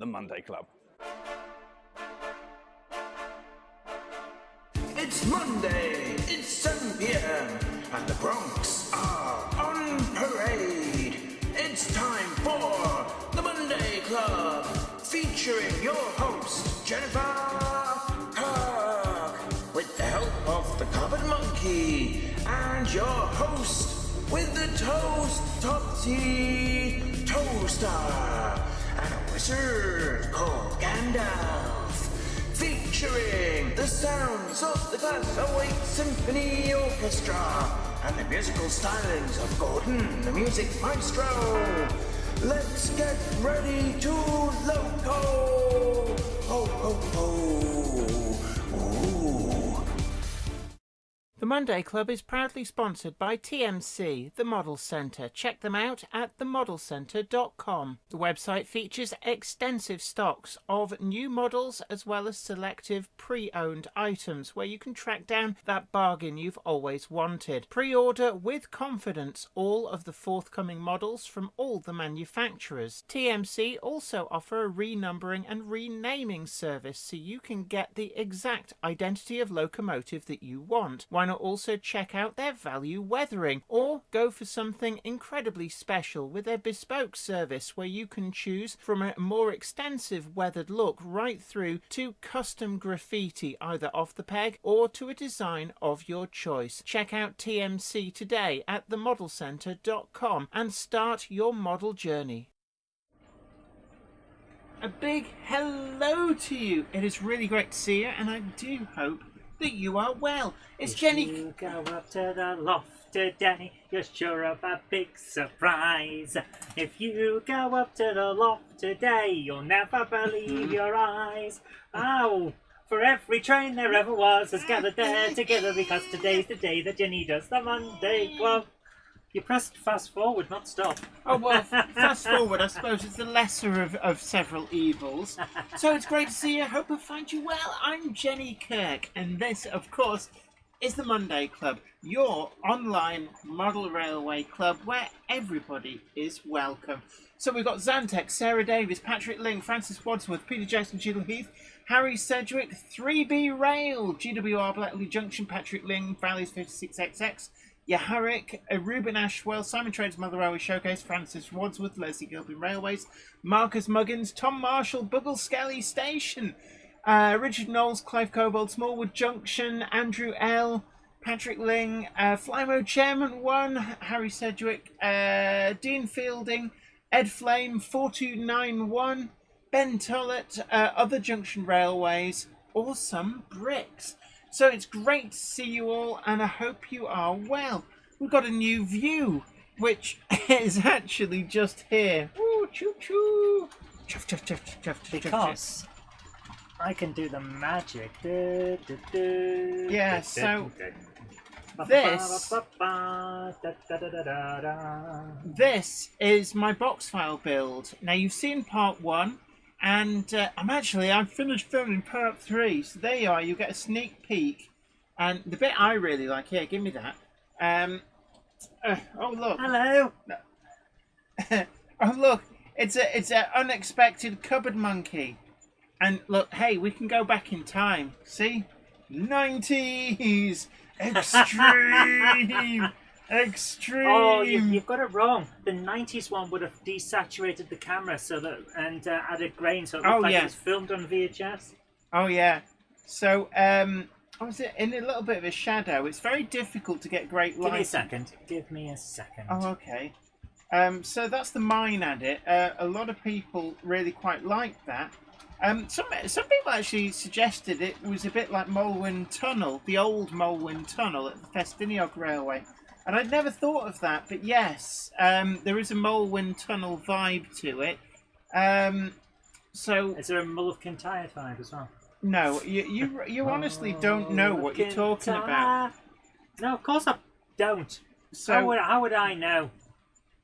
the Monday Club. It's Monday, it's 7 p.m, and the Bronx are on parade. It's time for the Monday Club, featuring your host, Jennifer Kirk, with the help of the Cupboard Monkey, and your host with the Toast Topsy Toaster, and a wizard called Gandalf, featuring the sounds of the Glass-O-Wake Symphony Orchestra and the musical stylings of Gordon, the music maestro. Let's get ready to loco! Ho, ho, ho! Ooh. The Monday Club is proudly sponsored by TMC, the Model Centre. Check them out at themodelcentre.com. The website features extensive stocks of new models as well as selective pre-owned items where you can track down that bargain you've always wanted. Pre-order with confidence all of the forthcoming models from all the manufacturers. TMC also offer a renumbering and renaming service so you can get the exact identity of locomotive that you want. Why not also check out their value weathering, or go for something incredibly special with their bespoke service where you can choose from a more extensive weathered look right through to custom graffiti either off the peg or to a design of your choice. Check out TMC today at themodelcentre.com and start your model journey. A big hello to you. It is really great to see you, and I do hope that you are well. It's Jenny. If you go up to the loft today, you're sure of a big surprise. If you go up to the loft today, you'll never believe your eyes. Oh, for every train there ever was has gathered there together, because today's the day that Jenny does the Monday Club. You pressed fast forward, not stop. Oh, well, fast forward, I suppose it's the lesser of several evils. So it's great to see you. Hope I find you well. I'm Jenny Kirk, and this, of course, is the Monday Club, your online model railway club where everybody is welcome. So we've got Zantex, Sarah Davis, Patrick Ling, Francis Wadsworth, Peter Jackson, Cheadle Heath, Harry Sedgwick, 3B Rail, GWR Blackley Junction, Patrick Ling, Valleys 56XX, Yaharik, Ruben Ashwell, Simon Trade's Mother Railway Showcase, Francis Wadsworth, Leslie Gilpin Railways, Marcus Muggins, Tom Marshall, Buggle Skelly Station, Richard Knowles, Clive Cobold, Smallwood Junction, Andrew L, Patrick Ling, Flymo Chairman 1, Harry Sedgwick, Dean Fielding, Ed Flame, 4291, Ben Tullett, Other Junction Railways, Awesome Bricks. So it's great to see you all, and I hope you are well. We've got a new view, which is actually just here. Ooh, choo choo. Chuff, chuff, chuff, chuff, chuff, Because I can do the magic. Yeah, so this is my box file build. Now, you've seen part 1. And I've finished filming part 3, so there you are. You get a sneak peek, and the bit I really like here. Give me that. Oh look! Hello. Oh look! It's an unexpected cupboard monkey, and look, hey, we can go back in time. See, 90s extreme. Extreme. Oh, you've got it wrong. The 90s one would have desaturated the camera and added grain, so it looked like it was filmed on VHS. Oh yeah. So I was in a little bit of a shadow. It's very difficult to get great light. Give me a second. Oh, okay. So that's the mine edit. A lot of people really quite like that. Some people actually suggested it was a bit like Mulwyn Tunnel, the old Mulwyn Tunnel at the Festiniog Railway. And I'd never thought of that, but yes, there is a Mulwyn Tunnel vibe to it. So is there a Mull of Kintyre vibe as well? No, you honestly don't know what you're talking about. No, of course I don't. So how would I know?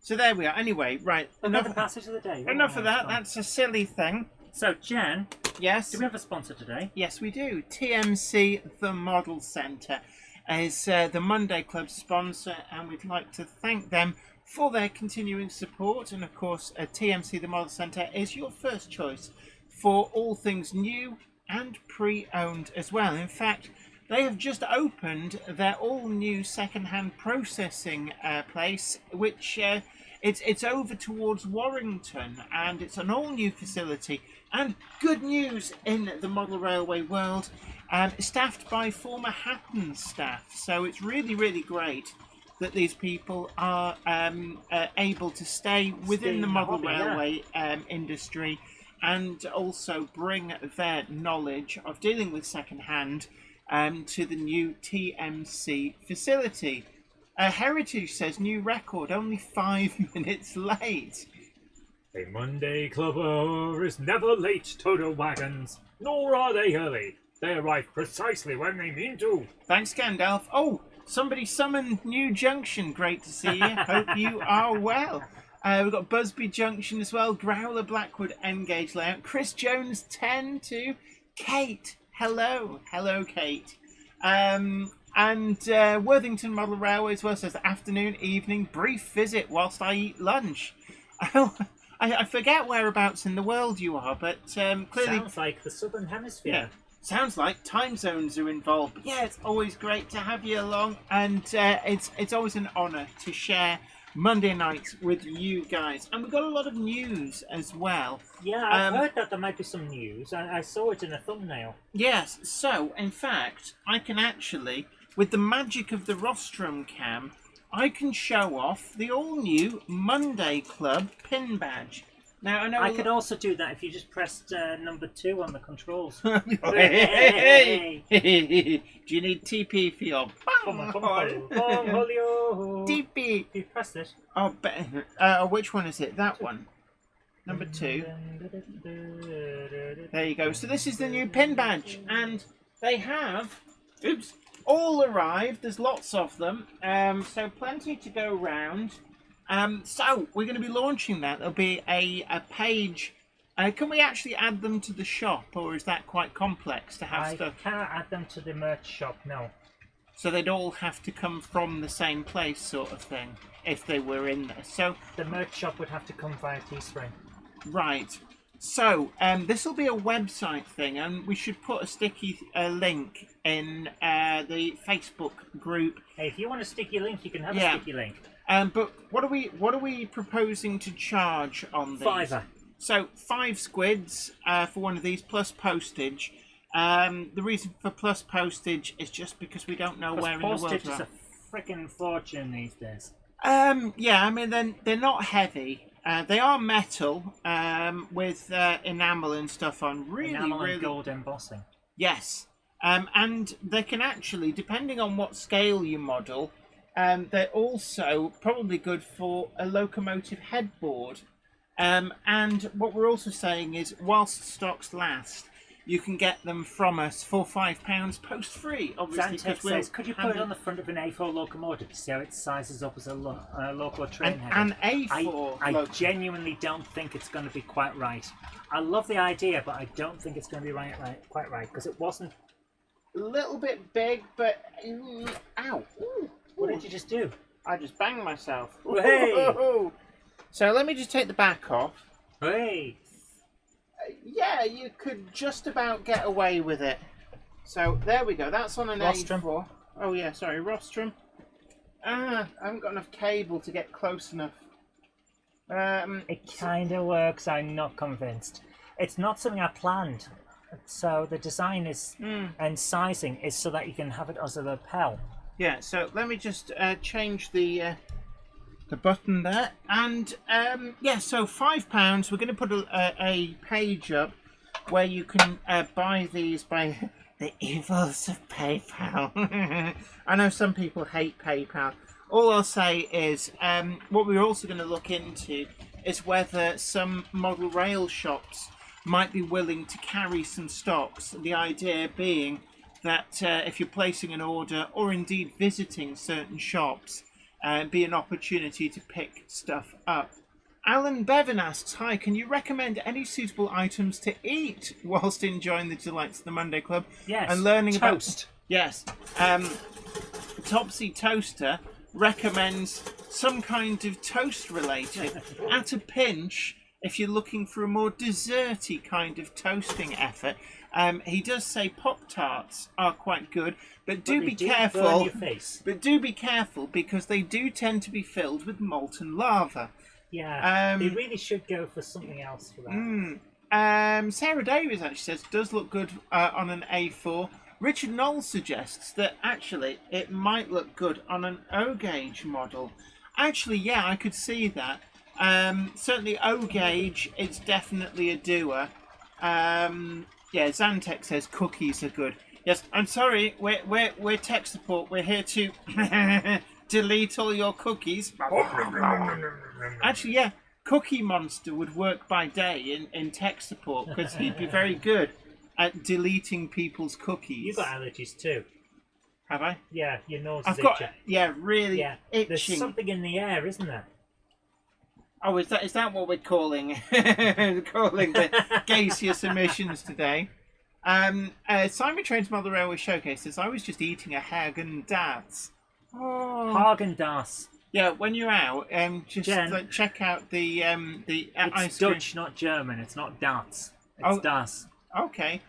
So there we are. Anyway, right. Another passage of the day. Enough of that. That's a silly thing. So, Jen. Yes. Do we have a sponsor today? Yes, we do. TMC, the Model Centre, is the Monday Club sponsor, and we'd like to thank them for their continuing support. And of course, TMC, the Model Centre, is your first choice for all things new and pre-owned as well. In fact, they have just opened their all-new second-hand processing place, which it's over towards Warrington, and it's an all-new facility. And good news in the model railway world, staffed by former Hatton staff. So it's really, really great that these people are able to stay within the model railway industry, and also bring their knowledge of dealing with second-hand to the new TMC facility. Heritage says new record, only 5 minutes late. A Monday clubber is never late to the wagons, nor are they early. They arrive precisely when they mean to. Thanks, Gandalf. Oh, somebody summoned New Junction. Great to see you. Hope you are well. We've got Busby Junction as well. Growler Blackwood Engage layout. Chris Jones 10 to Kate. Hello. Hello, Kate. And Worthington Model Railway as well says afternoon, evening, brief visit whilst I eat lunch. I forget whereabouts in the world you are, but clearly... Sounds like the Southern Hemisphere. Yeah. Sounds like time zones are involved. But yeah, it's always great to have you along, and it's always an honour to share Monday nights with you guys. And we've got a lot of news as well. Yeah, I've heard that there might be some news. I saw it in a thumbnail. Yes, so in fact, I can actually, with the magic of the rostrum cam, I can show off the all-new Monday Club pin badge. Now, I know I could also do that if you just pressed number 2 on the controls. Hey! Do you need TP for your TP? You press this. Oh, which one is it? That one. Number 2. There you go. So this is the new pin badge, and they have, all arrived. There's lots of them, so plenty to go round. So we're going to be launching that. There'll be a page. Can we actually add them to the shop, or is that quite complex to have stuff? I cannot add them to the merch shop, no. So they'd all have to come from the same place, sort of thing, if they were in there. So the merch shop would have to come via Teespring. Right. So this will be a website thing, and we should put a sticky link in the Facebook group. Hey, if you want a sticky link, you can have a sticky link. But what are we proposing to charge on these? £5. So 5 squids for one of these plus postage. The reason for plus postage is just because we don't know where in the world we are. Postage is a freaking fortune these days. Yeah, I mean they're not heavy. They are metal with enamel and stuff on. Enamel and gold embossing. Yes, and they can actually, depending on what scale you model. They're also probably good for a locomotive headboard. And what we're also saying is, whilst stocks last, you can get them from us for £5 post-free. Obviously, Xantec says, could you put it on the front of an A4 locomotive to see how it sizes up as a local train head? An A4? I genuinely don't think it's going to be quite right. I love the idea, but I don't think it's going to be quite right, because it wasn't... A little bit big, but... Ow! Ooh. What did you just do? I just banged myself. Hey! So let me just take the back off. Hey! Yeah, you could just about get away with it. So there we go. That's on an rostrum. A4. Oh yeah, sorry, rostrum. I haven't got enough cable to get close enough. It kind of works. I'm not convinced. It's not something I planned. So the design is and sizing is so that you can have it as a lapel. Yeah, so let me just change the button there, and yeah, so £5. We're going to put a page up where you can buy these by the evils of PayPal. I know some people hate PayPal. All I'll say is what we're also going to look into is whether some model rail shops might be willing to carry some stocks. The idea being that if you're placing an order or indeed visiting certain shops, be an opportunity to pick stuff up. Alan Bevan asks, hi, can you recommend any suitable items to eat whilst enjoying the delights of the Monday Club? Yes, and learning toast. Yes, Topsy Toaster. recommends some kind of toast related. At a pinch, if you're looking for a more desserty kind of toasting effort, he does say Pop-Tarts are quite good, but do be careful. Burn your face. But do be careful because they do tend to be filled with molten lava. Yeah, they really should go for something else for that. Sarah Davies actually says does look good on an A4. Richard Knoll suggests that actually it might look good on an O-gauge model. Actually, yeah, I could see that. Certainly O-gauge, it's definitely a doer. Yeah, Zantek says cookies are good. Yes, I'm sorry, we're tech support. We're here to delete all your cookies. Actually, yeah, Cookie Monster would work by day in tech support because he'd be very good at deleting people's cookies. You've got allergies too. Have I? Yeah, your nose I've is got itching. really itching. There's something in the air, isn't there? Oh, is that what we're calling the gaseous emissions today? Simon Train's Mother Railway Showcase says I was just eating a Häagen-Dazs. Oh. Häagen-Dazs. Yeah, when you're out, just Jen, check out the It's Dutch, not German. It's not Das. It's Das. Okay.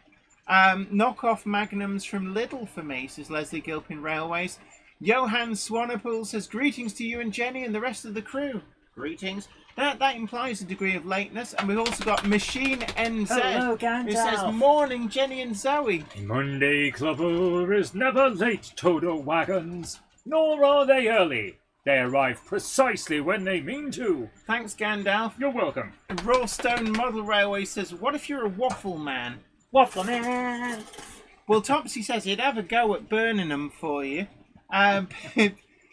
Knock-off Magnums from Lidl for me, says Leslie Gilpin Railways. Johan Swanepoel says greetings to you and Jenny and the rest of the crew. Greetings. That implies a degree of lateness, and we've also got Machine NZ, Hello, Gandalf. who says morning Jenny and Zoe. Monday Clubber is never late, Toto wagons, nor are they early. They arrive precisely when they mean to. Thanks, Gandalf. You're welcome. Rawstone Model Railway says, what if you're a waffle man? Waffle man. Well, Topsy says he'd have a go at burning them for you.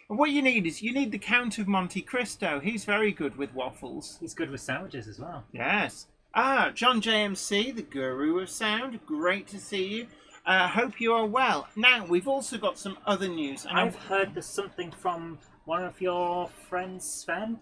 What you need is the Count of Monte Cristo. He's very good with waffles. He's good with sandwiches as well. Yes. John JMC, the guru of sound. Great to see you. Hope you are well. Now, we've also got some other news. And I've heard there's something from one of your friends, Sven.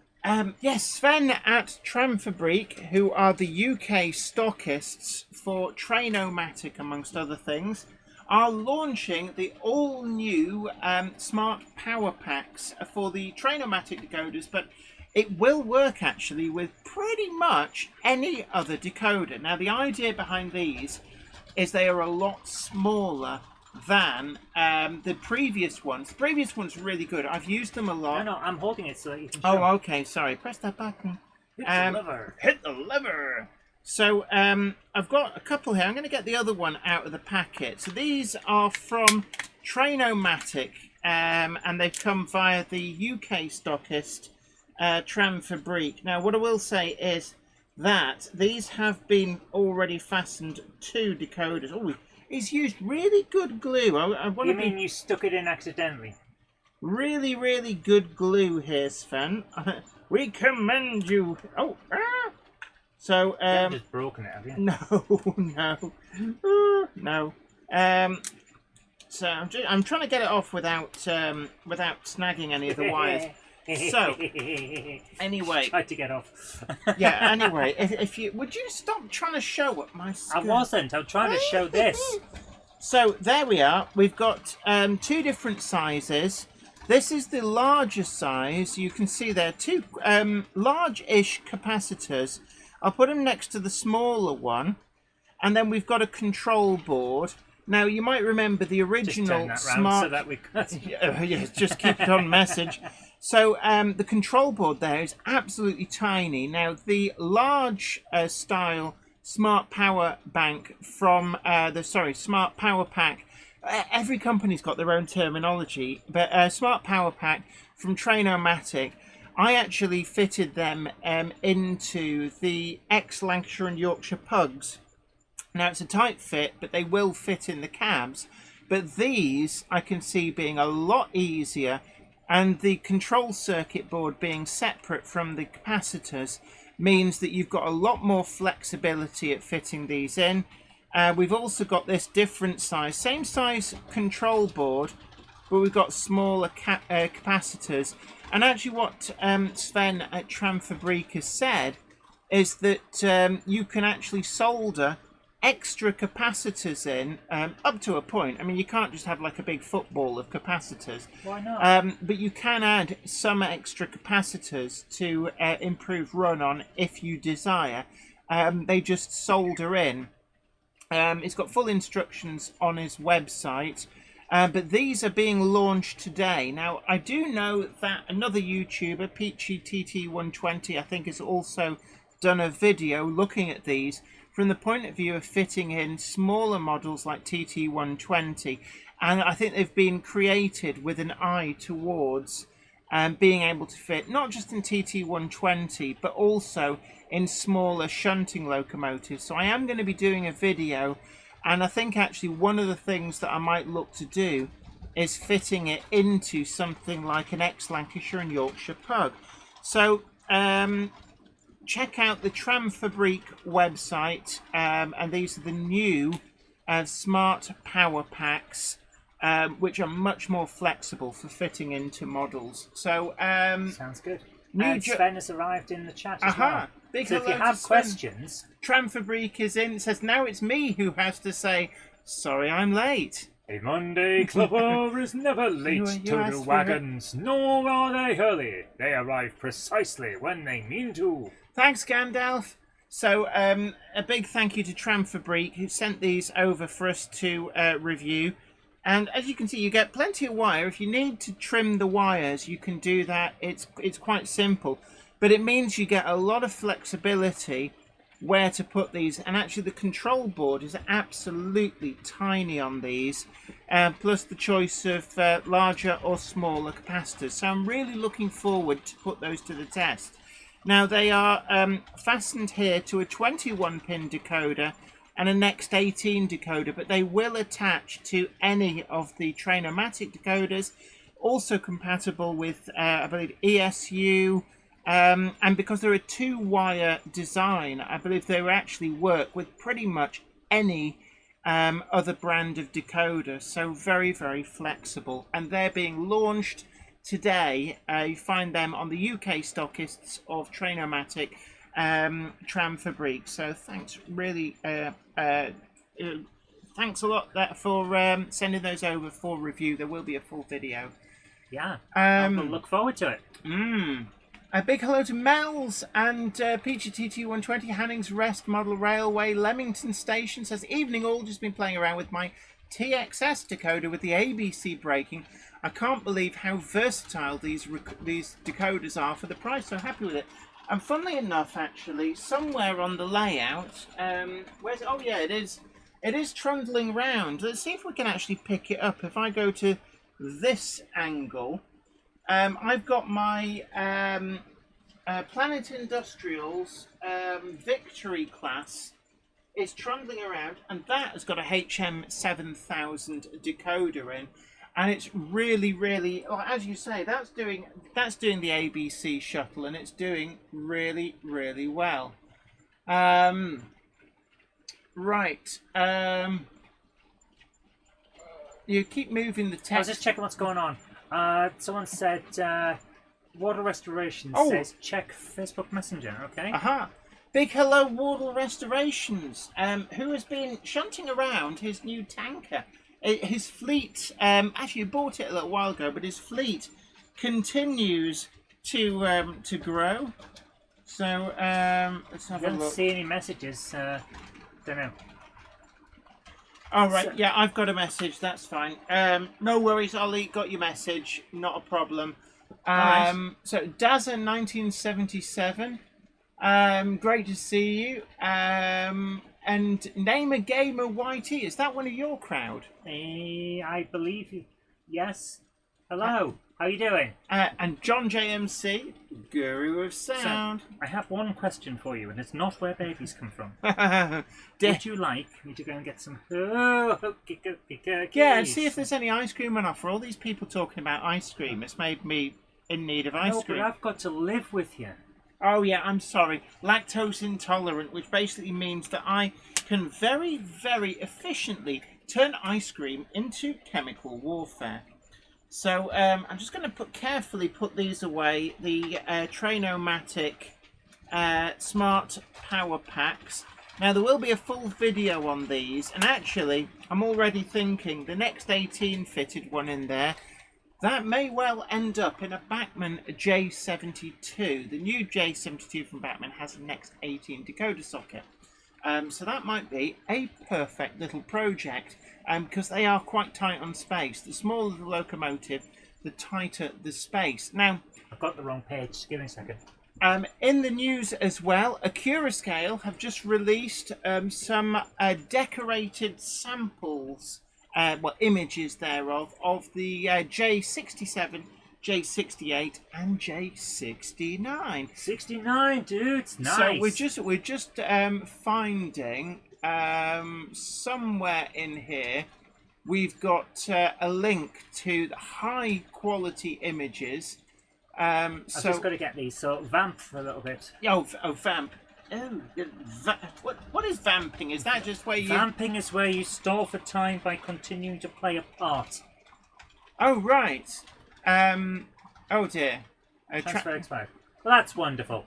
Yes, Sven at Tramfabrik, who are the UK stockists for Train-O-Matic, amongst other things, are launching the all-new smart power packs for the Train-O-Matic decoders, but it will work actually with pretty much any other decoder. Now, the idea behind these is they are a lot smaller than the previous ones. The previous one's really good. I've used them a lot. No, I'm holding it so that you can show. Oh, okay, sorry. Press that button. Hit the lever. Hit the lever. So, I've got a couple here. I'm going to get the other one out of the packet. So these are from Train-O-Matic, and they've come via the UK stockist, Tramfabrik. Now, what I will say is that these have been already fastened to decoders. Oh, he's used really good glue. I want You to mean you stuck it in accidentally? Really, really good glue here, Sven. We commend you. Oh, So, You've just broken it, have you? no. So I'm trying to get it off without snagging any of the wires. So, anyway, tried to get off. yeah. Anyway, if you would you stop trying to show up my skirt? I wasn't. I'm trying to show this. So there we are. We've got two different sizes. This is the larger size. You can see there two large-ish capacitors. I'll put them next to the smaller one, and then we've got a control board. Now you might remember the original just turn that smart. so that we Yes, just keep it on message. So the control board there is absolutely tiny. Now the large style smart power bank from smart power pack. Every company's got their own terminology, but smart power pack from Train-O-Matic. I actually fitted them into the ex-Lancashire and Yorkshire Pugs. Now it's a tight fit, but they will fit in the cabs. But these I can see being a lot easier, and the control circuit board being separate from the capacitors means that you've got a lot more flexibility at fitting these in. We've also got this different size, same size control board, but we've got smaller capacitors. And actually what Sven at Tramfabrik has said is that you can actually solder extra capacitors in, up to a point. I mean, you can't just have like a big football of capacitors. Why not? But you can add some extra capacitors to improve run on if you desire. They just solder in. It's got full instructions on his website. But these are being launched today. Now, I do know that another YouTuber, Peachy TT120, I think, has also done a video looking at these from the point of view of fitting in smaller models like TT120. And I think they've been created with an eye towards being able to fit not just in TT120, but also in smaller shunting locomotives. So I am going to be doing a video. And I think actually one of the things that I might look to do is fitting it into something like an ex-Lancashire and Yorkshire Pug. So check out the Tramfabrique website, and these are the new smart power packs, which are much more flexible for fitting into models. So sounds good. Sven has arrived in the chat as well. Big so if you hello have to Sven. questions, Tramfabrique is in. It says now it's me who has to say sorry I'm late. A Monday clubber is never late You to asked the for it. wagons, nor are they early. They arrive precisely when they mean to. Thanks, Gandalf. So a big thank you to Tramfabrique who sent these over for us to review. And as you can see, you get plenty of wire. If you need to trim the wires, you can do that. It's quite simple. But it means you get a lot of flexibility where to put these. And actually, the control board is absolutely tiny on these. Plus the choice of larger or smaller capacitors. So I'm really looking forward to put those to the test. Now, they are fastened here to a 21-pin decoder and a Next 18 decoder, but they will attach to any of the Trainomatic decoders, also compatible with, I believe, ESU, and because they're a two-wire design, I believe they will actually work with pretty much any other brand of decoder, so very, very flexible. And they're being launched today. You find them on the UK stockists of Trainomatic, Tramfabrique. So thanks, really, thanks a lot for sending those over for review. There will be a full video. yeah, we'll look forward to it. A big hello to Mel's and Peachy TT120, Hanning's Rest Model Railway, Leamington Station. Says, evening all, just been playing around with my TXS decoder with the ABC braking. I can't believe how versatile these decoders are for the price. So happy with it. And funnily enough, actually, somewhere on the layout, where's it? Oh yeah, it is. It is trundling round. Let's see if we can actually pick it up. If I go to this angle, I've got my Planet Industrials Victory class. It's trundling around, and that has got a HM7000 decoder in. And it's really, really, well, as you say, that's doing the ABC shuttle, and it's doing really, really well. Right. You keep moving the text. I was just checking what's going on. Someone said Water Restoration says check Facebook Messenger. Okay. Aha. Big hello, Wardle Restorations, who has been shunting around his new tanker. His fleet, actually you bought it a little while ago, but his fleet continues to grow. So let's have a look. Don't see any messages. Don't know. All right, yeah, I've got a message. That's fine. No worries, Ollie. Got your message. Not a problem. Right. So Dazza 1977. Great to see you. And Name a Gamer YT, is that one of your crowd? I believe yes. Hello, how are you doing? And John JMC, Guru of Sound. So, I have one question for you, and it's not where babies come from. Yeah, Would you like me to go and get some cookies? and see if there's any ice cream on offer. All these people talking about ice cream, it's made me in need of ice cream. But I've got to live with you. Oh yeah, I'm sorry. Lactose intolerant, which basically means that I can very, very efficiently turn ice cream into chemical warfare. So I'm just going to carefully put these away. The Trainomatic smart power packs. Now, there will be a full video on these, and actually, I'm already thinking the next 18 fitted one in there, that may well end up in a Bachmann J72. The new J72 from Bachmann has a next 18 decoder socket. So that might be a perfect little project, because they are quite tight on space. The smaller the locomotive, the tighter the space. Now, I've got the wrong page. Give me a second. in the news as well, Accurascale have just released some decorated samples, images thereof, of the J67, J68 and J69. 69, dudes. Nice. So we're just finding somewhere in here we've got a link to the high quality images. I've just got to get these. So vamp for a little bit. Vamp. What is vamping? Is that just where you... Vamping is where you stall for time by continuing to play a part. Oh, right. Oh dear. Transfer expired. Well, that's wonderful.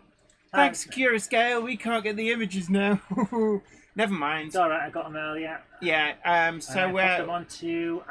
Thanks, Accurascale. We can't get the images now. Never mind. It's alright, I got them earlier. Yeah, so I put them onto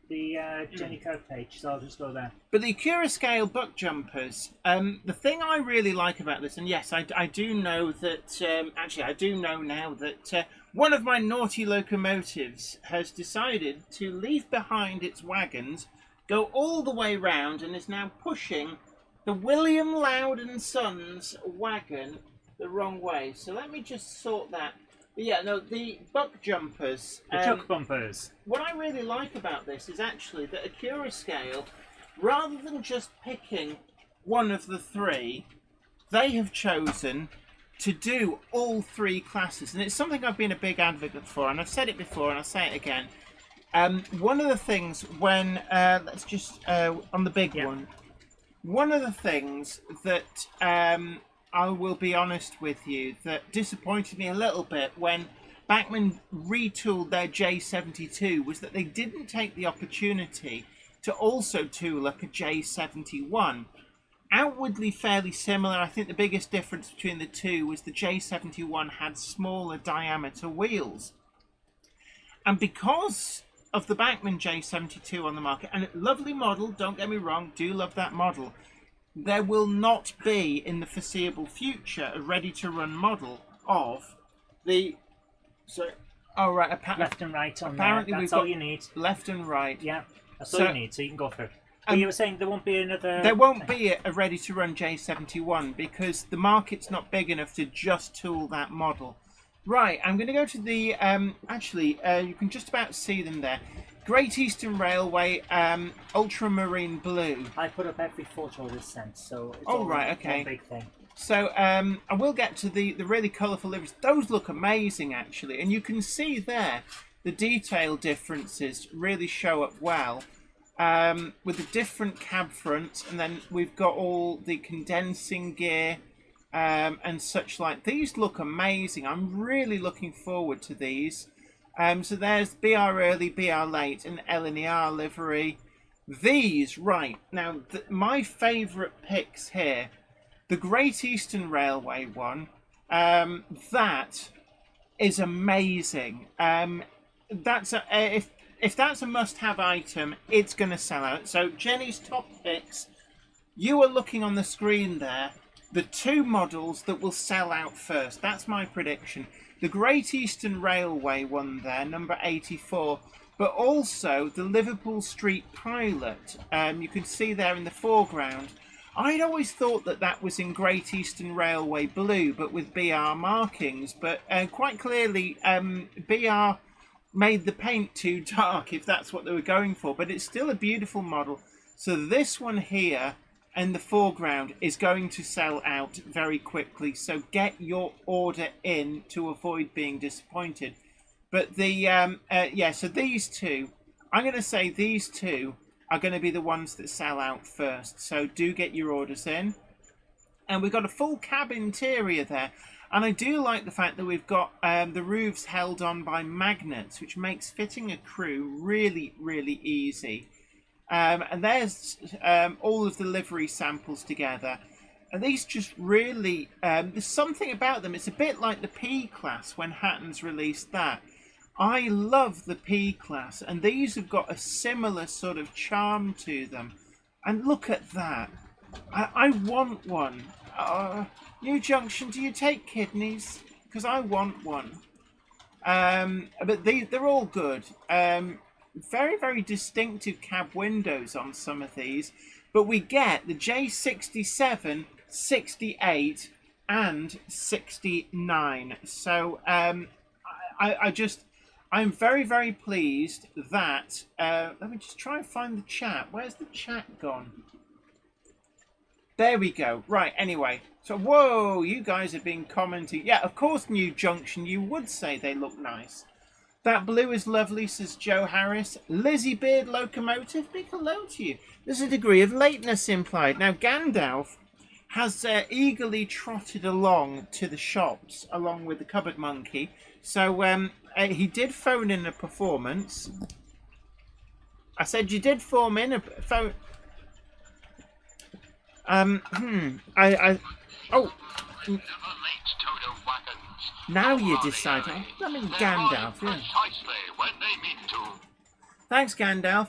the Jenny Kirk page, so I'll just go there. But the Accurascale buck jumpers, the thing I really like about this, and yes, I do know that, actually I do know now that one of my naughty locomotives has decided to leave behind its wagons, go all the way round, and is now pushing the William Loudon Sons wagon the wrong way. So let me just sort that. But yeah, no, the buck jumpers. The chuck bumpers. What I really like about this is actually that Accurascale, rather than just picking one of the three, they have chosen to do all three classes. And it's something I've been a big advocate for, and I've said it before and I'll say it again. One of the things when, let's just, on the big one, one of the things that I will be honest with you, that disappointed me a little bit when Bachmann retooled their J72 was that they didn't take the opportunity to also tool up a J71. Outwardly fairly similar. I think the biggest difference between the two was the J71 had smaller diameter wheels. And because of the Bachmann J72 on the market, and a lovely model, don't get me wrong, do love that model, there will not be in the foreseeable future a ready-to-run model of the... So, oh right, left and right on apparently there. That's all you need. Left and right. Yeah, that's all you need, so you can go through. But you were saying there won't be another... There won't be a ready-to-run J71 because the market's not big enough to just tool that model. Right, I'm going to go to the... you can just about see them there. Great Eastern Railway, ultramarine blue. I put up every photo this sent, so it's all right, okay. One big thing. So I will get to the really colourful liveries. Those look amazing, actually. And you can see there the detail differences really show up well. With the different cab fronts, and then we've got all the condensing gear and such like. These look amazing. I'm really looking forward to these. So there's BR early, BR late, and LNER livery. These, right, now my favourite picks here, the Great Eastern Railway one, that is amazing. That's if that's a must-have item, it's going to sell out. So Jenny's top picks, you are looking on the screen there, the two models that will sell out first. That's my prediction. The Great Eastern Railway one there, number 84, but also the Liverpool Street Pilot. You can see there in the foreground. I'd always thought that that was in Great Eastern Railway blue, but with BR markings. But quite clearly, BR made the paint too dark, if that's what they were going for. But it's still a beautiful model. So this one here in the foreground is going to sell out very quickly, so get your order in to avoid being disappointed. But the so these two, I'm going to say these two are going to be the ones that sell out first, so do get your orders in. And we've got a full cab interior there, and I do like the fact that we've got the roofs held on by magnets, which makes fitting a crew really easy. And there's all of the livery samples together. And these just really, there's something about them. It's a bit like the P-Class when Hatton's released that. I love the P-Class, and these have got a similar sort of charm to them. And look at that. I want one. New Junction, do you take kidneys? Because I want one. But they're all good. Very, very distinctive cab windows on some of these. But we get the J67, 68 and 69. So I'm very, very pleased that let me just try and find the chat. Where's the chat gone? There we go. Right, anyway. So whoa, you guys have been commenting. Yeah, of course, New Junction, you would say they look nice. That blue is lovely, says Joe Harris. Lizzie Beard Locomotive, big hello to you. There's a degree of lateness implied. Now, Gandalf has eagerly trotted along to the shops along with the Cupboard Monkey. So he did phone in a performance. I said you did phone in a phone. Oh. Now you decide. I mean, Gandalf, yeah. Thanks, Gandalf.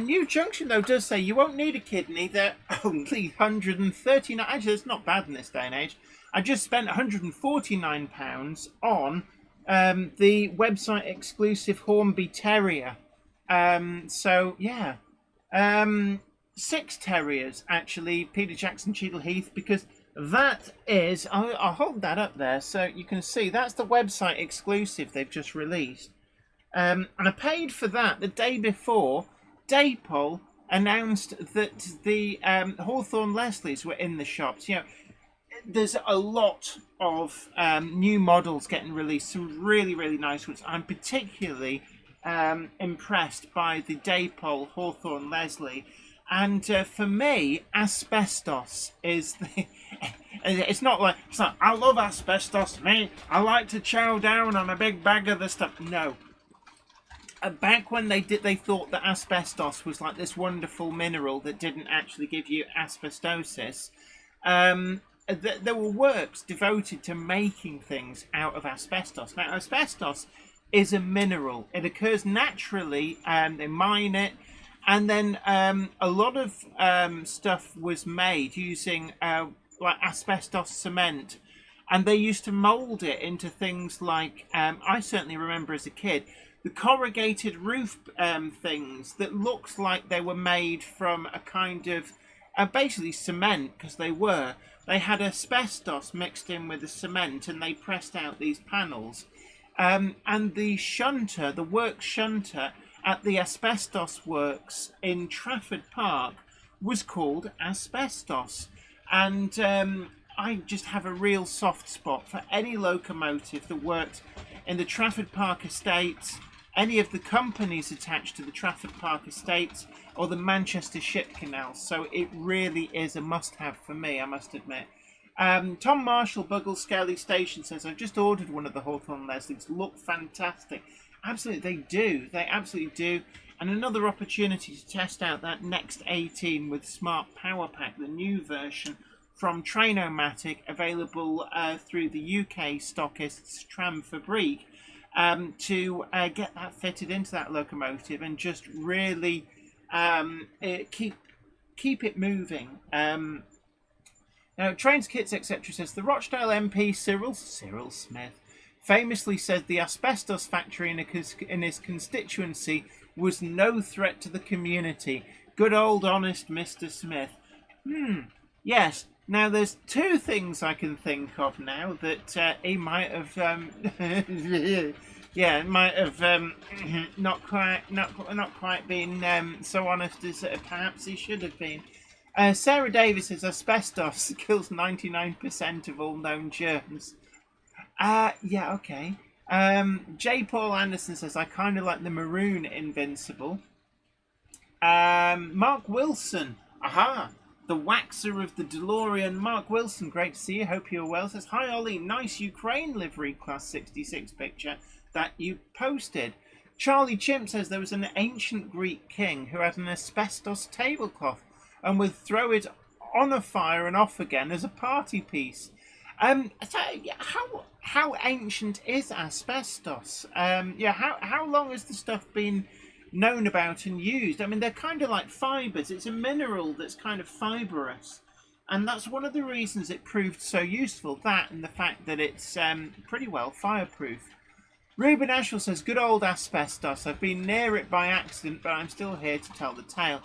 New Junction, though, does say you won't need a kidney. They're only 139. Actually, it's not bad in this day and age. I just spent £149 on the website exclusive Hornby Terrier. So, yeah. 6 terriers, actually, Peter Jackson Cheadle Heath, because that is, I'll hold that up there so you can see, that's the website exclusive they've just released. And I paid for that the day before Daypol announced that the Hawthorne Leslies were in the shops. You know, there's a lot of new models getting released, some really, really nice ones. I'm particularly impressed by the Daypol Hawthorne Leslie. And for me, asbestos is the. It's not like I love asbestos, mate. I like to chow down on a big bag of the stuff. No. Back when they thought that asbestos was like this wonderful mineral that didn't actually give you asbestosis. There were works devoted to making things out of asbestos. Now, asbestos is a mineral. It occurs naturally, and they mine it. And then a lot of stuff was made using like asbestos cement, and they used to mould it into things like I certainly remember as a kid the corrugated roof things that looks like they were made from a kind of basically cement, because they had asbestos mixed in with the cement, and they pressed out these panels, and the shunter, the work shunter at the asbestos works in Trafford Park was called Asbestos. And I just have a real soft spot for any locomotive that worked in the Trafford Park estates, any of the companies attached to the Trafford Park estates, or the Manchester Ship Canal. So it really is a must-have for me, I must admit. Tom Marshall, Buggle Skelly Station, says, I've just ordered one of the Hawthorne Leslies. Look fantastic. Absolutely, they do. They absolutely do. And another opportunity to test out that Next 18 with Smart Power Pack, the new version from Trainomatic, available through the UK stockists Tram Fabrique, to get that fitted into that locomotive and just really keep it moving. Now, Trains, Kits, etc. says, the Rochdale MP Cyril Smith famously said the asbestos factory in his constituency was no threat to the community. Good old honest Mr. Smith. Yes. Now there's 2 things I can think of now that he might have not quite been so honest as perhaps he should have been. Sarah Davis says asbestos kills 99% of all known germs. Yeah, okay. J. Paul Anderson says, I kind of like the maroon Invincible. Mark Wilson. Aha! The waxer of the DeLorean. Mark Wilson, great to see you. Hope you're well. Says, hi, Ollie. Nice Ukraine livery class 66 picture that you posted. Charlie Chimp says there was an ancient Greek king who had an asbestos tablecloth and would throw it on a fire and off again as a party piece. So how ancient is asbestos? How long has the stuff been known about and used? I mean, they're kind of like fibres. It's a mineral that's kind of fibrous, and that's one of the reasons it proved so useful. That and the fact that it's pretty well fireproof. Ruben Ashwell says, "Good old asbestos. I've been near it by accident, but I'm still here to tell the tale."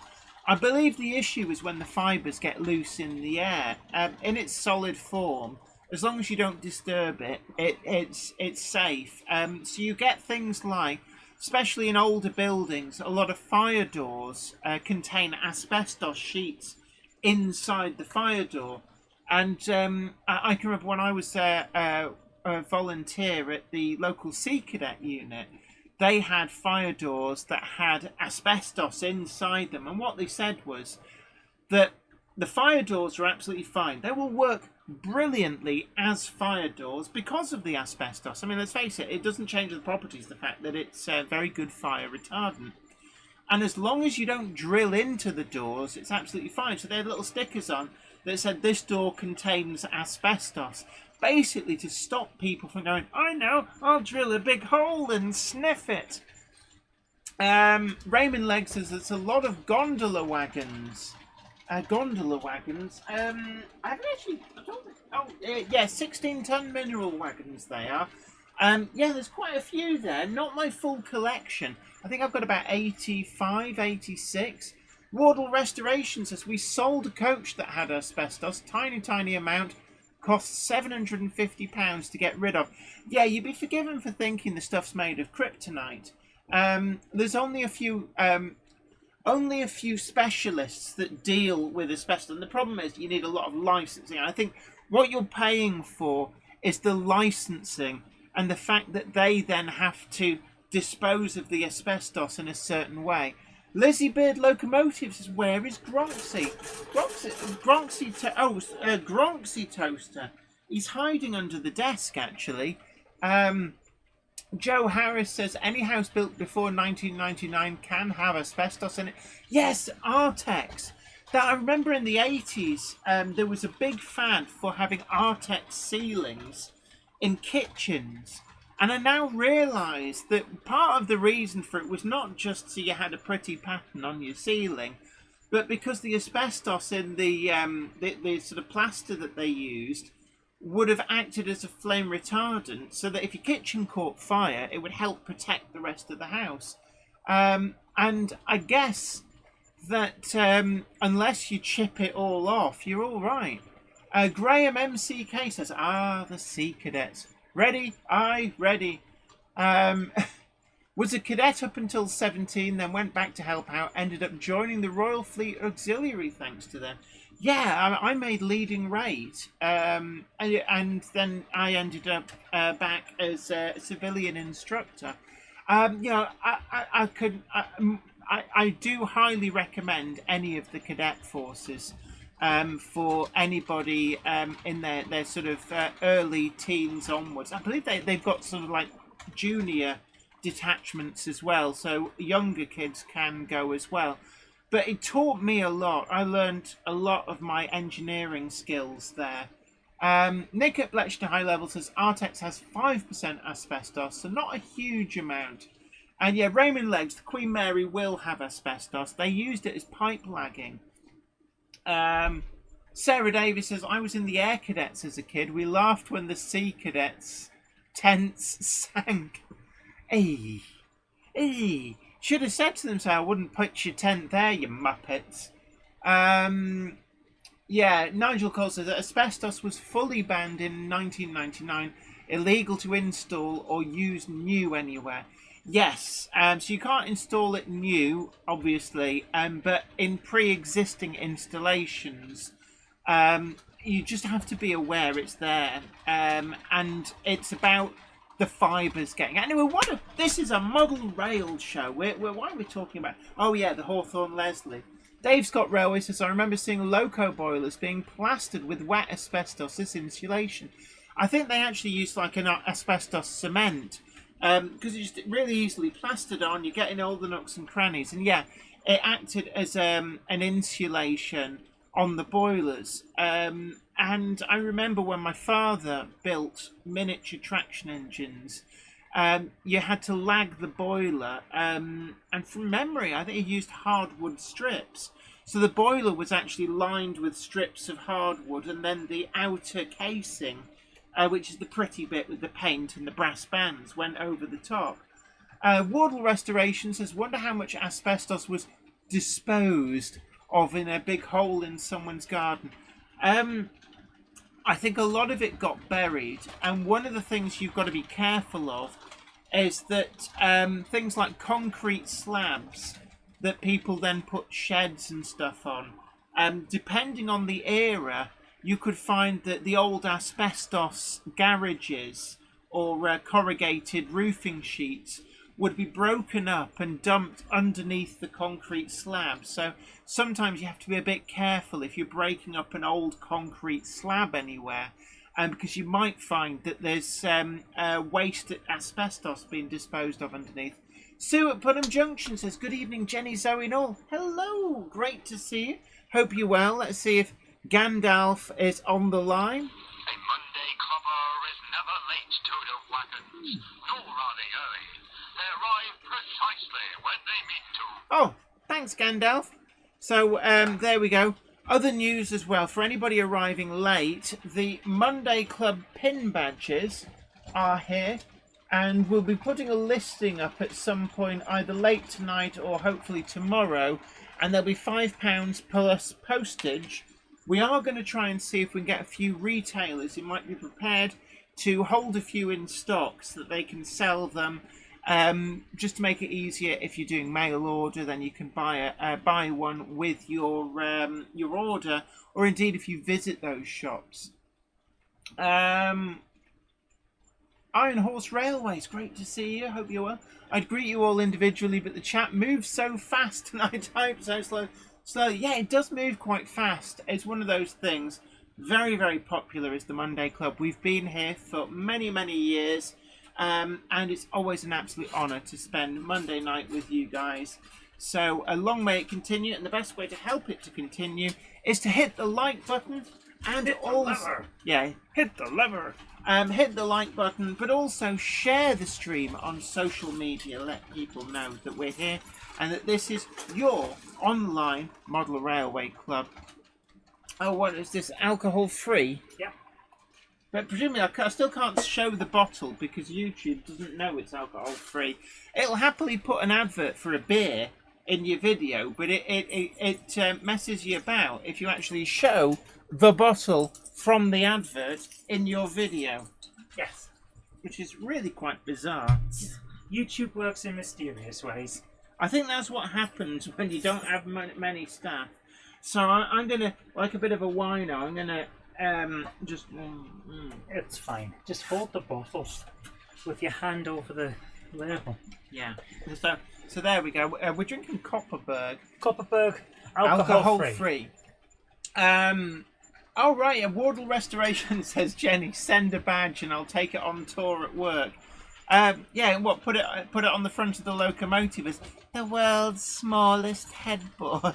I believe the issue is when the fibres get loose in the air. In its solid form, as long as you don't disturb it, it's safe. So you get things like, especially in older buildings, a lot of fire doors contain asbestos sheets inside the fire door. And I can remember when I was a volunteer at the local Sea Cadet unit, they had fire doors that had asbestos inside them. And what they said was that the fire doors are absolutely fine. They will work brilliantly as fire doors because of the asbestos. I mean, let's face it, it doesn't change the properties, the fact that it's a very good fire retardant. And as long as you don't drill into the doors, it's absolutely fine. So they had little stickers on that said, "This door contains asbestos." Basically to stop people from going, "I know, I'll drill a big hole and sniff it." Raymond Legg says there's a lot of gondola wagons. I haven't actually, I don't think, 16-ton mineral wagons they are. There's quite a few there. Not my full collection. I think I've got about 85, 86. Wardle Restoration says, "We sold a coach that had asbestos, tiny amount, cost £750 to get rid of." Yeah, you'd be forgiven for thinking the stuff's made of kryptonite. There's only a few specialists that deal with asbestos, and the problem is you need a lot of licensing. I think what you're paying for is the licensing and the fact that they then have to dispose of the asbestos in a certain way. Lizzie Beard Locomotive says, "Where is Gronksy? Gronksy Toaster. He's hiding under the desk, actually." Joe Harris says, "Any house built before 1999 can have asbestos in it." Yes, Artex. That I remember in the 80s, there was a big fad for having Artex ceilings in kitchens. And I now realise that part of the reason for it was not just so you had a pretty pattern on your ceiling, but because the asbestos in the sort of plaster that they used would have acted as a flame retardant, so that if your kitchen caught fire, it would help protect the rest of the house. And I guess that unless you chip it all off, you're all right. Graham MCK says, "The Sea Cadets. Ready? Aye, ready. Was a cadet up until 17, then went back to help out, ended up joining the Royal Fleet Auxiliary thanks to them." Yeah, I made leading rate, and then I ended up back as a civilian instructor. I do highly recommend any of the cadet forces for anybody in their sort of early teens onwards. I believe they've got sort of like junior detachments as well, so younger kids can go as well. But it taught me a lot. I learned a lot of my engineering skills there. Nick at Bletchley High Level says Artex has 5% asbestos, so not a huge amount. And yeah, Raymond Leggs, the Queen Mary will have asbestos. They used it as pipe lagging. Sarah Davis says, "I was in the Air Cadets as a kid. We laughed when the Sea Cadets tents sank." Hey. Should have said to them, so I wouldn't put your tent there, you muppets. Nigel Cole says that asbestos was fully banned in 1999, illegal to install or use new anywhere. Yes, so you can't install it new, obviously, but in pre-existing installations, you just have to be aware it's there, and it's about the fibres getting. Anyway, this is a model rail show. Why are we talking about? Oh yeah, the Hawthorne Leslie. Dave Scott Railway says, "I remember seeing loco boilers being plastered with wet asbestos as insulation." I think they actually used like an asbestos cement, because it's just really easily plastered on. You're getting all the nooks and crannies, and yeah, it acted as an insulation on the boilers. And I remember when my father built miniature traction engines, you had to lag the boiler. And from memory, I think he used hardwood strips. So the boiler was actually lined with strips of hardwood, and then the outer casing, which is the pretty bit with the paint and the brass bands, went over the top. Wardle Restoration says, wonder how much asbestos was disposed of in a big hole in someone's garden. I think a lot of it got buried, and one of the things you've got to be careful of is that things like concrete slabs that people then put sheds and stuff on, depending on the era, you could find that the old asbestos garages or corrugated roofing sheets would be broken up and dumped underneath the concrete slab. So sometimes you have to be a bit careful if you're breaking up an old concrete slab anywhere, because you might find that there's waste asbestos being disposed of underneath. Sue at Putnam Junction says, good evening, Jenny, Zoe and all. Hello, great to see you. Hope you're well. Let's see if Gandalf is on the line. A Monday clubber is never late to the wagons, nor are they early. They arrive precisely when they mean to. Oh, thanks, Gandalf. So, there we go. Other news as well. For anybody arriving late, the Monday Club pin badges are here, and we'll be putting a listing up at some point, either late tonight or hopefully tomorrow, and there'll be £5 plus postage. We are going to try and see if we can get a few retailers who might be prepared to hold a few in stock so that they can sell them. Just to make it easier, if you're doing mail order, then you can buy one with your order, or indeed if you visit those shops. Iron Horse Railways, great to see you. Hope you're well. I'd greet you all individually, but the chat moves so fast and I type so slow. Yeah, it does move quite fast. It's one of those things. Very, very popular is the Monday Club. We've been here for many, many years. And it's always an absolute honour to spend Monday night with you guys. So long may it continue, and the best way to help it to continue is to hit the like button and Hit the also lever. hit the lever. Hit the like button, but also share the stream on social media. Let people know that we're here and that this is your online model railway club. Oh, what is this? Alcohol free? Yep. But presumably I still can't show the bottle because YouTube doesn't know it's alcohol free. It'll happily put an advert for a beer in your video, but it messes you about if you actually show the bottle from the advert in your video, Yes. which is really quite bizarre. YouTube works in mysterious ways. I think that's what happens when you don't have many staff. So I'm going to, like a bit of a wino, I'm going to just... It's fine. Just hold the bottle with your hand over the label. Yeah. So there we go. We're drinking Copperberg. Copperberg, alcohol free. Oh right, a Wardle Restoration says, Jenny, send a badge and I'll take it on tour at work. Yeah, what, put it on the front of the locomotive as the world's smallest headboard.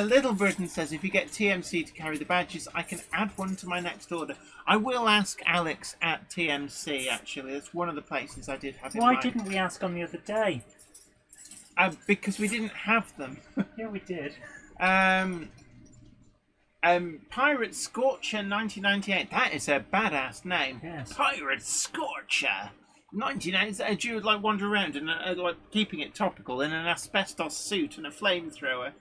Little Britain says, if you get TMC to carry the badges, I can add one to my next order. I will ask Alex at TMC, actually. That's one of the places I did have in mind. Why didn't we ask on the other day? Because we didn't have them. Yeah, we did. Pirate Scorcher 1998. That is a badass name. Yes. Pirate Scorcher 1998. You would like wander around and like keeping it topical in an asbestos suit and a flamethrower.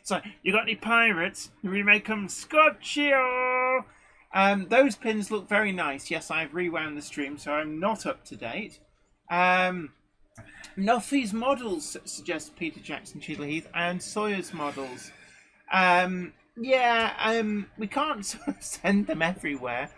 So, you got any pirates? We may come scorch you. Those pins look very nice. Yes, I've rewound the stream, so I'm not up to date. Nuffy's models, suggests Peter Jackson Cheadle Heath, and Sawyer's models. Yeah, we can't sort of send them everywhere.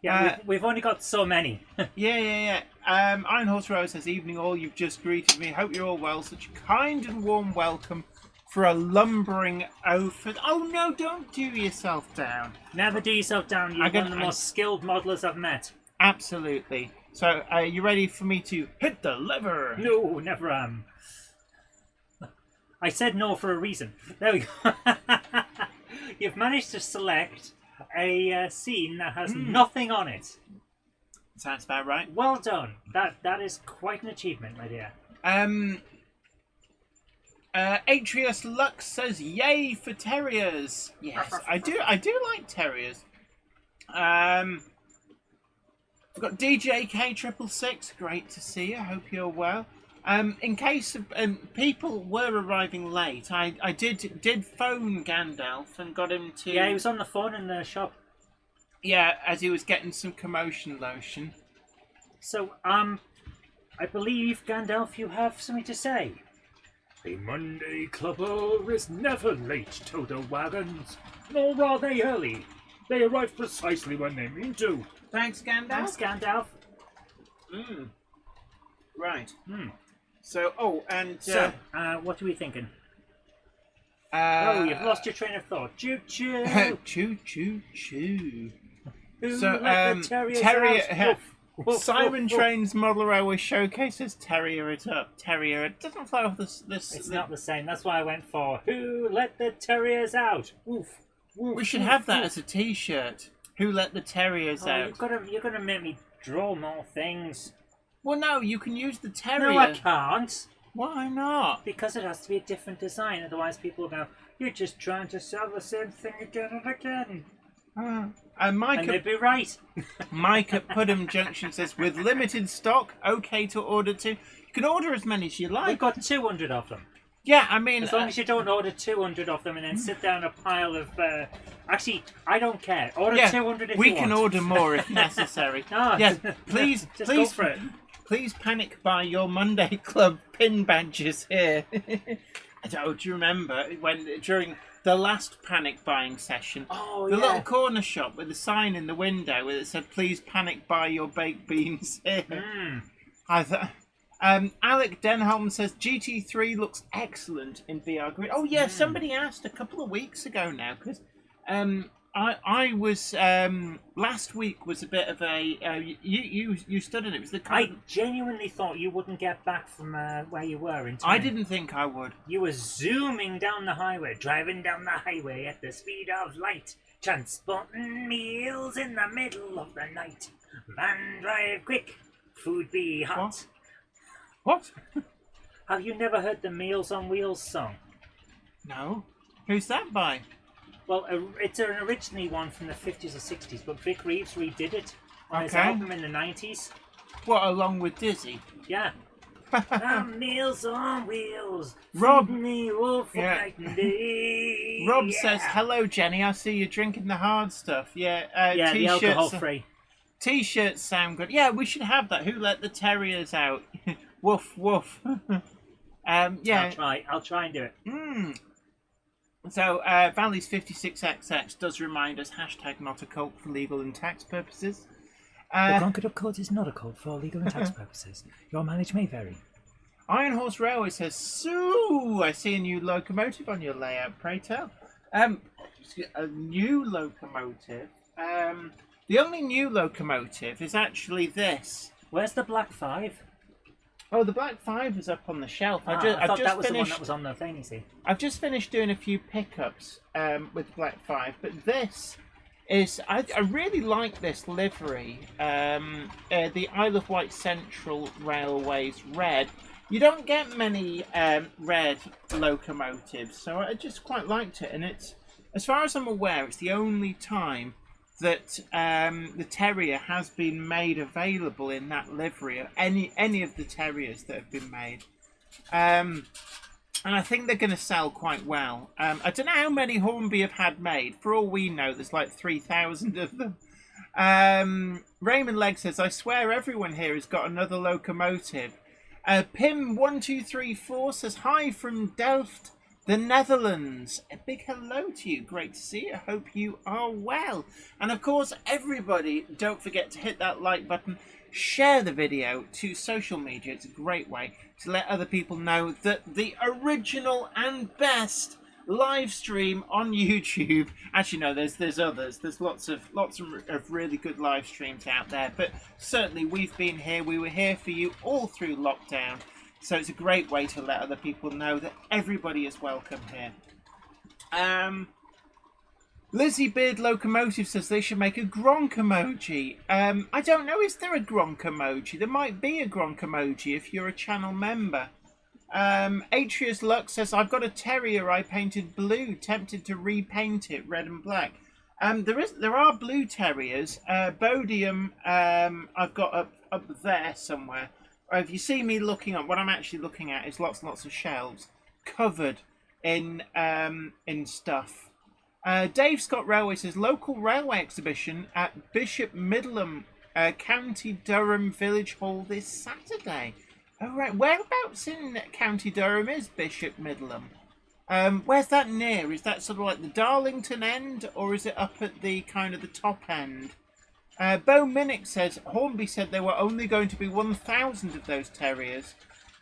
Yeah, we've only got so many. Yeah. Iron Horse Rose says, evening all, you've just greeted me. Hope you're all well. Such a kind and warm welcome for a lumbering oaf. Oh no, don't do yourself down. Never do yourself down. You're one of the most skilled modelers I've met. Absolutely. So, are you ready for me to hit the lever? No, never am. I said no for a reason. There we go. You've managed to select a scene that has nothing on it. Sounds about right. Well done. That is quite an achievement, my dear. Atreus Lux says, "Yay for terriers!" Yes, I do like terriers. We've got DJ K666. Great to see you. Hope you're well. In case of, people were arriving late, I did phone Gandalf and got him to. Yeah, he was on the phone in the shop. Yeah, as he was getting some commotion lotion. So, I believe Gandalf, you have something to say. A Monday clubber is never late to the wagons, nor are they early. They arrive precisely when they mean to. Thanks, Gandalf. Thanks, Gandalf. Right. So, So, what are we thinking? Oh, you've lost your train of thought. Choo choo. Choo choo choo. Who So, let the terriers terrier. out? Woof, woof, Simon woof, woof. Train's model railway showcases terrier it up. Terrier. It doesn't flow off this. It's not the same. That's why I went for Who Let the Terriers Out? Woof. Woof, We should woof, have that woof. as a T-shirt. Who let the terriers Oh, out? you're gonna make me draw more things. Well, no, you can use the terrier. No, I can't. Why not? Because it has to be a different design. Otherwise, people will go, "You're just trying to sell the same thing again and again." Mike And they'd be right. Mike at Pudham Junction says, with limited stock, okay to order two. You can order as many as you We've like. got 200 of them. Yeah, I mean, As long as you don't order 200 of them and then sit down a pile of... Actually, I don't care. Order 200 if we you can want. order more if necessary. No, Yes, please, just go please, for it. please panic buy your Monday Club pin badges here. Do you remember when during the last panic buying session, Oh, the yeah. little corner shop with a sign in the window where it said, "Please panic buy your baked beans here." Alec Denholm says GT3 looks excellent in VR grid. Oh yeah, somebody asked a couple of weeks ago now because I was last week was a bit of a you studied it. It was the I kind of, genuinely thought you wouldn't get back from where you were in time. I didn't think I would. You were zooming down the highway, driving down the highway at the speed of light, transporting meals in the middle of the night. Man, drive quick, food be hot. What? Have you never heard the Meals on Wheels song? No. Who's that by? Well, it's an originally one from the 50s or 60s, but Vic Reeves redid it on his Okay. album in the 90s. What, along with Dizzy? Yeah. Meals on Wheels. Rob- feeding me wolf Yeah. night and day. Rob Yeah. says, "Hello, Jenny. I see you drinking the hard stuff." Yeah, Yeah, the t-shirts. alcohol free. T-shirts sound good. Yeah, we should have that. Who let the terriers out? Woof woof. Yeah. I'll try and do it. So Valley's 56XX does remind us #not a cult for legal and tax purposes. The Conquered Cult is not a cult for legal and tax purposes. Your mileage may vary. Iron Horse Railway says, "Sue, I see a new locomotive on your layout. Pray tell." A new locomotive. The only new locomotive is actually this. Where's the Black 5? Oh, the Black 5 is up on the shelf. I I've thought just that was the one finished. that was on the thing, you see. I've just finished doing a few pickups with Black 5, but this is I really like this livery. The Isle of Wight Central Railways red. You don't get many red locomotives, so I just quite liked it. And it's, as far as I'm aware, it's the only time that the Terrier has been made available in that livery, of any of the Terriers that have been made. And I think they're going to sell quite well. I don't know how many Hornby have had made. For all we know, there's like 3,000 of them. Raymond Legg says, "I swear everyone here has got another locomotive." Pim1234 says, "Hi from Delft, the Netherlands. A big hello to you. Great to see you. I hope you are well." And of course, everybody, don't forget to hit that like button. Share the video to social media. It's a great way to let other people know that the original and best live stream on YouTube. Actually, no, there's others. There's lots of really good live streams out there. But certainly, we've been here. We were here for you all through lockdown. So it's a great way to let other people know that everybody is welcome here. Lizzie Beard Locomotive says they should make a Gronk emoji. I don't know, is there a Gronk emoji? There might be a Gronk emoji if you're a channel member. Atrius Lux says, I've got a terrier I painted blue, tempted to repaint it red and black. There are blue terriers. Bodium, I've got up there somewhere. If you see me looking up, what I'm actually looking at is lots and lots of shelves covered in stuff. Dave Scott Railway says, local railway exhibition at Bishop Midland, County Durham Village Hall this Saturday. Oh, right. Whereabouts in County Durham is Bishop Midland? Where's that near? Is that sort of like the Darlington end, or is it up at the kind of the top end? Bo Minnick says, Hornby said there were only going to be 1,000 of those terriers.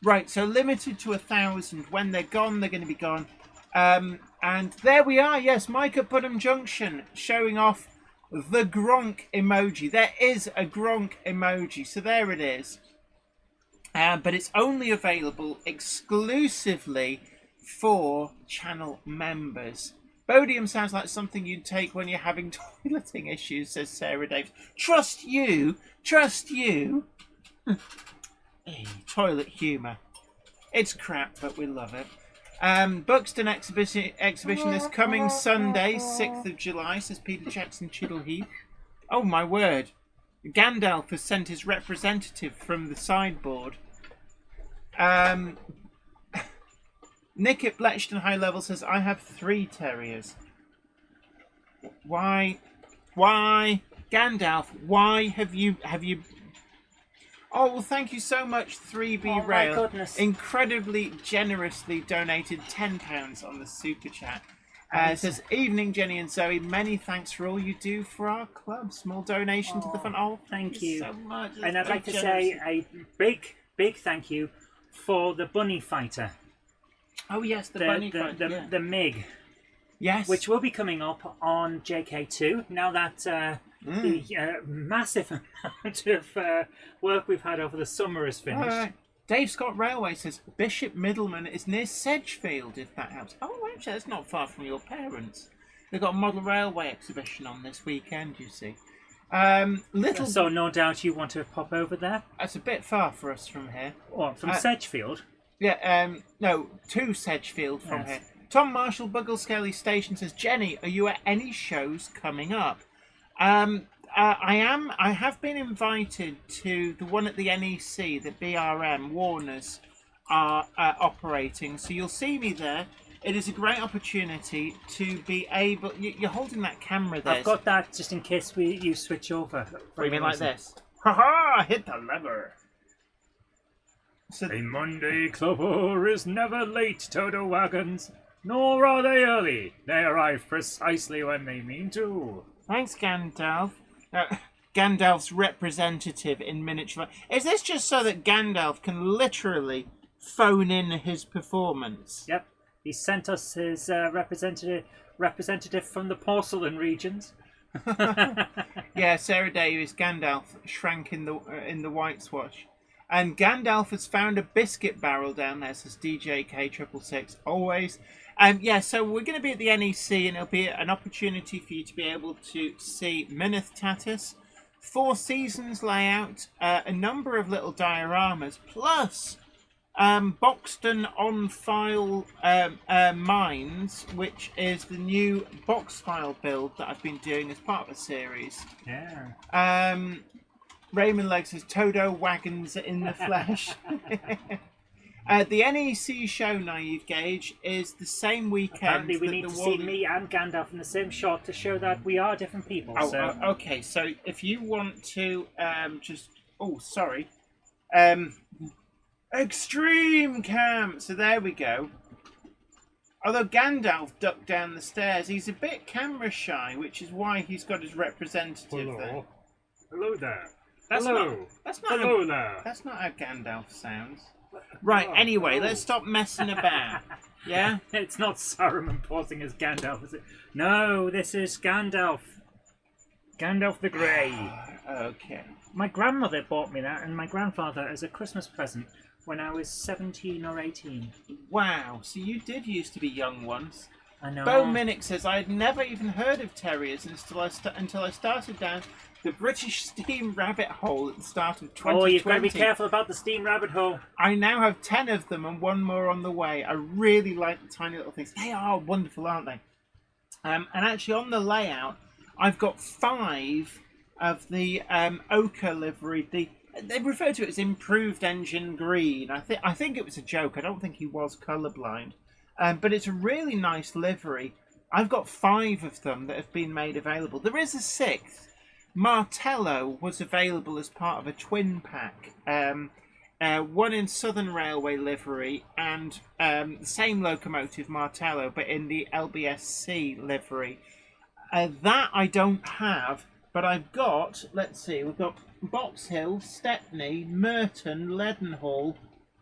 Right, so limited to 1,000. When they're gone, they're going to be gone. And there we are, yes, Mike at Putnam Junction showing off the Gronk emoji. There is a Gronk emoji, so there it is. But it's only available exclusively for channel members. Bodium sounds like something you'd take when you're having toileting issues, says Sarah Davis. Trust you. Hey, toilet humour. It's crap, but we love it. Buxton exhibition this coming Sunday, 6th of July, says Peter Jackson Chiddleheath. Oh my word. Gandalf has sent his representative from the sideboard. Nick at Bletchton High Level says, I have 3 terriers. Why? Gandalf, why have you... Oh, well, thank you so much, 3B Rail. My goodness. Incredibly generously donated £10 on the Super Chat. It says, evening, Jenny and Zoe. Many thanks for all you do for our club. Small donation to the fund. Oh, thank you so much. And I'd like to say a big thank you for the bunny fighter. Oh, yes, the bunny fighter. The MiG. Yes. Which will be coming up on JK2 now that the massive amount of work we've had over the summer is finished. Right. Dave Scott Railway says Bishop Middleman is near Sedgefield, if that helps. Oh, actually, that's not far from your parents. They've got a model railway exhibition on this weekend, you see. So no doubt you want to pop over there? That's a bit far for us from here. Or from Sedgefield? Yeah, no, to Sedgefield from here. Tom Marshall, Buggle Scaly Station says, Jenny, are you at any shows coming up? I am. I have been invited to the one at the NEC, the BRM, Warners are operating. So you'll see me there. It is a great opportunity to be able... You're holding that camera there. I've got that just in case you switch over. What do you mean like this? Ha-ha! Hit the lever. So a Monday clubber is never late, Toto wagons, nor are they early. They arrive precisely when they mean to. Thanks, Gandalf. Gandalf's representative in miniature. Is this just so that Gandalf can literally phone in his performance? Yep. He sent us his representative from the porcelain regions. Yeah, Sarah Davis, Gandalf shrank in the White Swash. And Gandalf has found a biscuit barrel down there, says DJK666, always. Yeah, so we're going to be at the NEC, and it'll be an opportunity for you to be able to see Minith Tatus, 4 Seasons layout, a number of little dioramas, plus Boxton on File Mines, which is the new box file build that I've been doing as part of a series. Yeah. Raymond Legg says, Todo wagons in the flesh. The NEC show, Naive Gauge, is the same weekend. Apparently we need to see me and Gandalf in the same shot to show that we are different people. Okay, so if you want to Extreme Cam! So there we go. Although Gandalf ducked down the stairs, he's a bit camera shy, which is why he's got his representative there. Hello there. That's not Hello there. That's not how Gandalf sounds. Right, anyway, let's stop messing about. Yeah? It's not Saruman pausing as Gandalf, is it? No, this is Gandalf. Gandalf the Grey. Okay. My grandmother bought me that, and my grandfather as a Christmas present when I was 17 or 18. Wow. So you did used to be young once. I know. Bo Minnick says, I had never even heard of terriers until I started down the British steam rabbit hole at the start of 2020. Oh, you've got to be careful about the steam rabbit hole. I now have 10 of them and one more on the way. I really like the tiny little things. They are wonderful, aren't they? And actually on the layout, I've got 5 of the ochre livery. They refer to it as improved engine green. I think it was a joke. I don't think he was colourblind. But it's a really nice livery. I've got 5 of them that have been made available. There is a 6th. Martello was available as part of a twin pack. One in Southern Railway livery and the same locomotive, Martello, but in the LBSC livery. That I don't have, but I've got, let's see, we've got Box Hill, Stepney, Merton, Leadenhall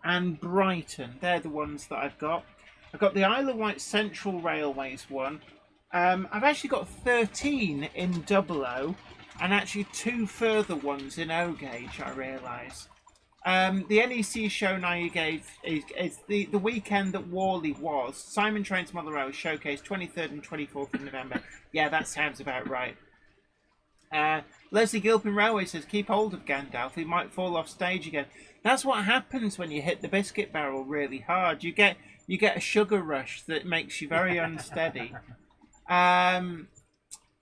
and Brighton. They're the ones that I've got. I've got the Isle of Wight Central Railways one. I've actually got 13 in 00 and actually 2 further ones in O gauge, I realise. The NEC show now you gave is the weekend that Worley was. Simon Trains Mother Railway Showcase, 23rd and 24th of November. Yeah, that sounds about right. Leslie Gilpin Railway says, keep hold of Gandalf, he might fall off stage again. That's what happens when you hit the biscuit barrel really hard. You get a sugar rush that makes you very unsteady.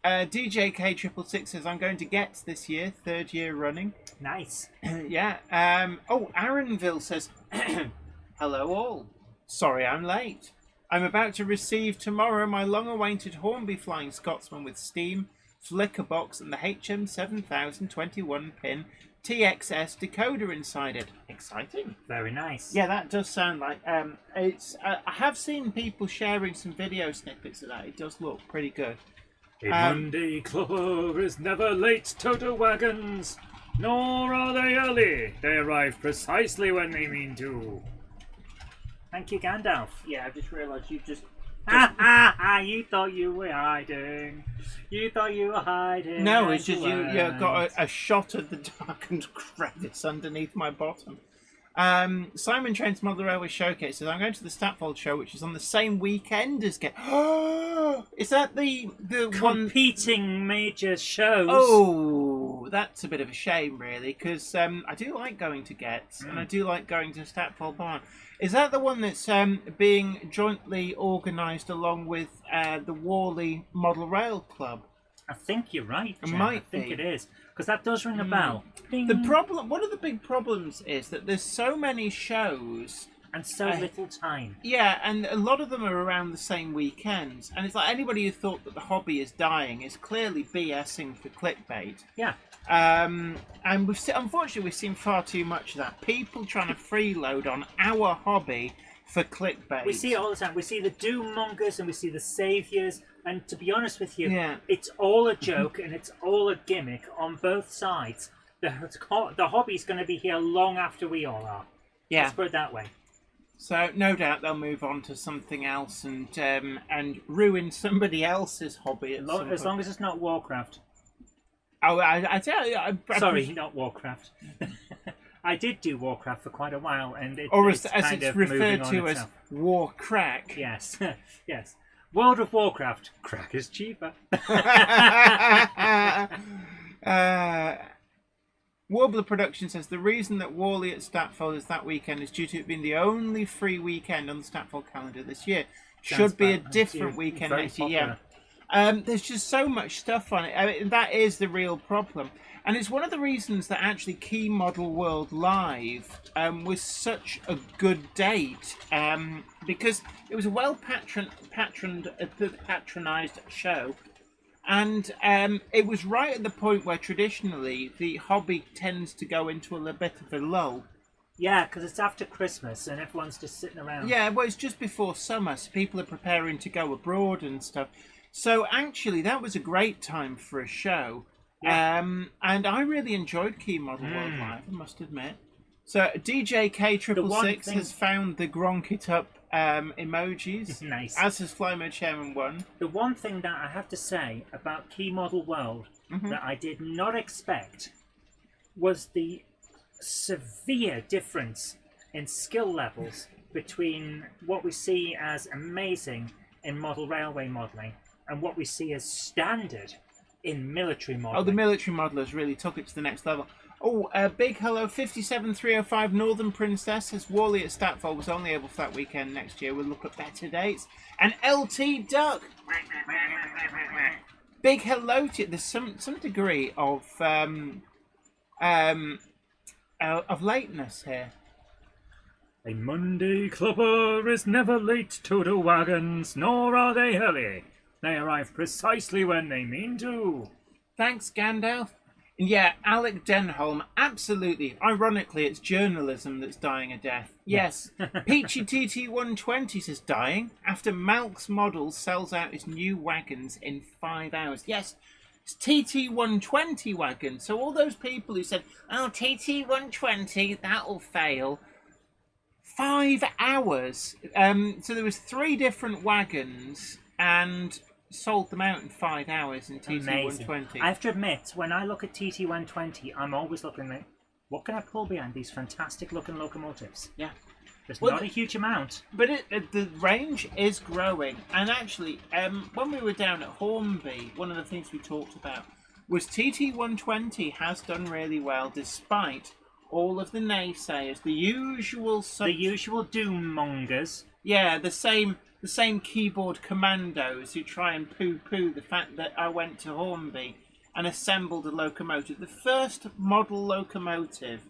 DJ K666 says, I'm going to get this year, 3rd year running. Nice. Yeah. Aaronville says, hello all. Sorry I'm late. I'm about to receive tomorrow my long-awaited Hornby Flying Scotsman with steam, flicker box and the HM 7021 pin TXS decoder inside it. Exciting. Very nice. Yeah, that does sound like it's. I have seen people sharing some video snippets of that. It does look pretty good. A Monday clubber is never late, Toto wagons, nor are they early. They arrive precisely when they mean to. Thank you, Gandalf. Yeah, I just realised you just. You thought you were hiding. You thought you were hiding. No, it's just you got a shot of the darkened crevice underneath my bottom. Simon Trent's Mother Railway Showcase says, I'm going to the Statfold show, which is on the same weekend as Is that the competing major shows? Oh, that's a bit of a shame, really, because I do like going to Getz and I do like going to Statfold Barn. Is that the one that's being jointly organised along with the Worley Model Rail Club? I think you're right, Jen. I think it is, because that does ring a bell. Bing. The problem, one of the big problems is that there's so many shows and so little time. Yeah, and a lot of them are around the same weekends, and it's like anybody who thought that the hobby is dying is clearly BSing for clickbait. Yeah. And unfortunately we've seen far too much of that. People trying to freeload on our hobby for clickbait. We see it all the time. We see the doom mongers and we see the saviours. And to be honest with you, Yeah. it's all a joke and it's all a gimmick on both sides. The hobby's going to be here long after we all are. Yeah. Let's put it that way. So no doubt they'll move on to something else and ruin somebody else's hobby As long as it's not Warcraft. Oh, I tell you, Sorry, not Warcraft. I did do Warcraft for quite a while, and as it's referred to as War Crack. Yes, yes. World of Warcraft, crack is cheaper. Warbler Production says the reason that Worley at Statfold is that weekend is due to it being the only free weekend on the Statfold calendar this year. Should be a different weekend next year. Yeah. There's just so much stuff on it. I mean, that is the real problem. And it's one of the reasons that actually Key Model World Live was such a good date. Because it was a patronised show. And it was right at the point where traditionally the hobby tends to go into a little bit of a lull. Yeah, because it's after Christmas and everyone's just sitting around. Yeah, well, it's just before summer, so people are preparing to go abroad and stuff. So actually, that was a great time for a show. Yeah. And I really enjoyed Key Model World Live, I must admit. So DJ K666 has found the Gronk It Up emojis. Nice. As has Fly Mode Chairman 1. The one thing that I have to say about Key Model World that I did not expect was the severe difference in skill levels between what we see as amazing in model railway modelling and what we see as standard in military modelling. Oh, the military modelers really took it to the next level. Oh, big hello, 57305 Northern Princess says Worley at Statfold was only able for that weekend. Next year we'll look at better dates. And LT Duck. Big hello to you. There's some degree of lateness here. A Monday clubber is never late to the wagons, nor are they early. They arrive precisely when they mean to. Thanks, Gandalf. And yeah, Alec Denholm, absolutely. Ironically, it's journalism that's dying a death. Yes. Peachy TT120 says dying after Malk's Models sells out his new wagons in 5 hours. Yes, it's TT120 wagon. So all those people who said, oh, TT120, that'll fail. 5 hours. So there was 3 different wagons and sold them out in 5 hours in TT120. I have to admit, when I look at TT120, I'm always looking at what can I pull behind these fantastic looking locomotives. Yeah. There's not a huge amount. But the range is growing. And actually, when we were down at Hornby, one of the things we talked about was TT120 has done really well despite all of the naysayers, the usual doom mongers. Yeah, the same keyboard commandos who try and poo-poo the fact that I went to Hornby and assembled a locomotive. The first model locomotive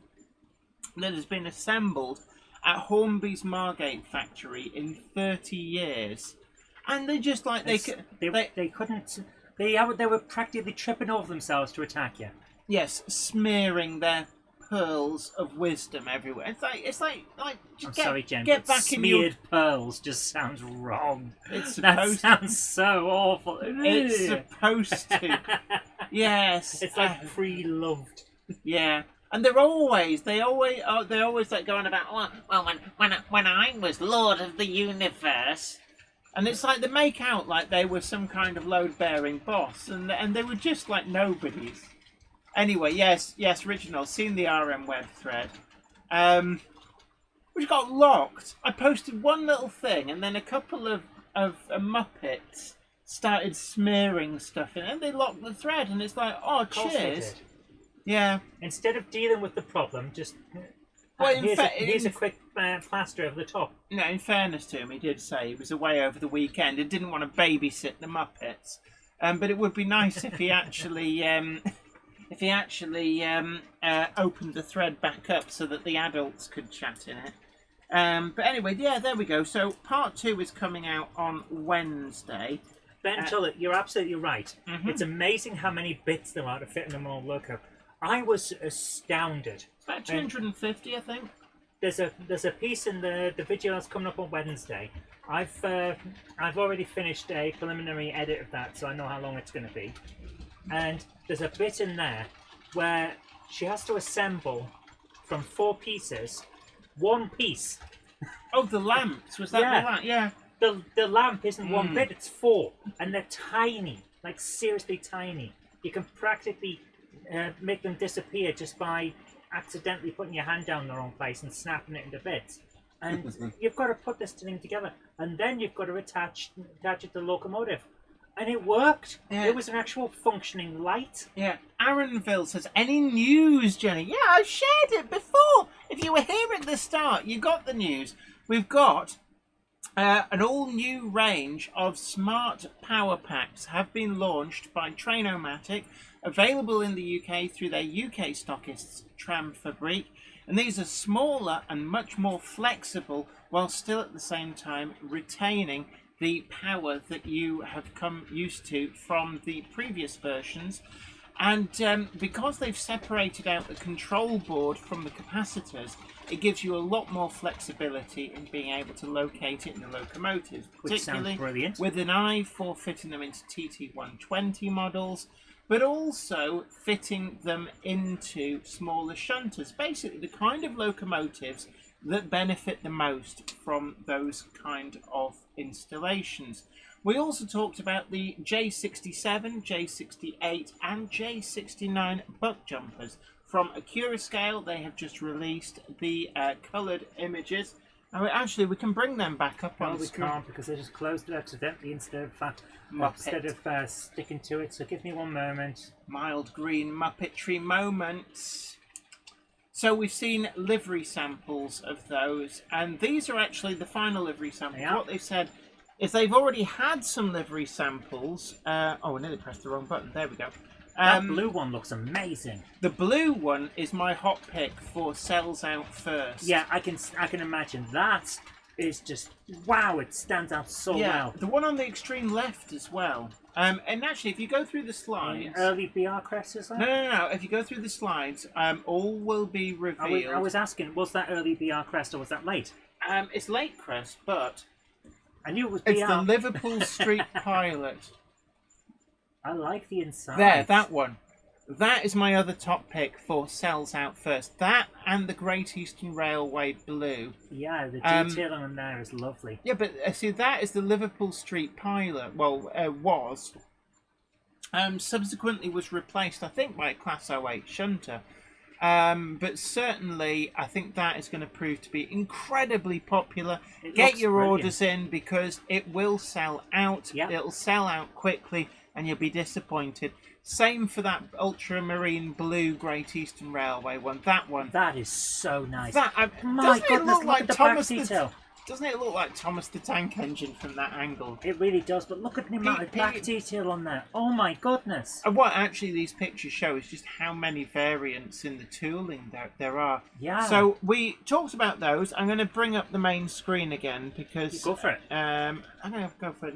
that has been assembled at Hornby's Margate factory in 30 years. And they just like they were practically tripping over themselves to attack you. Yes, smearing their pearls of wisdom everywhere. It's like I'm sorry, Jen, get but back in smeared pearls just sounds wrong. It's that supposed sounds so awful. It's supposed to. Yes. It's like pre-loved. Yeah. And they always like going about, well, when I was Lord of the Universe, and it's like they make out like they were some kind of load-bearing boss, and they were just like nobodies. Anyway, yes, Reginald, seen the RM web thread, which got locked. I posted one little thing, and then a couple of Muppets started smearing stuff in, and they locked the thread, and it's like, oh, cheers. Yeah. Instead of dealing with the problem, just here's a quick plaster over the top. No, in fairness to him, he did say he was away over the weekend and didn't want to babysit the Muppets. But it would be nice if he actually opened the thread back up so that the adults could chat in it. But anyway, yeah, there we go. So part 2 is coming out on Wednesday. Ben Tullett, you're absolutely right. Mm-hmm. It's amazing how many bits there are to fit in a model loco. I was astounded. It's about 250, I think. There's a piece in the video that's coming up on Wednesday. I've already finished a preliminary edit of that, so I know how long it's going to be. And there's a bit in there where she has to assemble from 4 pieces, 1 piece. Oh, the lamps. Was that the lamp? Yeah. The lamp isn't 1 bit, it's 4. And they're tiny, like seriously tiny. You can practically make them disappear just by accidentally putting your hand down the wrong place and snapping it into bits. And you've got to put this thing together. And then you've got to attach it to the locomotive. And it worked. Yeah. It was an actual functioning light. Yeah. Aaronville says, any news, Jenny? Yeah, I shared it before. If you were here at the start, you got the news. We've got an all-new range of smart power packs have been launched by Train-O-Matic, available in the UK through their UK stockists, Tram Fabrique. And these are smaller and much more flexible, while still at the same time retaining the power that you have come used to from the previous versions. And because they've separated out the control board from the capacitors, it gives you a lot more flexibility in being able to locate it in the locomotives, particularly with an eye for fitting them into TT120 models, but also fitting them into smaller shunters. Basically, the kind of locomotives that benefit the most from those kind of installations. We also talked about the J67, J68 and J69 buck jumpers. From Accurascale, they have just released the coloured images. And we can bring them back up on No, the we screen. can't because I just closed it accidentally instead Muppet. of sticking to it. So give me one moment. Mild green Muppetry moments. So we've seen livery samples of those, and these are actually the final livery samples. Yeah. What they've said is they've already had some livery samples. I nearly pressed the wrong button. There we go. That blue one looks amazing. The blue one is my hot pick for sells out first. Yeah, I can imagine that is just wow. It stands out so well. The one on the extreme left as well. And actually, if you go through the slides, Early BR crest is that? no. If you go through the slides, all will be revealed. I was asking, was that early BR crest or was that late? It's late crest, but I knew it was BR. it's the Liverpool Street Pilot. I like the inside. There, that one. That is my other top pick for sells out first. That and the Great Eastern Railway blue. Yeah, the detailing on there is lovely. Yeah, but see, that is the Liverpool Street Pilot. Well, was. Subsequently was replaced, I think, by a Class 08 shunter. But certainly, I think that is going to prove to be incredibly popular. Get your orders in because it will sell out. Yeah. It'll sell out quickly and you'll be disappointed. Same for that ultramarine blue Great Eastern Railway one. That one. That is so nice. My goodness, look at the back detail. Doesn't it look like Thomas the Tank Engine from that angle? It really does, but look at the amount of black detail on there. Oh my goodness. And what actually these pictures show is just how many variants in the tooling there are. Yeah. So we talked about those. I'm going to bring up the main screen again because... Go for it. I'm going to go for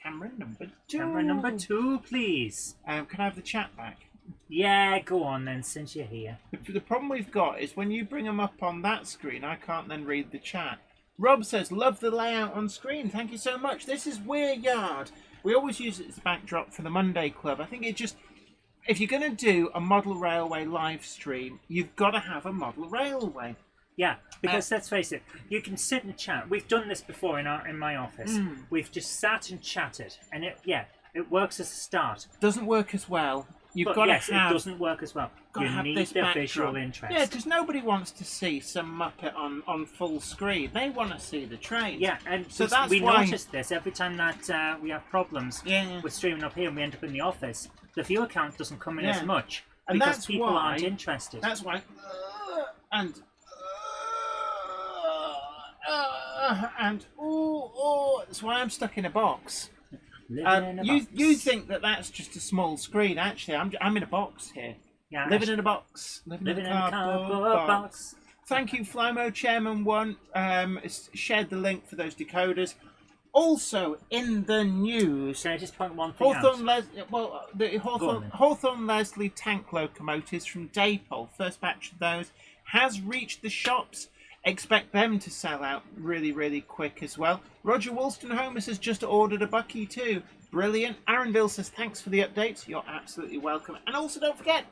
camera number 2. Camera number 2, please. Can I have the chat back? Yeah, go on then, since you're here. The problem we've got is when you bring them up on that screen, I can't then read the chat. Rob says, love the layout on screen. Thank you so much. This is Weir Yard. We always use it as a backdrop for the Monday Club. I think it just... If you're going to do a model railway live stream, you've got to have a model railway. Yeah, because let's face it, you can sit and chat. We've done this before in my office. We've just sat and chatted, and it works as a start. Doesn't work as well. You've But got yes, to have... it doesn't work as well. You have need this the backdrop. visual interest. Yeah, because nobody wants to see some Muppet on full screen. They want to see the train. Yeah, and so we why... notice this every time that we have problems with streaming up here and we end up in the office. The viewer count doesn't come in as much and because that's people why, aren't interested. That's why... That's why I'm stuck in a box. Living in a box. You think that's just a small screen? Actually, I'm in a box here. Yeah, Living in a box. Living in a cardboard box. Thank you, Flymo Chairman 1. Shared the link for those decoders. Also, in the news, Can I just point one thing out? The Hawthorne Leslie tank locomotives from Daypole, first batch of those, has reached the shops. Expect them to sell out really, really quick as well. Roger Wollstonhomer has just ordered a Bucky too. Brilliant. Aaronville says thanks for the updates. You're absolutely welcome. And also don't forget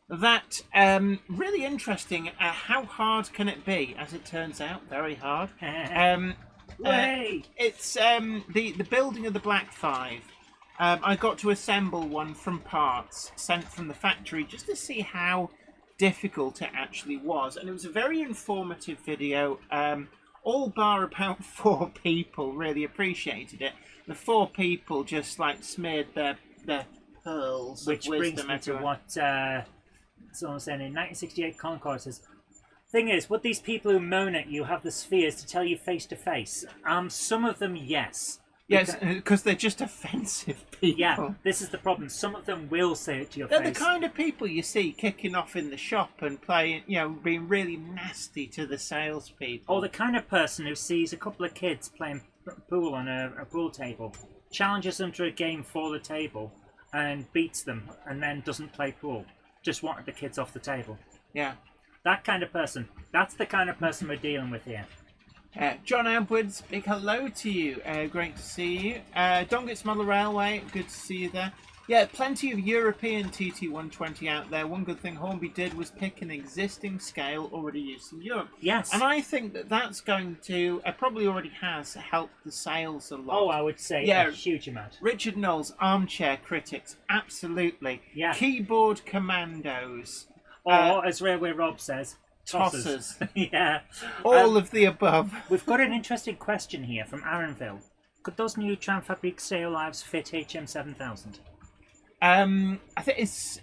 that really interesting. How hard can it be? As it turns out, very hard. It's the building of the Black 5. I got to assemble one from parts sent from the factory just to see how difficult it actually was, and it was a very informative video. All bar about 4 people really appreciated it. The 4 people just like smeared their pearls Which of brings wisdom me to everywhere. what someone was saying in 1968 Concord says, thing is, would these people who moan at you have the spheres to tell you face to face? Some of them, yes. Yes, because they're just offensive people. Yeah, this is the problem. Some of them will say it to your They're face. the kind of people you see kicking off in the shop and playing, being really nasty to the salespeople. Or the kind of person who sees a couple of kids playing pool on a pool table, challenges them to a game for the table, and beats them, and then doesn't play pool. Just wanted the kids off the table. Yeah. That kind of person. That's the kind of person we're dealing with here. John Edwards, big hello to you. Great to see you. Dongett's Model Railway, good to see you there. Yeah, plenty of European TT120 out there. One good thing Hornby did was pick an existing scale already used in Europe. Yes. And I think that that's going to, probably already has, helped the sales a lot. Oh, I would say a huge amount. Richard Knowles, Armchair Critics, absolutely. Yeah. Keyboard Commandos. Or, as Railway Rob says, Tossers. Yeah. All of the above. We've got an interesting question here from Aaronville. Could those new Tramfabric Sail Lives fit HM7000? I think is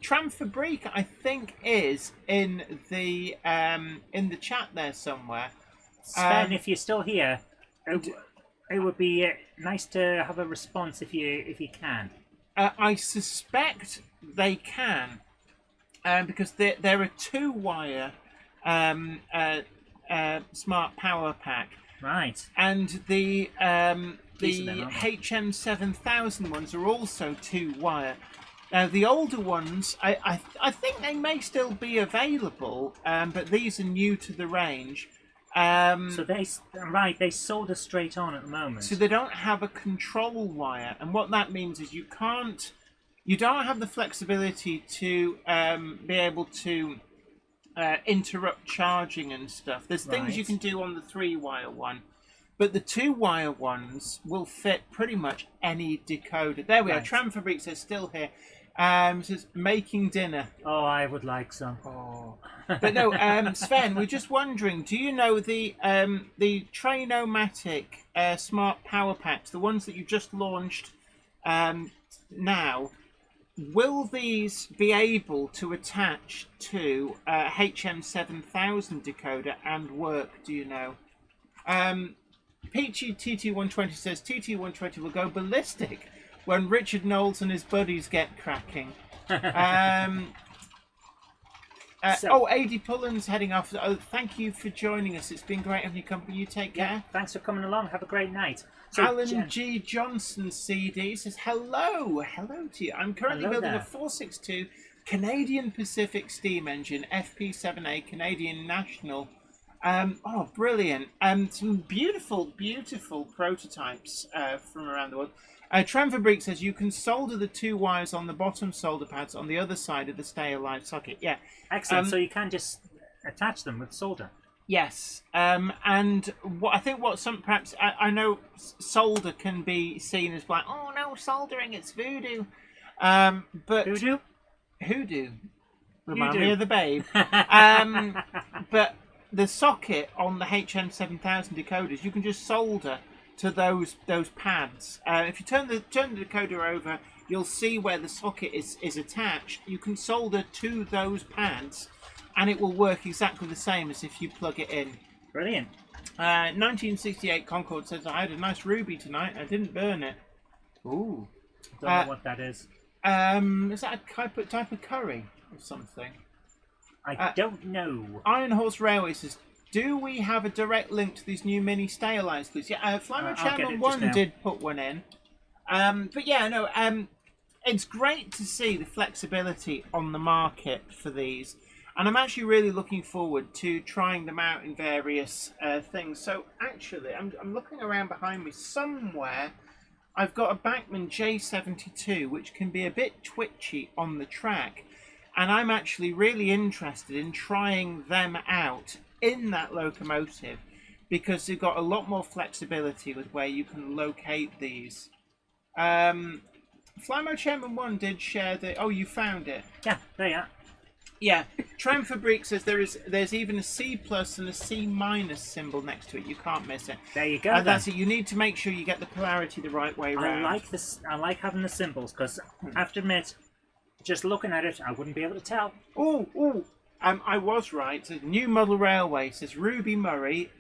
Tramfabric. I think is in the chat there somewhere. Sven, if you're still here, it would be nice to have a response if you can. I suspect they can, because there are 2-wire smart power pack. Right. And the Decent, HM7000 ones are also 2-wire. Now the older ones, I think they may still be available, but these are new to the range. So they sold us straight on at the moment. So they don't have a control wire, and what that means is you don't have the flexibility to be able to interrupt charging and stuff. There's things you can do on the 3-wire one, but the 2-wire ones will fit pretty much any decoder. There we are. Tramfabric says still here. Says making dinner. Oh, I would like some. Oh, but no, Sven, we're just wondering. Do you know the Trainomatic smart power packs, the ones that you just launched now? Will these be able to attach to HM7000 decoder and work? Do you know? Peachy TT120 says TT120 will go ballistic when Richard Knowles and his buddies get cracking. AD Pullen's heading off. Oh, thank you for joining us. It's been great having you company. You take care. Thanks for coming along. Have a great night. So, Alan G. Johnson CD says, hello to you. I'm currently building a 462 Canadian Pacific steam engine, FP7A Canadian National. Brilliant. Some beautiful prototypes from around the world. Tramfabric says you can solder the 2 wires on the bottom solder pads on the other side of the stay alive socket. Yeah. Excellent. So you can just attach them with solder. Yes, and I know solder can be seen as like, oh no, soldering, it's voodoo. But hoodoo. Remind me of the Babe. But the socket on the HM7000 decoders, you can just solder to those pads. If you turn the decoder over, you'll see where the socket is attached. You can solder to those pads, and it will work exactly the same as if you plug it in. Brilliant. 1968 Concord says, I had a nice ruby tonight. I didn't burn it. Ooh. Don't know what that is. Is that a type of curry or something? I don't know. Iron Horse Railway says, do we have a direct link to these new mini stay alives, please? Yeah, Flymo Channel 1 did put one in. But yeah, no, it's great to see the flexibility on the market for these. And I'm actually really looking forward to trying them out in various things. So actually, I'm looking around behind me somewhere. I've got a Bachmann J72, which can be a bit twitchy on the track. And I'm actually really interested in trying them out in that locomotive, because they've got a lot more flexibility with where you can locate these. Flymo Chairman 1 did share the... Oh, you found it? Yeah, there you are. Yeah, Tramfabric says there's even a C plus and a C minus symbol next to it. You can't miss it. There you go. That's it. You need to make sure you get the polarity the right way around. I like this. I like having the symbols, because I have to admit, just looking at it, I wouldn't be able to tell. I was right. So New Model Railway says Ruby Murray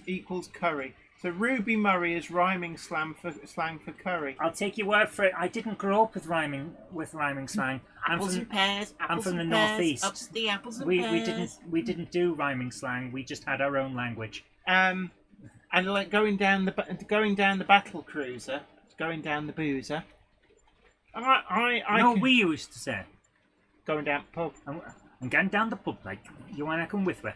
equals curry. So Ruby Murray is rhyming slang for curry. I'll take your word for it. I didn't grow up with rhyming slang. Apples and pears. I'm from the northeast. Up the apples and we pears. We didn't do rhyming slang. We just had our own language. And like going down the battle cruiser, going down the boozer. We used to say going down the pub. I'm going down the pub. Like, you wanna come with me?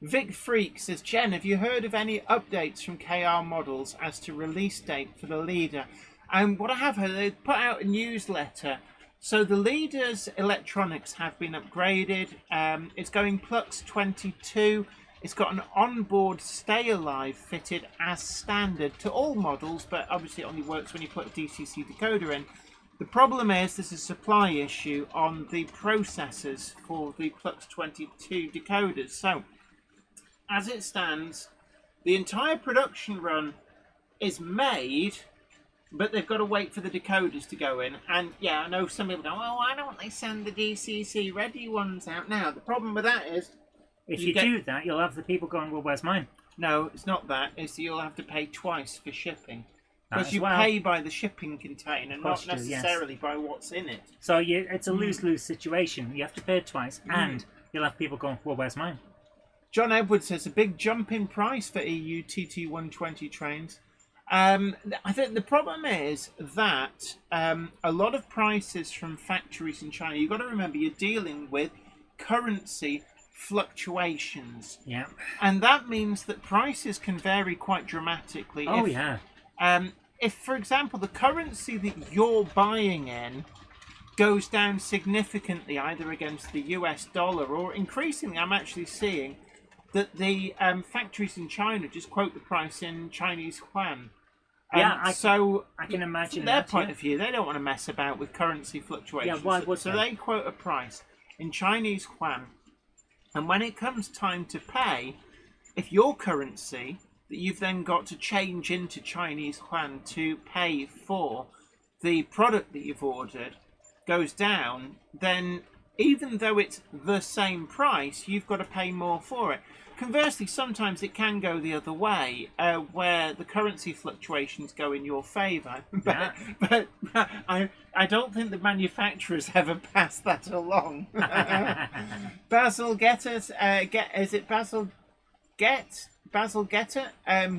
Vic Freak says, Jen, have you heard of any updates from KR Models as to release date for the leader? And what I have heard, they put out a newsletter. So the Leader's electronics have been upgraded. It's going Plux 22. It's got an onboard Stay Alive fitted as standard to all models, but obviously it only works when you put a DCC decoder in. The problem is there's a supply issue on the processors for the Plux 22 decoders. So, as it stands, the entire production run is made, but they've got to wait for the decoders to go in. And yeah, I know some people go, well, why don't they send the DCC ready ones out now? The problem with that is, If you do that, you'll have the people going, well, where's mine? no, it's not that. It's that you'll have to pay twice for shipping. Because as you well. pay by the shipping container, not course you do, yes. necessarily by what's in it. So it's a lose-lose situation. You have to pay it twice, and you'll have people going, well, where's mine? John Edwards says a big jump in price for EU TT120 trains. I think the problem is that a lot of prices from factories in China, you've got to remember you're dealing with currency fluctuations. Yeah. And that means that prices can vary quite dramatically. Oh, yeah. If, for example, the currency that you're buying in goes down significantly, either against the US dollar or increasingly, I'm actually seeing that the factories in China just quote the price in Chinese yuan. Yeah, I can imagine from their that, point yeah. of view, they don't want to mess about with currency fluctuations. Yeah, why would so they? they quote a price in Chinese yuan, and when it comes time to pay, if your currency that you've then got to change into Chinese yuan to pay for the product that you've ordered goes down, then even though it's the same price, you've got to pay more for it. Conversely, sometimes it can go the other way, where the currency fluctuations go in your favour. But I don't think the manufacturers ever pass that along. Basil Getters, is it Basil Get? Basil Getter,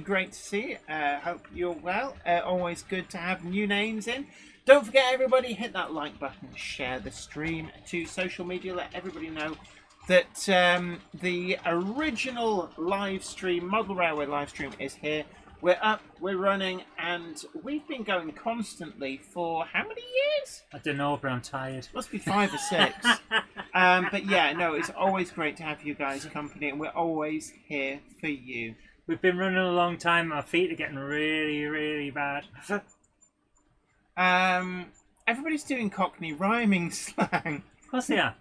great to see you. Hope you're well. Always good to have new names in. Don't forget, everybody, hit that like button, share the stream to social media, let everybody know that the original live stream, Model Railway live stream, is here. We're up, we're running, and we've been going constantly for how many years? I don't know, but I'm tired. Must be 5 or 6. But yeah, no, it's always great to have you guys company, and we're always here for you. We've been running a long time. Our feet are getting really, really bad. Everybody's doing Cockney rhyming slang. Of course they are.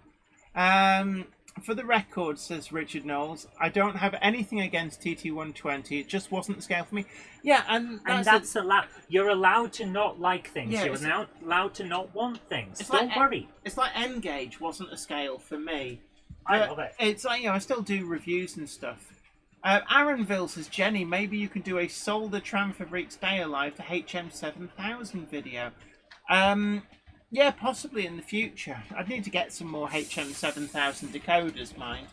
For the record, says Richard Knowles, I don't have anything against TT120. It just wasn't the scale for me. Yeah, and that's allowed. You're allowed to not like things. Yeah, You're now allowed to not want things. It's Don't like, worry. It's like N-Gauge wasn't a scale for me. I love it. It's like, I still do reviews and stuff. Aaronville says, Jenny, maybe you can do a Solder Tramfabrique Stay Alive to HM7000 video. Yeah, possibly in the future. I'd need to get some more HM7000 decoders, mind.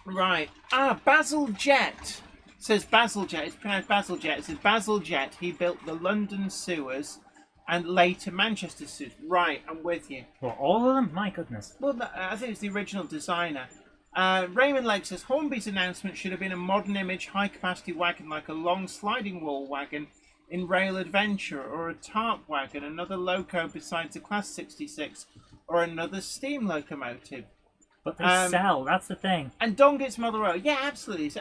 Right. Basil Jet. Says Basil Jet. It's pronounced Basil Jet. It says Basil Jet. He built the London sewers and later Manchester sewers. Right, I'm with you. Well, all of them? My goodness. Well, I think it's the original designer. Raymond Lake says Hornby's announcement should have been a modern image, high-capacity wagon like a long sliding wall wagon in Rail Adventure, or a tarp wagon, another loco besides a Class 66, or another steam locomotive. But they sell, that's the thing. And Dongit's Model Rail, yeah, absolutely.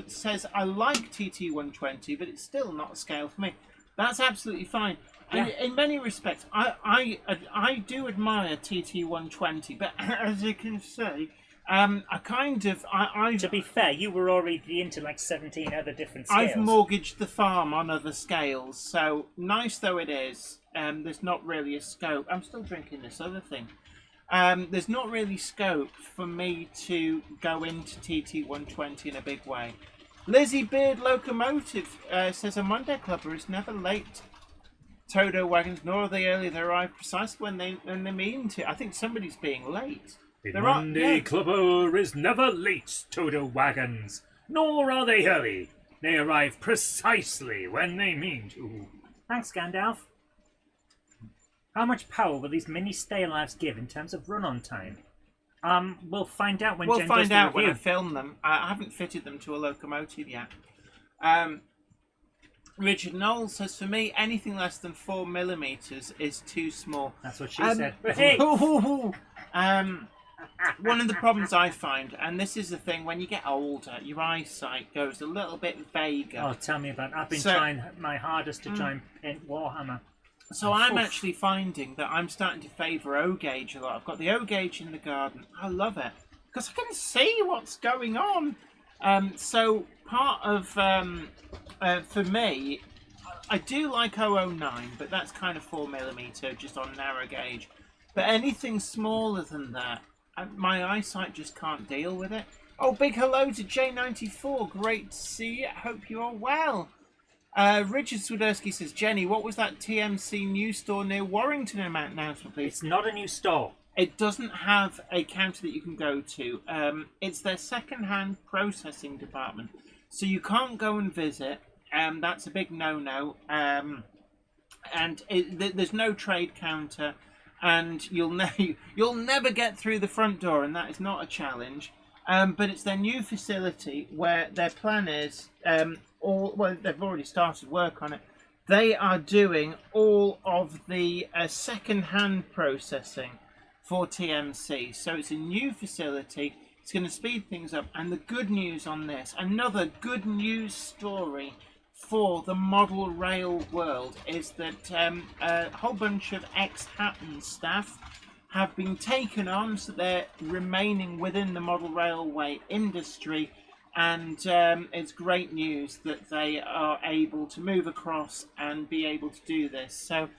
Says I like TT120, but it's still not a scale for me. That's absolutely fine. And Yeah. in many respects, I do admire TT120, but as you can see, To be fair, you were already into like 17 other different scales. I've mortgaged the farm on other scales, so nice though it is, there's not really a scope. I'm still drinking this other thing. There's not really scope for me to go into TT120 in a big way. Lizzie Beard Locomotive says a Monday Clubber is never late. Todo wagons, nor are they early. They arrive precisely when they mean to. I think somebody's being late. The Monday Clubber is never late, Toto wagons, nor are they early. They arrive precisely when they mean to. Thanks, Gandalf. How much power will these mini Stay Alives give in terms of run-on time? We'll find out when Jen does the review. We'll find out when I film them. I haven't fitted them to a locomotive yet. Richard Knowles says, for me, anything less than 4mm is too small. That's what she said. Hey! One of the problems I find, and this is the thing, when you get older, your eyesight goes a little bit vaguer. Oh, tell me about it. I've been trying my hardest to try and paint Warhammer. So I'm actually finding that I'm starting to favour O-gauge a lot. I've got the O-gauge in the garden. I love it because I can see what's going on. So part of, for me, I do like 009, but that's kind of 4mm, just on narrow gauge. But anything smaller than that, my eyesight just can't deal with it. Oh, big hello to J94. Great to see you. Hope you are well. Richard Swiderski says, Jenny, what was that TMC news store near Warrington announcement, please? It's not a new store. It doesn't have a counter that you can go to. It's their second-hand processing department. So you can't go and visit. That's a big no-no. And there's no trade counter. And you'll never get through the front door, and that is not a challenge. But it's their new facility where their plan is... they've already started work on it. They are doing all of the second-hand processing for TMC. So it's a new facility. It's going to speed things up. And the good news on this, another good news story for the model rail world, is that a whole bunch of ex-Hatton staff have been taken on, so they're remaining within the model railway industry. And it's great news that they are able to move across and be able to do this. So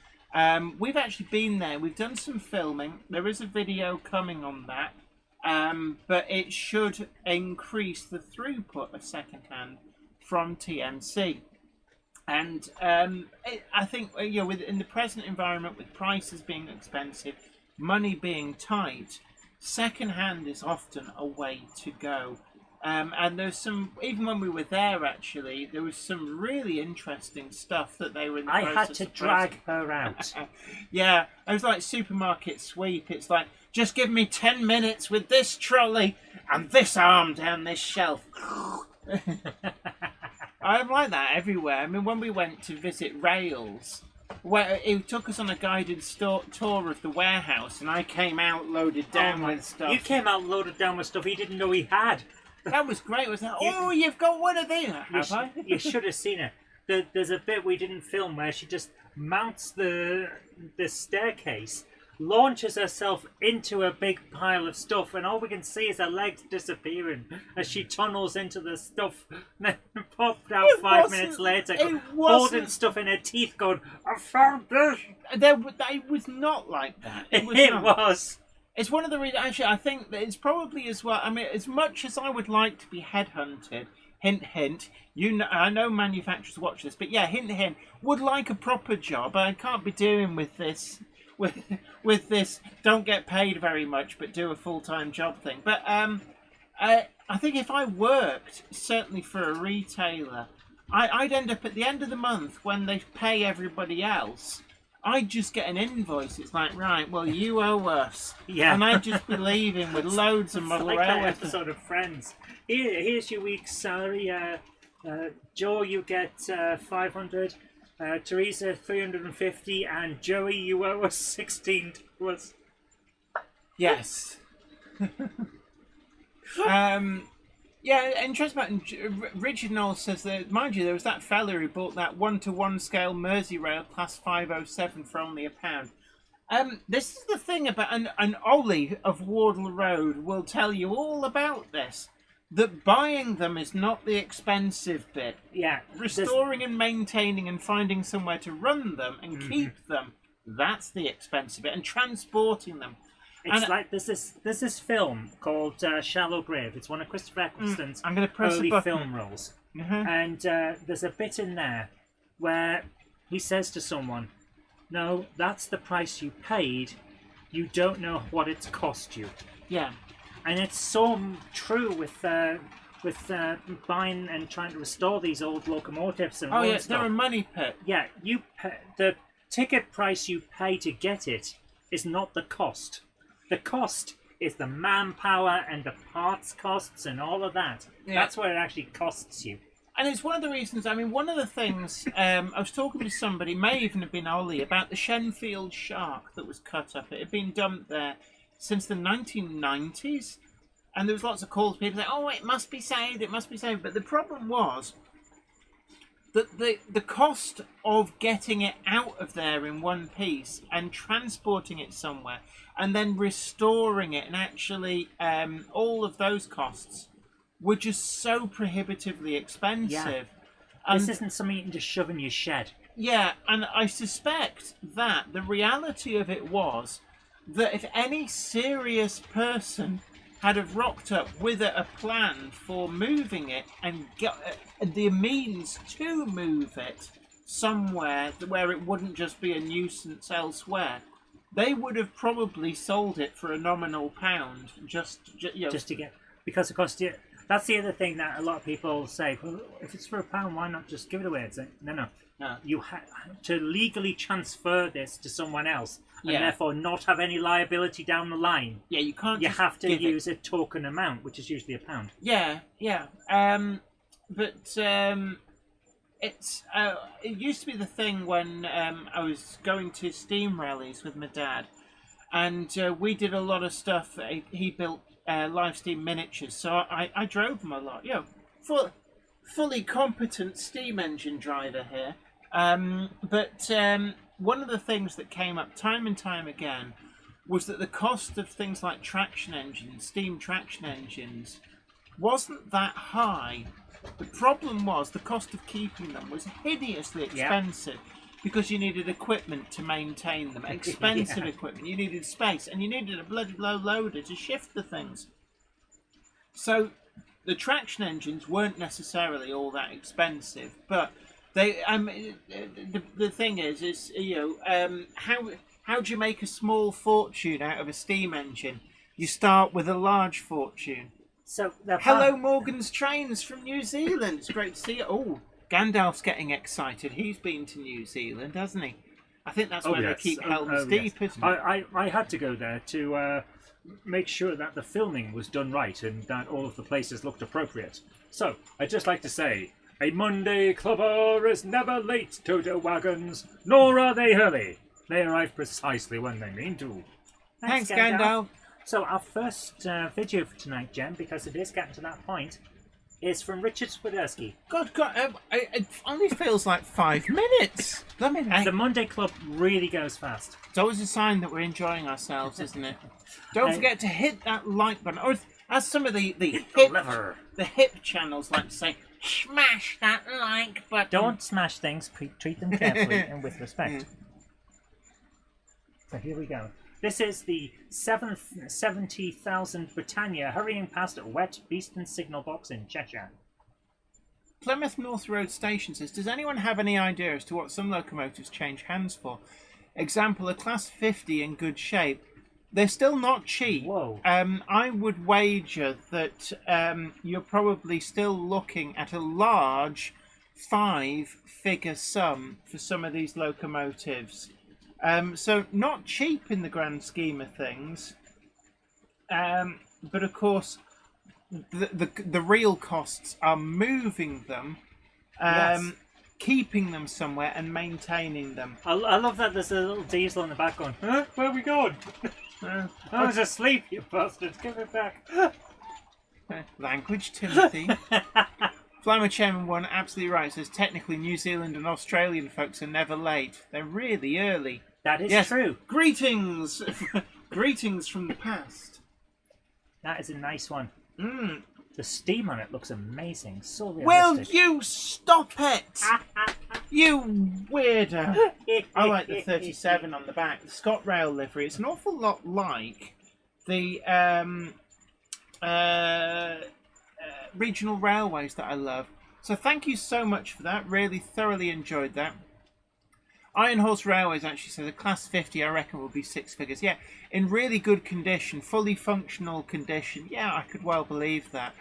we've actually been there. We've done some filming. There is a video coming on that. But it should increase the throughput of secondhand from TMC. And I think, in the present environment, with prices being expensive, money being tight, secondhand is often a way to go. And there's some, even when we were there actually, there was some really interesting stuff that they were in the process I had to of drag her out. Yeah, it was like supermarket sweep. It's like, just give me 10 minutes with this trolley and this arm down this shelf. I'm like that everywhere. I mean, when we went to visit Rails, where it took us on a guided tour of the warehouse, and I came out loaded down with stuff. You came out loaded down with stuff he didn't know he had. That was great. It was like, oh, you've got one of these. You should have seen it. There's a bit we didn't film where she just mounts the staircase, launches herself into a big pile of stuff, and all we can see is her legs disappearing as she tunnels into the stuff, and then popped out 5 minutes later, holding stuff in her teeth, going, I found this! It was not like that. It was. It's one of the reasons, actually, I think that it's probably as well, I mean, as much as I would like to be headhunted, hint, hint, I know manufacturers watch this, but yeah, hint, hint, would like a proper job. I can't be doing with this, with this, don't get paid very much, but do a full-time job thing. But I think if I worked, certainly for a retailer, I'd end up at the end of the month when they pay everybody else, I'd just get an invoice. It's like, right, well, you owe us. Yeah. And I'd just be leaving with loads of model railway. That episode of Friends. Here's your week's salary. Joe, you get 500. Teresa, 350. And Joey, you owe us $16. Yes. Yeah, interesting. Richard Knowles says that, mind you, there was that fella who bought that 1-to-1 scale Merseyrail Class 507 for only £1. This is the thing about, an Ollie of Wardle Road will tell you all about this. That buying them is not the expensive bit. Yeah. Restoring and maintaining and finding somewhere to run them and keep them, that's the expensive bit. And transporting them. It's like there's this film called Shallow Grave. It's one of Christopher Eccleston's early film roles. And there's a bit in there where he says to someone, no, that's the price you paid. You don't know what it's cost you. Yeah. And it's so true with buying and trying to restore these old locomotives and stuff. They're a money pit. Yeah, the ticket price you pay to get it is not the cost. The cost is the manpower and the parts costs and all of that. Yeah. That's what it actually costs you. And it's one of the reasons, I mean, one of the things, I was talking to somebody, may even have been Ollie, about the Shenfield shark that was cut up. It had been dumped there since the 1990s. And there was lots of calls, people saying, oh, it must be saved, it must be saved. But the problem was that the cost of getting it out of there in one piece and transporting it somewhere and then restoring it and actually all of those costs were just so prohibitively expensive. Yeah. And, This isn't something you can just shove in your shed. yeah, and I suspect that the reality of it was that if any serious person had have rocked up with a plan for moving it and get the means to move it somewhere where it wouldn't just be a nuisance elsewhere, they would have probably sold it for a nominal £1 just Just to get... Because, of course, that's the other thing that a lot of people say. Well, if it's for £1, why not just give it away? It's like, no. You have to legally transfer this to someone else and therefore not have any liability down the line. Yeah, you can't. You just have to give use a token amount, which is usually £1. Yeah. It's it used to be the thing when I was going to steam rallies with my dad, and we did a lot of stuff. He built live steam miniatures, so I drove them a lot. Fully competent steam engine driver here. One of the things that came up time and time again was that the cost of things like traction engines, steam traction engines, wasn't that high. The problem was the cost of keeping them was hideously expensive because you needed equipment to maintain them, expensive equipment, you needed space, and you needed a bloody low loader to shift the things. So the traction engines weren't necessarily all that expensive, but they the thing is how do you make a small fortune out of a steam engine? You start with a large fortune. So Hello, Morgan's Trains from New Zealand. It's great to see you. Oh, Gandalf's getting excited. He's been to New Zealand, hasn't he? I think that's where they keep Helm's Deep, isn't it? I had to go there to make sure that the filming was done right and that all of the places looked appropriate. So, I'd just like to say, a Monday clubber is never late, Toto Wagons, nor are they early. They arrive precisely when they mean to. Thanks, Gandalf. So our first video for tonight, Jen, because it is getting to that point, is from Richard Swiderski. God, it only feels like 5 minutes. The Monday Club really goes fast. It's always a sign that we're enjoying ourselves, isn't it? Don't forget to hit that like button. Or as some of the hip channels like to say, smash that like button. Don't smash things, treat them carefully and with respect. So here we go. This is the 70,000 Britannia hurrying past a wet Beeston signal box in Cheshire. Plymouth North Road Station says, does anyone have any idea as to what some locomotives change hands for? Example, a Class 50 in good shape. They're still not cheap. Whoa. I would wager that you're probably still looking at a large 5-figure sum for some of these locomotives. So not cheap in the grand scheme of things, but of course the real costs are moving them, keeping them somewhere and maintaining them. I love that there's a little diesel in the back going, huh? Where are we going? I was asleep, you bastards. Give it back. Language, Timothy. Flymer Chairman 1, absolutely right, says technically New Zealand and Australian folks are never late. They're really early. That is true. Greetings! Greetings from the past. That is a nice one. The steam on it looks amazing. So realistic. Will you stop it? You weirdo. I like the 37 on the back. The ScotRail livery. It's an awful lot like the regional railways that I love. So thank you so much for that. Really thoroughly enjoyed that. Iron Horse Railways actually says a Class 50 I reckon will be 6 figures. Yeah, in really good condition, fully functional condition. Yeah, I could well believe that.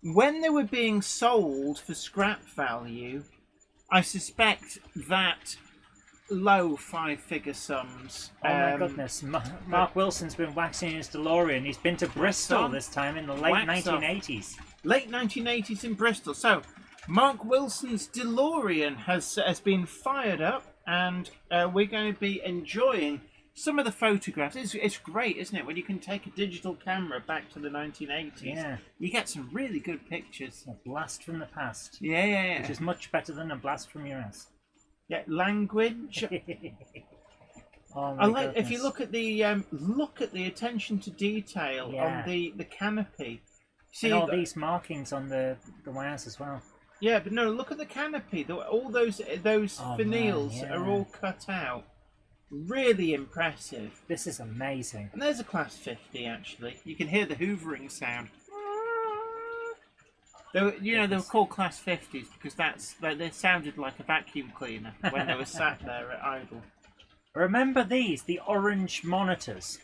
When they were being sold for scrap value, I suspect that low 5-figure sums. Oh my goodness. Mark Wilson's been waxing his DeLorean. He's been to Bristol this time in the late 1980s. Late 1980s in Bristol. So, Mark Wilson's DeLorean has been fired up, and we're going to be enjoying some of the photographs. It's great, isn't it, when you can take a digital camera back to the 1980s? Yeah. You get some really good pictures. A blast from the past. Yeah. Which is much better than a blast from your ass. Yeah, language. Oh my I like goodness. if you look at the attention to detail on the canopy. See and all these markings on the wires as well. Yeah, but no, look at the canopy. All those finials man, are all cut out. Really impressive. This is amazing. And there's a Class 50 actually. You can hear the hoovering sound. They were called Class 50s because they sounded like a vacuum cleaner when they were sat there at idle. Remember these, the orange monitors?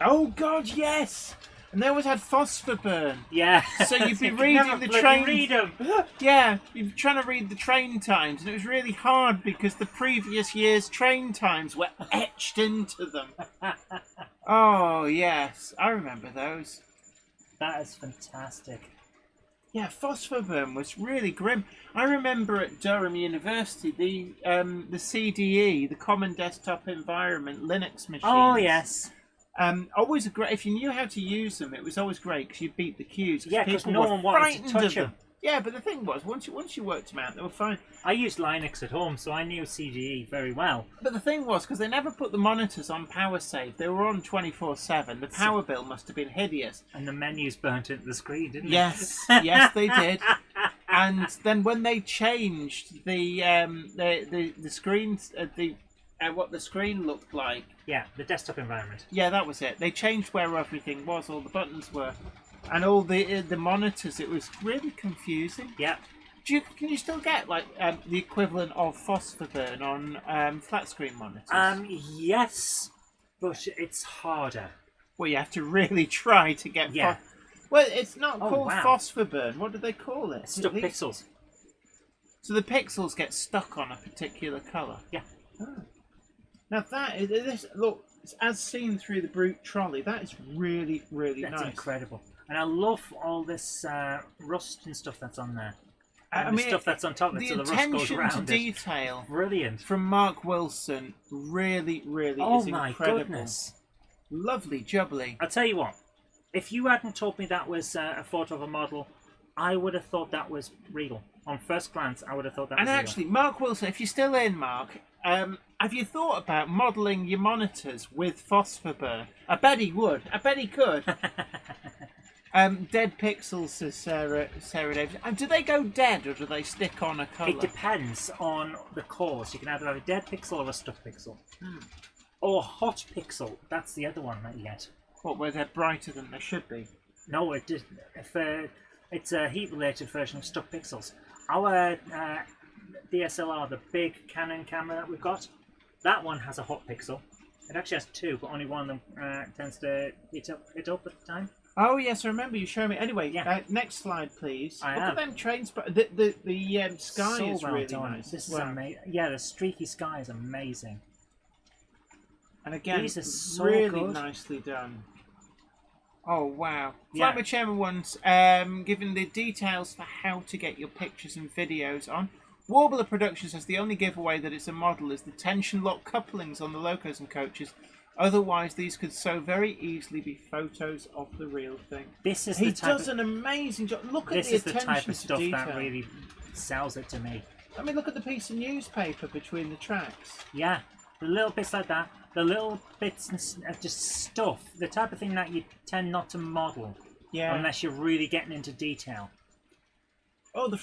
Oh God, yes! And they always had phosphor burn. Yeah. So you'd be You could reading never the bloody train. read 'em. Yeah, you're trying to read the train times, and it was really hard because the previous year's train times were etched into them. Oh yes, I remember those. That is fantastic. Yeah, phosphor burn was really grim. I remember at Durham University the CDE, the Common Desktop Environment Linux machines. Oh yes. Always a great. If you knew how to use them, it was always great because you beat the queues. Yeah, because people no were one wanted to frightened touch of them. them. Yeah, but the thing was, once you worked them out, they were fine. I used Linux at home, so I knew CGE very well. But the thing was, because they never put the monitors on power save, they were on 24/7. The power bill must have been hideous. And the menus burnt into the screen, didn't they? Yes, yes, they did. And then when they changed the screens, what the screen looked like. Yeah, the desktop environment. Yeah, that was it. They changed where everything was, all the buttons were, and all the monitors. It was really confusing. Yeah. Can you still get like the equivalent of phosphor burn on flat screen monitors? Yes, but it's harder. Well, you have to really try to get. Yeah. Well, it's not Oh, called wow. phosphor burn. What do they call it? Stuck pixels. So the pixels get stuck on a particular colour. Yeah. Oh. Now this look, as seen through the brute trolley, that is really, really That's nice. incredible. And I love all this rust and stuff that's on there. I And the mean, stuff that's on top of it, the so the rust goes attention to around it. detail Brilliant. from Mark Wilson really, really Oh is my incredible. goodness. Lovely jubbly. I'll tell you what, if you hadn't told me that was a photo of a model, I would have thought that was real. On first glance, I would have thought that And was actually, Mark Wilson, if you're still in, Mark, have you thought about modelling your monitors with phosphor burn? I bet he would. I bet he could. Dead pixels, says Sarah Davis. Do they go dead or do they stick on a colour? It depends on the cause. You can either have a dead pixel or a stuck pixel. Or a hot pixel. That's the other one that you get. What, where they're brighter than they should be? No, it just, it's a heat-related version of stuck pixels. Our DSLR, the big Canon camera that we've got, that one has a hot pixel. It actually has two, but only one of them tends to heat up at the time. Oh yes, I remember you showing me. Anyway, Yeah. Next slide, please. I Look have. at them trains. The sky So is well really done. nice. This as well. is amazing. Yeah, the streaky sky is amazing. And again, These are so really good. nicely done. Oh wow! Yeah. Flatma Chairman once given the details for how to get your pictures and videos on. Warbler Productions says the only giveaway that it's a model is the tension lock couplings on the locos and coaches. Otherwise, these could so very easily be photos of the real thing. This is He the type does of, an amazing job. Look at this the is the attention type of to stuff detail. that really sells it to me. I mean, look at the piece of newspaper between the tracks. Yeah, the little bits like that, the little bits of just stuff, the type of thing that you tend not to model Yeah. unless you're really getting into detail. Oh, the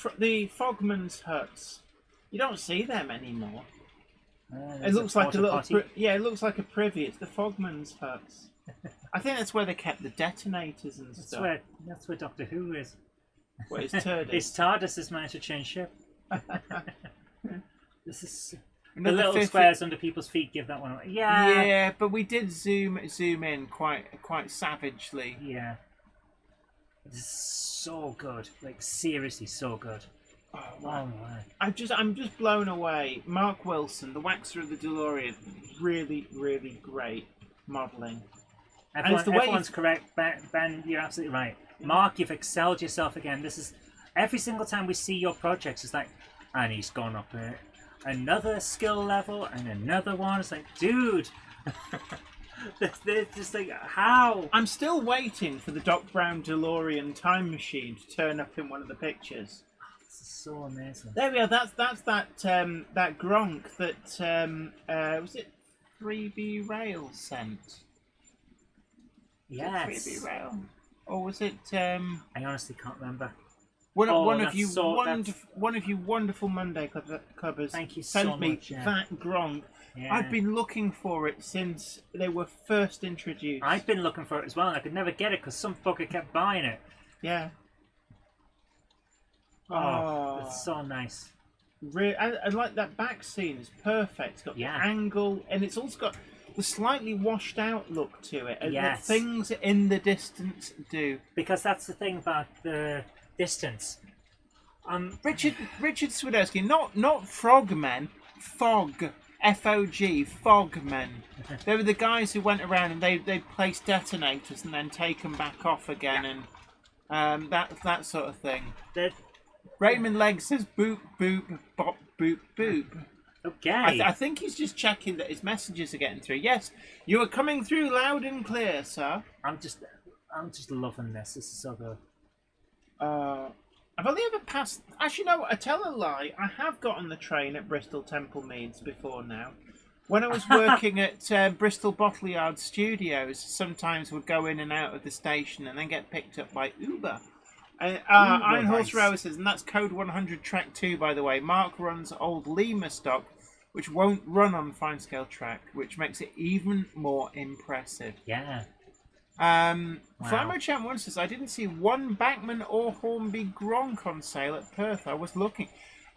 Fogman's huts. You don't see them anymore. It There's looks like a porta little, potty. yeah. It looks like a privy. It's the Fogman's huts. I think that's where they kept the detonators and stuff. That's where Doctor Who is. Where it's turd. His TARDIS has managed to change ship. This is the Another little 50 squares under people's feet give that one away. Yeah. Yeah, but we did zoom in quite savagely. Yeah. This is so good. Like seriously so good. Oh, Oh wow. my. I'm just blown away. Mark Wilson, the waxer of the DeLorean, really, really great modelling. it's the way Everyone's correct. Ben, you're absolutely right. Mark, you've excelled yourself again. This is every single time we see your projects, it's like, and he's gone up another skill level and another one. It's like, dude, they're just like, how? I'm still waiting for the Doc Brown DeLorean time machine to turn up in one of the pictures. This is so amazing. There we are. That's that Gronk that was it 3B Rail sent? Yes. 3B Rail, or was it? I honestly can't remember. One of that's you so- one of you wonderful Monday clubbers Thank you sent so me much, yeah. that Gronk. Yeah. I've been looking for it since they were first introduced. I've been looking for it as well, and I could never get it because some fucker kept buying it. Yeah. Oh, it's so nice. I like that back scene. It's perfect. It's got Yeah. the angle, and it's also got the slightly washed out look to it. And Yes. the things in the distance do. Because that's the thing about the distance. Richard Swiderski, not frogmen, fog. FOG, Fogmen. They were the guys who went around and they placed detonators and then take them back off again, and that sort of thing. The, Raymond Legg says boop boop bop boop boop. okay. I think he's just checking that his messages are getting through. Yes, you are coming through loud and clear, sir. I'm just loving this. This is so good. I've only ever passed. Actually, no, I tell a lie. I have got on the train at Bristol Temple Meads before now. When I was working at Bristol Bottle Yard Studios, sometimes would go in and out of the station and then get picked up by Uber. Iron Horse nice. Roses, and that's code 100 track 2, by the way. Mark runs old Lima stock, which won't run on fine scale track, which makes it even more impressive. Yeah. Flymo Champ 1 says, I didn't see one Backman or Hornby Gronk on sale at Perth. I was looking.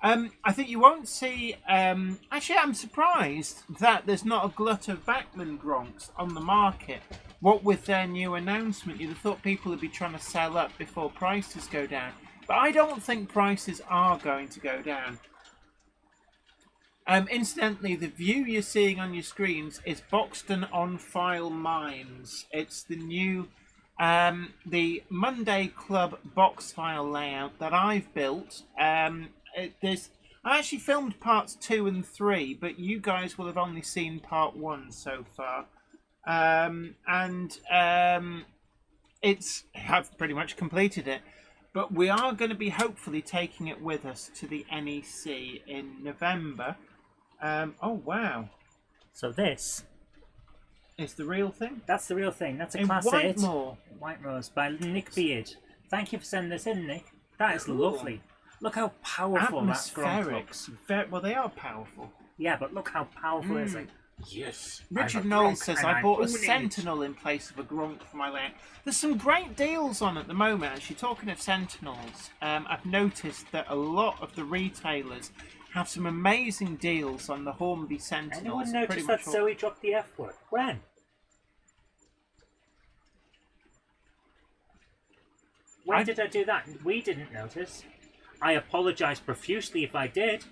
I think you won't see... actually, I'm surprised that there's not a glut of Backman Gronks on the market. What with their new announcement, you'd have thought people would be trying to sell up before prices go down. But I don't think prices are going to go down. Incidentally, the view you're seeing on your screens is Boxton On File Mines. It's the new, the Monday Club box file layout that I've built. I actually filmed parts 2 and 3, but you guys will have only seen part 1 so far. I've pretty much completed it. But we are going to be hopefully taking it with us to the NEC in November. Oh wow! So this, It's the real thing? that's the real thing. That's a In class 8. Whitemore. Whitemores by Nick Beard. Thank you for sending this in, Nick. That is Cool. lovely. Look how powerful that Gronk Atmospheric. looks. Well, they are powerful. Yeah, but look how powerful it is. Like, Yes. Richard I'm a Knowles Gronk says, and I I'm bought a owning it." Sentinel in place of a Gronk for my layout. There's some great deals on at the moment, actually. Talking of Sentinels, I've noticed that a lot of the retailers have some amazing deals on the Hornby Sentinels. anyone Pretty noticed much that all- Zoe dropped the F word? When? When did I do that? We didn't notice. I apologise profusely if I did.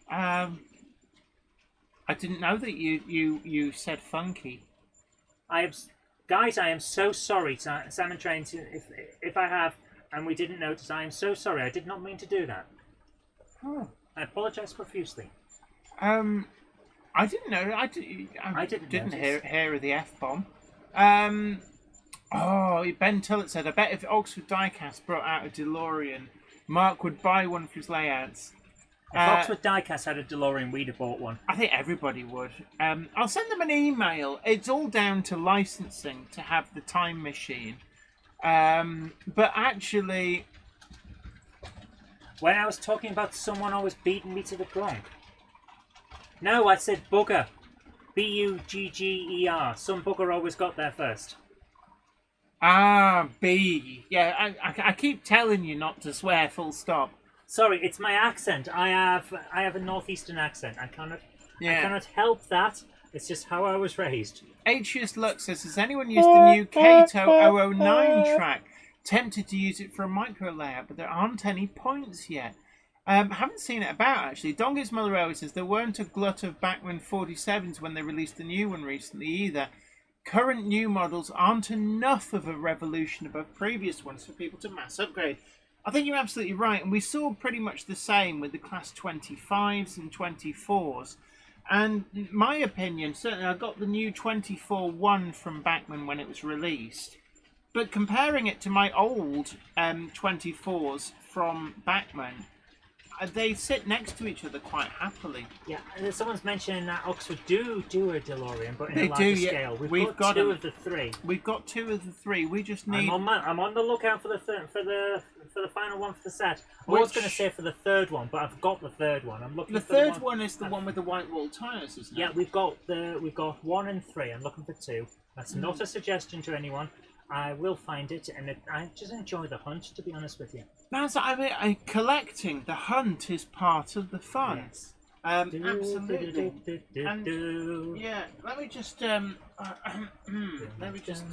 I didn't know that you said funky. Guys, I am so sorry, Sam and Train. If I have, and we didn't notice, I am so sorry. I did not mean to do that. Oh. I apologise profusely. I didn't know. I didn't notice. hear of the F-bomb. Ben Tullett said, I bet if Oxford Diecast brought out a DeLorean, Mark would buy one for his layouts. If Oxford Diecast had a DeLorean, we'd have bought one. I think everybody would. I'll send them an email. It's all down to licensing to have the time machine. But actually... When I was talking about someone always beating me to the Gronk. No, I said bugger. B-U-G-G-E-R. Some bugger always got there first. B. Yeah, I keep telling you not to swear, full stop. Sorry, it's my accent. I have a northeastern accent. I cannot help that. It's just how I was raised. H's Lux says, has anyone used the new Kato 009 track? Tempted to use it for a micro layout, but there aren't any points yet. Haven't seen it about, actually. Dongis Mullerelli says, there weren't a glut of Backman 47s when they released the new one recently either. Current new models aren't enough of a revolution above previous ones for people to mass upgrade. I think you're absolutely right, and we saw pretty much the same with the Class 25s and 24s. And in my opinion, certainly I got the new 24-1 from Bachmann when it was released. But comparing it to my old 24s from Bachmann, they sit next to each other quite happily. Yeah, and someone's mentioning that Oxford do a DeLorean, but in They a larger do, yeah. scale. We've got two them. of the three. We've got 2 of the 3. We just need. I'm on the lookout for the final one for the set. I was going to Which- say for the third one, but I've got the third one. I'm looking. The for third the one is the one with the white wall tyres, isn't it? Yeah, we've got 1 and 3. I'm looking for 2. That's not a suggestion to anyone. I will find it, and I just enjoy the hunt, to be honest with you. That's, I mean, collecting the hunt is part of the fun. Yes. Absolutely. And, yeah, let me just let me just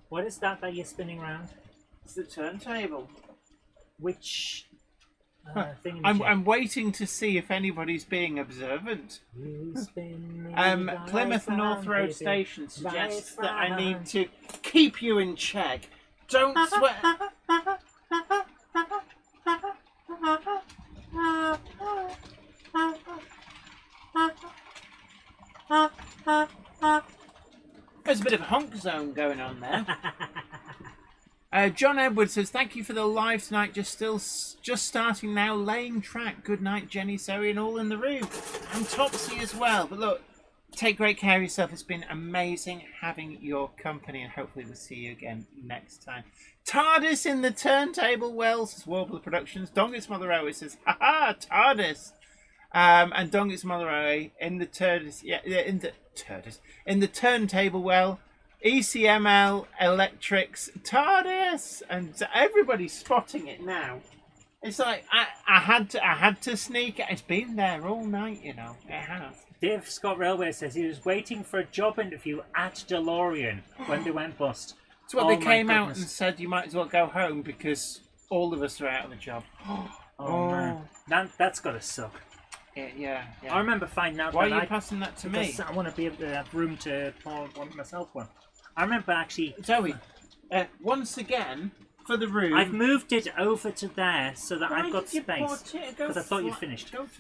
What is that you're spinning around? it's the turntable. Which thing? I'm waiting to see if anybody's being observant. Plymouth North Road Station suggests that I need to keep you in check. Don't sweat. There's a bit of honk zone going on there. John Edwards says, "Thank you for the live tonight. Just starting now, laying track. Good night, Jenny, Zoe, and all in the room, and Topsy as well. But look, take great care of yourself. It's been amazing having your company, and hopefully we'll see you again next time." TARDIS in the turntable well, says Warbler Productions. Dongit's Mother Owie says, "Haha, TARDIS." And Dongit's Mother Owie in the TARDIS, in the turntable well. ECML Electrics TARDIS, and everybody's spotting it now. It's like I had to sneak it. It's been there all night, you know. It has. Dave Scott Railway says he was waiting for a job interview at DeLorean when they went bust. It's what Oh they my came out goodness. and said you might as well go home because all of us are out of a job. Oh man, that's gotta suck. Yeah. I remember finding out. Why that are you passing that to me? because I want to be able to have room to pour myself one. I remember actually. Zoe, once again, for the room. I've moved it over to there so that I've got did you space. put it? Go Because I thought you'd flat- finished. Go to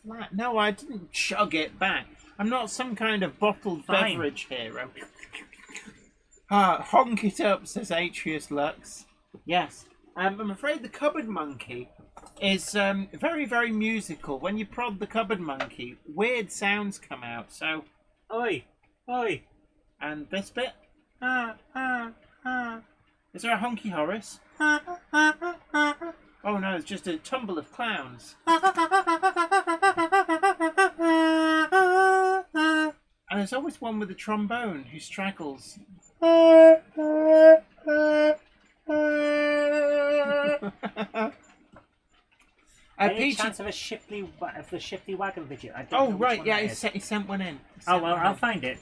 flat. No, I didn't chug it back. I'm not some kind of bottled Fine. beverage hero. Honk it up, says Atreus Lux. Yes. I'm afraid the cupboard monkey is very, very musical. When you prod the cupboard monkey, weird sounds come out. So, Oi, oi. and this bit. Is there a honky Horace? Oh no, it's just a tumble of clowns. And there's always one with a trombone who straggles. Any Peachy. chance of the Shipley Wagon video? I don't Oh know which right, one yeah, that he is. sent one in. He Oh sent well, one I'll in. find it.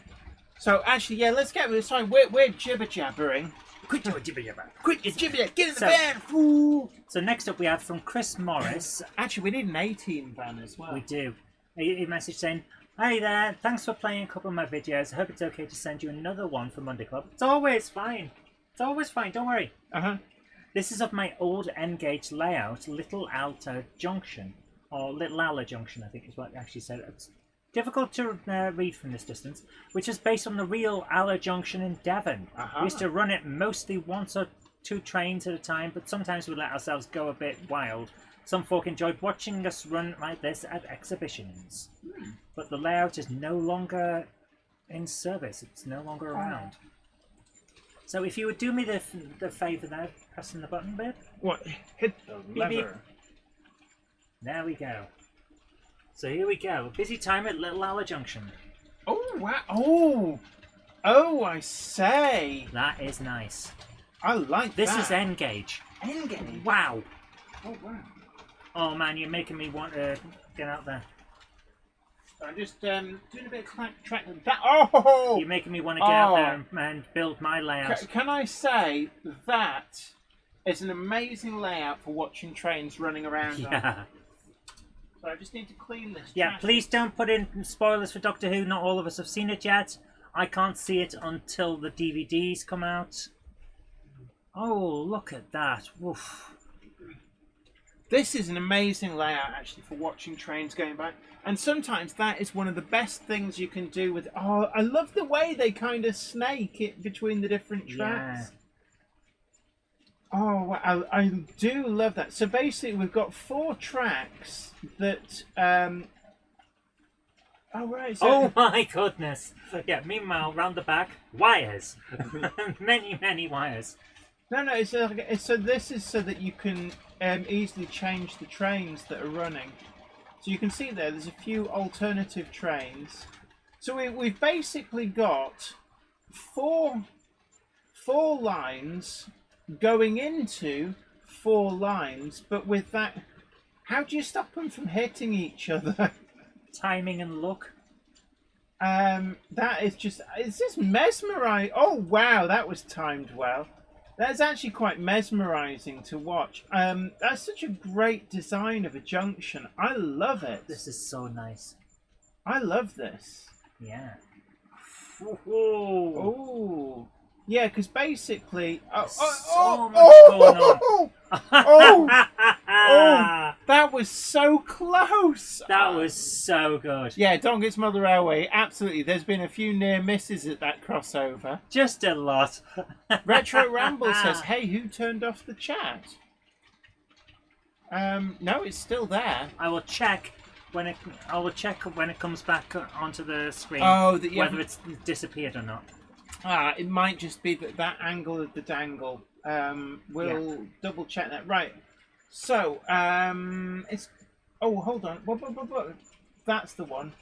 So actually, yeah, let's get. Sorry, we're jibber jabbering. Quit your jibber jabber. Quick, you jibber, get in the So- van, fool. So next up we have from Chris Morris. Actually, we need an 18 van as well. We do. A message saying, "Hey there, thanks for playing a couple of my videos. I hope it's okay to send you another one for Monday Club." It's always fine. It's always fine. Don't worry. This is of my old N-gauge layout, Little Alta Junction, or Little Alla Junction, I think is what it actually said. It's difficult to read from this distance, which is based on the real Alla Junction in Devon. We used to run it mostly once or two trains at a time, but sometimes we let ourselves go a bit wild. Some folk enjoyed watching us run like this at exhibitions. But the layout is no longer in service. It's no longer around. So if you would do me the favour there, pressing the button bit. What? Hit the Beep, beep. lever. There we go. So here we go. Busy time at Little Alla Junction. Oh wow! Oh, I say. That is nice. I like This that. is N-gauge. N-gauge. Wow. Oh wow! Oh man, you're making me want to get out there. I'm just doing a bit of track. That. Oh! You're making me want to get out Oh. there and build my layout. Can I say that is an amazing layout for watching trains running around on? Yeah. So I just need to clean this. Yeah, trash. please don't put in spoilers for Doctor Who. Not all of us have seen it yet. I can't see it until the DVDs come out. Oh, look at that. Woof. This is an amazing layout, actually, for watching trains going by. And sometimes that is one of the best things you can do with... Oh, I love the way they kind of snake it between the different tracks. Yeah. Oh, I do love that. So basically, we've got 4 tracks that... Oh, right. So... Oh my goodness. Yeah, meanwhile, round the back, wires. Many, many wires. No, so this is so that you can easily change the trains that are running. So you can see there's a few alternative trains. So we've basically got four lines going into 4 lines, but with that, how do you stop them from hitting each other? Timing and luck. That is just, it's just mesmerizing. Oh wow, that was timed well. That's actually quite mesmerizing to watch. That's such a great design of a junction. I love it. This is so nice. I love this. Yeah. Oh. Yeah, because basically... So much going on. Oh, that was so close. That was so good. Yeah, Donget's Mother Railway, absolutely. There's been a few near misses at that crossover. Just a lot. Retro Ramble says, hey, who turned off the chat? No, it's still there. I will check when it comes back onto the screen. Oh, whether it's disappeared or not. It might just be that angle of the dangle. We'll double check that. Right. So, it's... Oh, hold on. That's the one.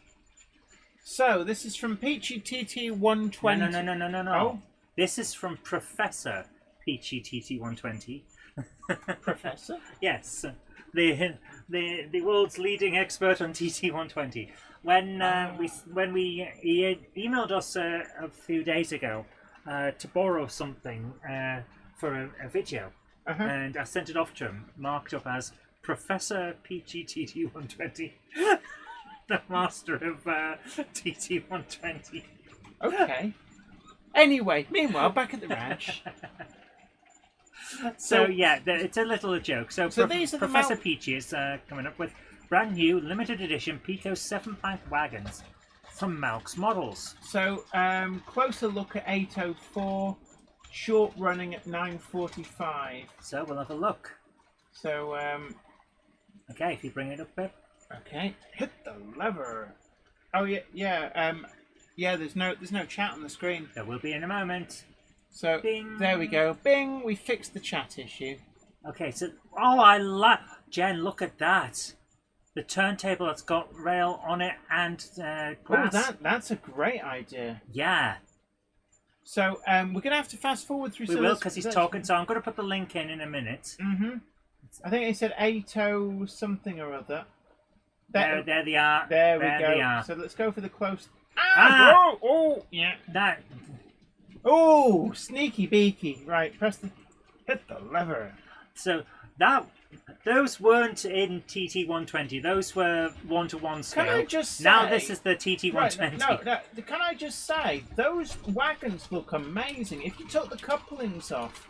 So, this is from Peachy TT 120. No. Oh? This is from Professor Peachy TT 120. Professor? Yes. The world's leading expert on TT 120. He emailed us a few days ago to borrow something for a video, and I sent it off to him, marked up as Professor Peachy TT 120, the master of TT 120. Okay. Anyway, meanwhile, back at the ranch. So yeah, it's a little joke. So these are Professor Peachy is coming up with brand new limited edition Pico 7-pipe wagons from Malk's Models. So closer look at 804, short running at 945. So we'll have a look. So okay, if you bring it up, Pip. Okay, hit the lever. Oh yeah. There's no chat on the screen. There will be in a moment. So Bing. There we go. Bing. We fixed the chat issue. Okay, so I like Jen. Look at that. The turntable that's got rail on it and glass. Oh, that's a great idea. Yeah. So we're gonna have to fast forward through. We will because he's talking. So I'm going to put the link in a minute. Mhm. I think he said 80 something or other. There they are. There we go. They are. So let's go for the close. Oh, yeah. That. Oh, sneaky beaky. Right, hit the lever. So those weren't in TT 120. Those were 1-to-1 scale. Can I just say, now this is the TT 120. Right, no. Can I just say those wagons look amazing? If you took the couplings off,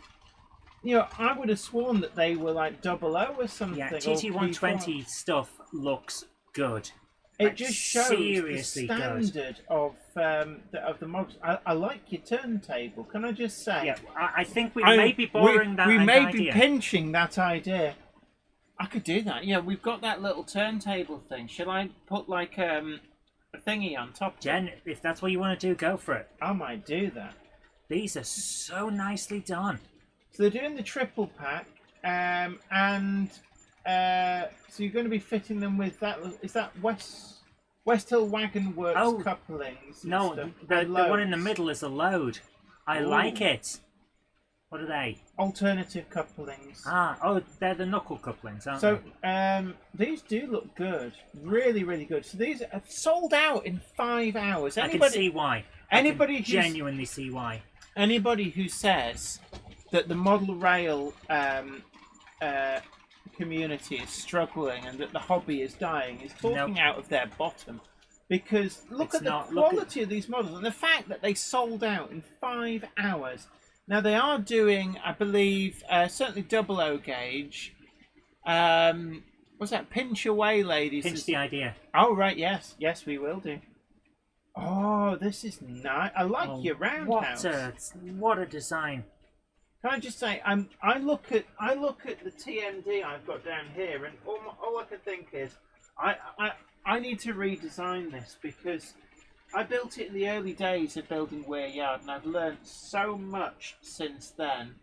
I would have sworn that they were like 00 or something. Yeah, TT 120 stuff looks good. It just shows seriously the standard of the models. I like your turntable. Can I just say? Yeah, I think we may be borrowing that idea. We may be idea. pinching that idea. I could do that. Yeah, we've got that little turntable thing. Shall I put like a thingy on top? Jen, if that's what you want to do, go for it. I might do that. These are so nicely done. So they're doing the triple pack, so you're going to be fitting them with that. Is that West Hill Wagon Works couplings? No, the one in the middle is a load. I like it. What are they? Alternative couplings. They're the knuckle couplings, aren't they? So these do look good, really, really good. So these are sold out in 5 hours. I can see why. I can genuinely see why. Anybody who says that the model rail community is struggling and that the hobby is dying is talking out of their bottom, because look at the quality of these models and the fact that they sold out in 5 hours. Now they are doing, I believe, certainly double O gauge. What's that? Pinch away, ladies. Pinch the idea. Oh right, yes, we will do. Oh, this is nice. I like Oh, your roundhouse. What a design. Can I just say, I look at the TMD I've got down here, and all I can think is, I need to redesign this because I built it in the early days of building Weir Yard, and I've learned so much since then.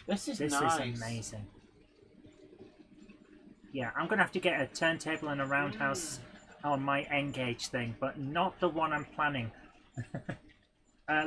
This is nice. This is amazing. Yeah, I'm gonna have to get a turntable and a roundhouse on my N-gauge thing, but not the one I'm planning.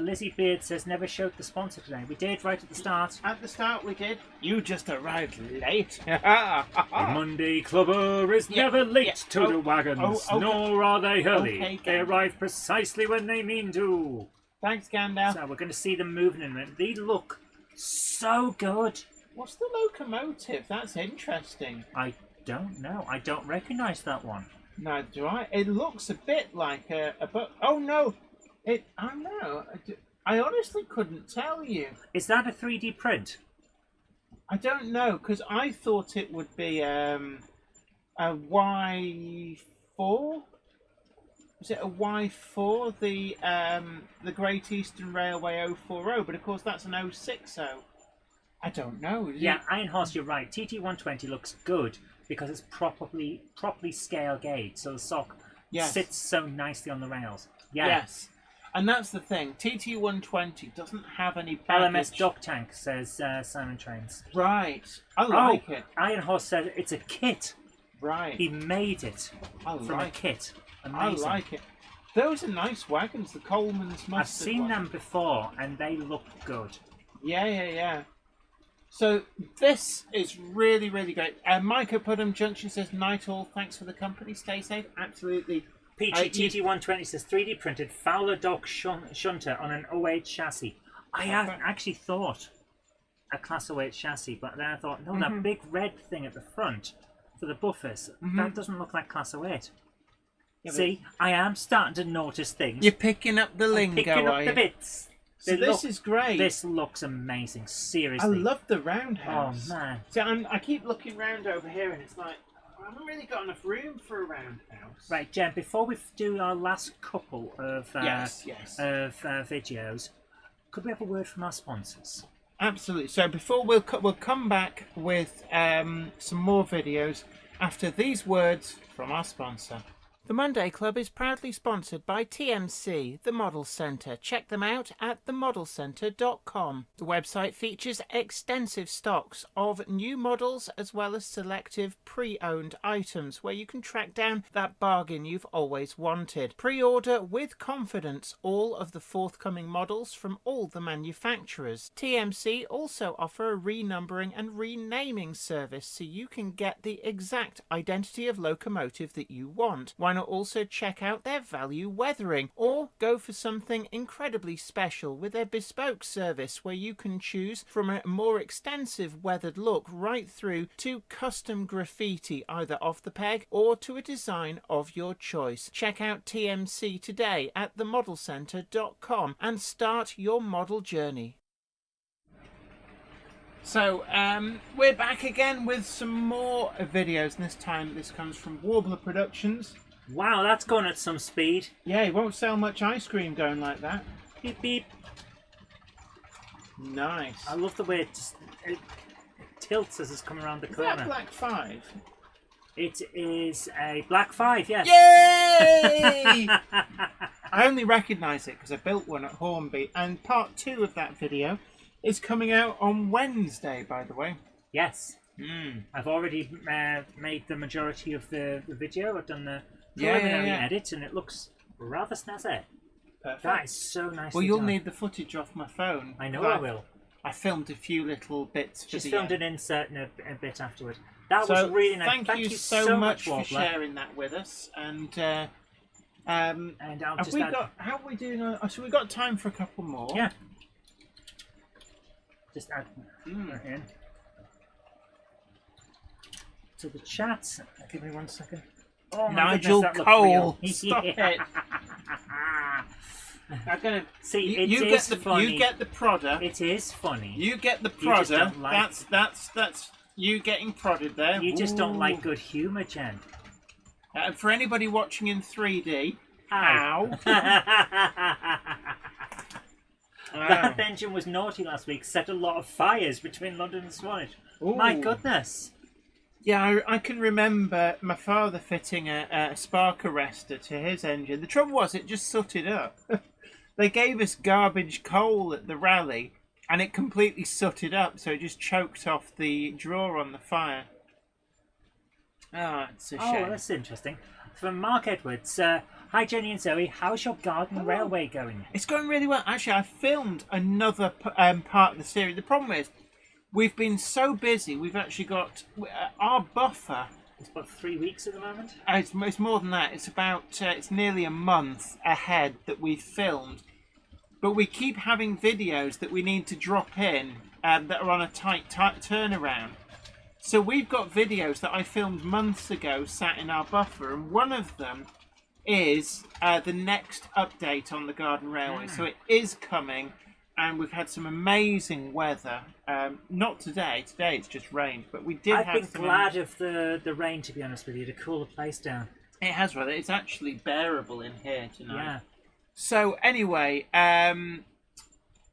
Lizzie Beard says, never showed the sponsor today. We did right at the start. At the start we did. You just arrived late. The Monday Clubber is never late to the wagons, nor are they early. Okay, they arrive precisely when they mean to. Thanks, Gandalf. So we're going to see them moving in a minute. They look so good. What's the locomotive? That's interesting. I don't know. I don't recognise that one. Neither do I. It looks a bit like a oh no! I don't know. I honestly couldn't tell you. Is that a 3D print? I don't know, because I thought it would be a Y4. Was it a Y4? The Great Eastern Railway 040, but of course that's an 060. I don't know. Yeah, Iron Horse, you're right. TT120 looks good because it's properly scale gauge, so the sock sits so nicely on the rails. Yeah. Yes. And that's the thing. TT120 doesn't have any baggage. LMS Dock Tank, says Simon Trains. Right. I like it. Iron Horse said it's a kit. Right. He made it from a kit. Amazing. I like it. Those are nice wagons. The Coleman's must I've seen them before, and they look good. Yeah. So this is really, really great. Mike at Putnam Junction says, night all, thanks for the company. Stay safe. Absolutely. Peachy TT120 says 3D printed Fowler Dock shunter on an 08 chassis. I have actually thought a Class 08 chassis, but then I thought, no, that big red thing at the front for the buffers, that doesn't look like Class 08. Yeah, see, I am starting to notice things. You're picking up the lingo, picking up the bits. So this is great. This looks amazing, seriously. I love the roundhouse. Oh, man. So I keep looking round over here, and it's like, I haven't really got enough room for a roundhouse. Right, Jen, before we do our last couple of videos, could we have a word from our sponsors? Absolutely. So before we'll come back with some more videos after these words from our sponsor. The Monday Club is proudly sponsored by TMC, the Model Centre. Check them out at themodelcentre.com. The website features extensive stocks of new models as well as selective pre-owned items where you can track down that bargain you've always wanted. Pre-order with confidence all of the forthcoming models from all the manufacturers. TMC also offer a renumbering and renaming service so you can get the exact identity of locomotive that you want. Why not also check out their value weathering, or go for something incredibly special with their bespoke service where you can choose from a more extensive weathered look right through to custom graffiti either off the peg or to a design of your choice. Check out TMC today at themodelcentre.com and start your model journey. So, we're back again with some more videos, and this time this comes from Warbler Productions. Wow, that's gone at some speed. Yeah, you won't sell much ice cream going like that. Beep, beep. Nice. I love the way it tilts as it's coming around the corner. Is that Black 5? It is a Black 5, yes. Yay! I only recognise it because I built one at Hornby, and part 2 of that video is coming out on Wednesday, by the way. Yes. I've already made the majority of the video. I've done the preliminary edit, and it looks rather snazzy. Perfect. That is so nice. Well, you'll need the footage off my phone. I know I will. I filmed a few little bits for Just filmed an insert in a bit afterward. That was really nice. Thank you so much for sharing that with us. And I'll have we got? How are we doing? So we got time for a couple more. Yeah. Just add that in to the chat. Give me 1 second. Oh, Nigel Cole. Stop it. I'm gonna See, you it get is the funny. you get the prodder. It is funny. You get the You just prodder. don't like- That's you getting prodded there. You just don't Ooh. like good humour, Jen. For anybody watching in 3D, Ow. ow. That engine was naughty last week. Set a lot of fires between London and Swanage. My Ooh. goodness. Yeah, I can remember my father fitting a spark arrestor to his engine. The trouble was, it just sooted up. They gave us garbage coal at the rally, and it completely sooted up, so it just choked off the drawer on the fire. Ah, it's a Oh, shame. that's interesting. From Mark Edwards. Hi, Jenny and Zoe. How's your garden railway going? It's going really well. Actually, I filmed another part of the series. The problem is, we've been so busy, we've actually got our buffer. It's about 3 weeks at the moment. It's more than that. It's about it's nearly a month ahead that we've filmed, but we keep having videos that we need to drop in that are on a tight turnaround. So we've got videos that I filmed months ago sat in our buffer, and one of them is the next update on the Garden Railway. So it is coming, and we've had some amazing weather. Not today. Today it's just rained, but we did I've have been some... glad of the rain, to be honest with you, to cool the place down. It has weather. It's actually bearable in here tonight. Yeah. So anyway,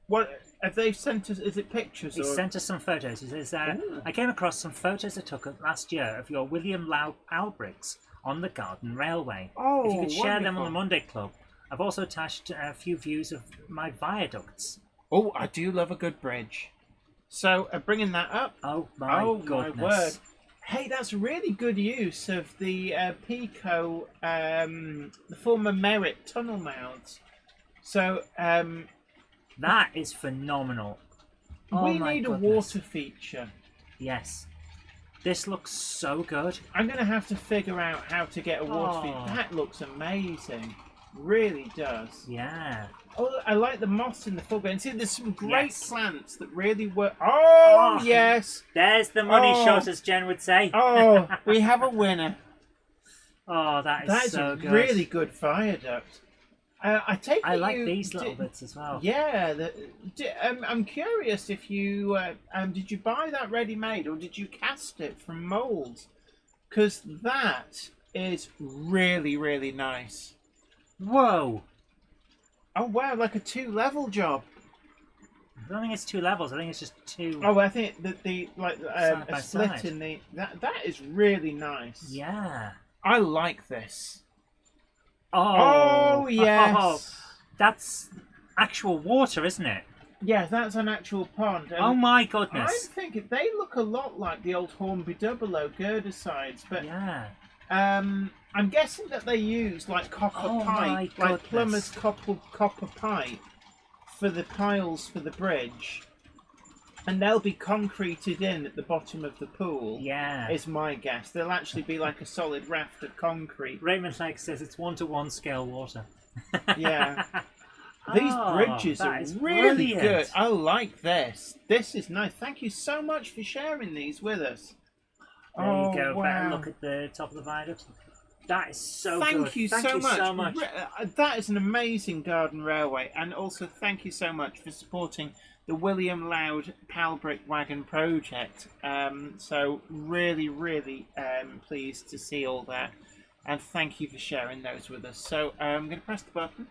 what have they sent us? Is it pictures? He Or... sent us some photos. He says, Ooh. I came across some photos I took last year of your William Lau bricks on the Garden Railway. Oh, if you could share them on wonderful. the Monday Club. I've also attached a few views of my viaducts. Oh, I do love a good bridge. So bringing that up. Oh my goodness. My word! Hey, that's really good use of the Pico, the former Merritt tunnel mouths. So That is phenomenal. Oh we my need goodness. a water feature. Yes. This looks so good. I'm going to have to figure out how to get a water Oh. feature. That looks amazing. Really does. Yeah. Oh, I like the moss in the foreground. See, there's some great Yes. plants that really work. Oh, Oh. yes. There's the money Oh. shot, as Jen would say. Oh, we have a winner. Oh, that is That is so a good. really good viaduct. I take I it like you these little did- bits as well. Yeah, I'm curious if you did you buy that ready-made or did you cast it from molds? Because that is really, really nice. Whoa. Oh wow, like a 2-level job. I don't think it's 2 levels. I think it's just 2. Oh, I think that the Side by a split side. in the that is really nice. Yeah. I like this. Oh. Oh yes, That's actual water, isn't it? yeah, that's an actual pond. And Oh my I'm goodness. thinking they look a lot like the old Hornby Double O girder sides, but Yeah. I'm guessing that they use like copper Oh my pipe, like goodness. plumber's copper pipe for the piles for the bridge, and they'll be concreted in at the bottom of the pool. Yeah. Is my guess. They'll actually be like a solid raft of concrete. Raymond Lake says it's 1-to-1 scale water. Yeah. These Oh, bridges that are is really brilliant. good. I like this. This is nice. Thank you so much for sharing these with us. There Oh, you go. wow. Better look at the top of the viaduct. That is so Thank good. you Thank so you much. so much. That is an amazing garden railway, and also thank you so much for supporting the William Loud Palbrick Wagon project. So really, really pleased to see all that, and thank you for sharing those with us. So I'm going to press the button.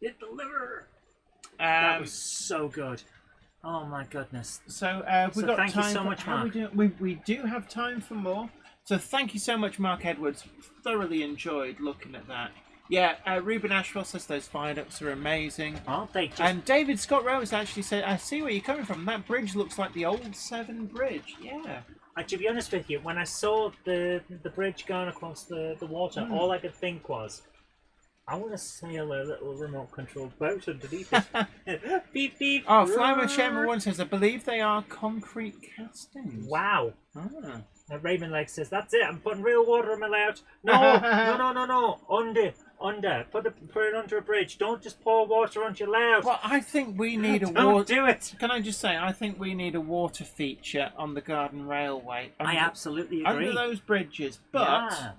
It deliver. That Um, was so good. Oh my goodness. So we've So got thank you time. so for, much, how Mark. we do have time for more. So thank you so much, Mark Edwards. Thoroughly enjoyed looking at that. Yeah, Ruben Ashwell says those viaducts are amazing. Aren't they just... And David Scott Rose actually said, I see where you're coming from. That bridge looks like the old Severn Bridge. Yeah. To be honest with you, when I saw the bridge going across the water, all I could think was, I want to sail a little remote controlled boat underneath it. Beep beep. Oh, Flyman Chairman 1 says, I believe they are concrete castings. Wow. Ah. And Raymond Lake says, that's it, I'm putting real water in my layout. No. Under. Put it under a bridge. Don't just pour water onto your layout. Well, I think we need a Don't water... do it. Can I just say, I think we need a water feature on the Garden Railway. I absolutely agree. Under those bridges, but Yeah.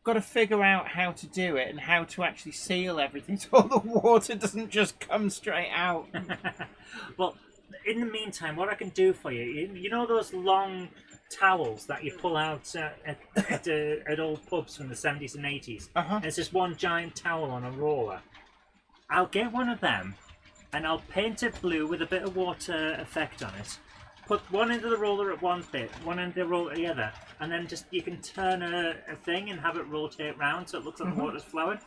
got to figure out how to do it and how to actually seal everything so all the water doesn't just come straight out. Well, in the meantime, what I can do for you, you know those long towels that you pull out at old pubs from the 70s and 80s? Uh-huh. It's just one giant towel on a roller. I'll get one of them and I'll paint it blue with a bit of water effect on it. Put one end of the roller at one bit, one end of the roller at the other, and then just you can turn a thing and have it rotate round so it looks like the water's flowing.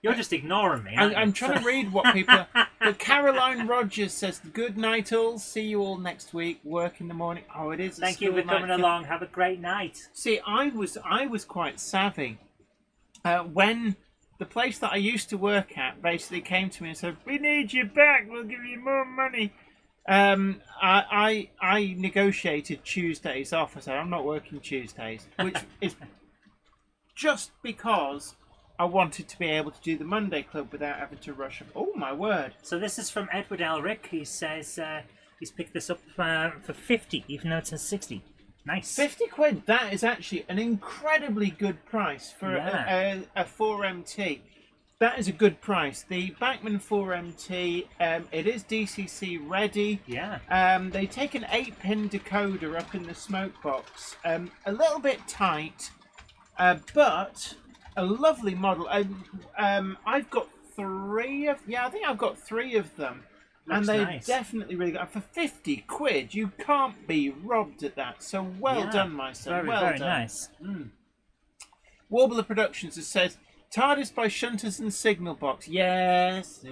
You're just ignoring me. Aren't you? I'm trying to read what people. But Caroline Rogers says, "Good night, all. See you all next week. Work in the morning." Oh, it is. Thank you for coming along. Have a great night. See, I was quite savvy when the place that I used to work at basically came to me and said, "We need you back. We'll give you more money." I negotiated Tuesdays off. I said, "I'm not working Tuesdays," which is just because I wanted to be able to do the Monday Club without having to rush up. Oh my word! So this is from Edward Elric. He says he's picked this up for 50, even though it says 60. Nice. 50 quid. That is actually an incredibly good price for a 4MT. That is a good price. The Bachmann 4MT, it is DCC ready. Yeah. They take an 8-pin decoder up in the smoke box. A little bit tight, but a lovely model. I've got 3 of... Yeah, I think I've got 3 of them. Looks and they're nice. definitely really good. For 50 quid, you can't be robbed at that. So well done, my son. Very done. Nice. Warbler Productions has said, TARDIS by Shunters and Signal Box. Yes.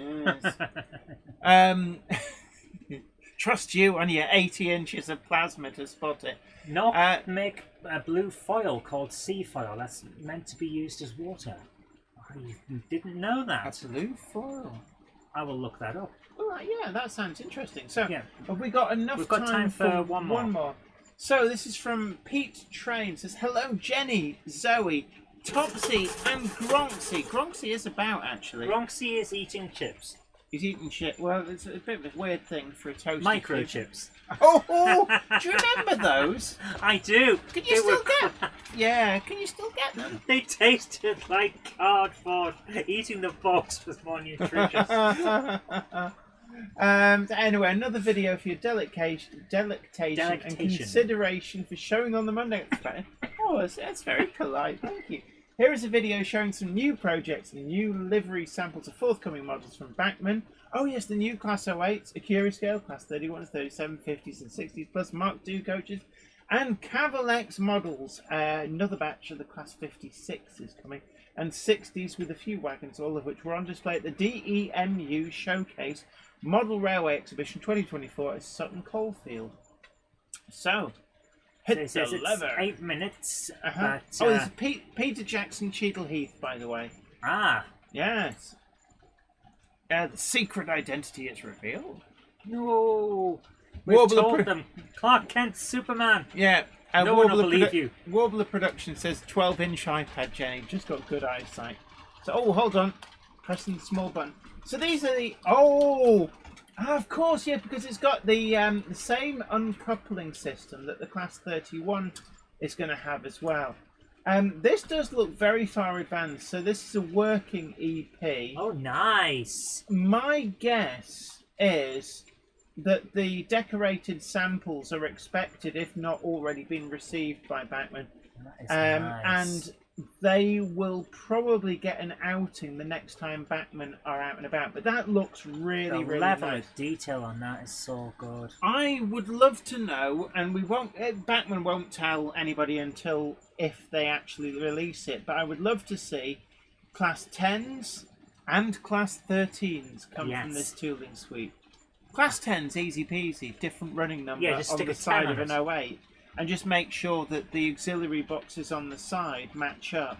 Trust you on your 80 inches of plasma to spot it. Make a blue foil called sea foil that's meant to be used as water. I didn't know that. A blue foil. I will look that up. All right, yeah, that sounds interesting. So, Yeah. have we got enough We've got time for one more. So, this is from Pete Train. Says, hello, Jenny, Zoe, Topsy, and Gronksy. Gronksy is about, actually. Gronksy is eating chips. He's eating shit. Well, it's a bit of a weird thing for a toast. Microchips. Oh, do you remember those? I do. Can you still get? Yeah, can you still get them? They tasted like cardboard. Eating the box was more nutritious. Anyway, another video for your delectation and consideration for showing on the Monday. Oh, that's very polite. Thank you. Here is a video showing some new projects and new livery samples of forthcoming models from Bachmann. Oh yes, the new Class 08s, a Curie scale, Class 31s, 37, 50s and 60s, plus Mark II coaches, and Cavalex models. Another batch of the Class 56 is coming, and 60s with a few wagons, all of which were on display at the DEMU Showcase Model Railway Exhibition 2024 at Sutton Coldfield. So, hit It the says lever. it's 8 minutes. Uh-huh. But, Oh, this is Peter Jackson Cheadle Heath, by the way. Ah. Yes. The secret identity is revealed. No. We've Warbler told them. Clark Kent's Superman. Yeah. No one will believe you. Warbler Production says 12-inch iPad, Jenny. Just got good eyesight. So, oh, hold on. Pressing the small button. So these are the... Oh! Of course, yeah, because it's got the same uncoupling system that the Class 31 is going to have as well. This does look very far advanced. So this is a working EP. Oh, nice. My guess is that the decorated samples are expected, if not already been received by Bachmann. That is nice. And they will probably get an outing the next time Bachmann are out and about. But that looks really, the really level nice. of detail on that is so good. I would love to know, and we won't. Bachmann won't tell anybody until if they actually release it. But I would love to see Class 10s and Class 13s come from this tooling suite. Class 10's easy peasy, different running number just on stick the a 10 side on of an it. 08, and just make sure that the auxiliary boxes on the side match up.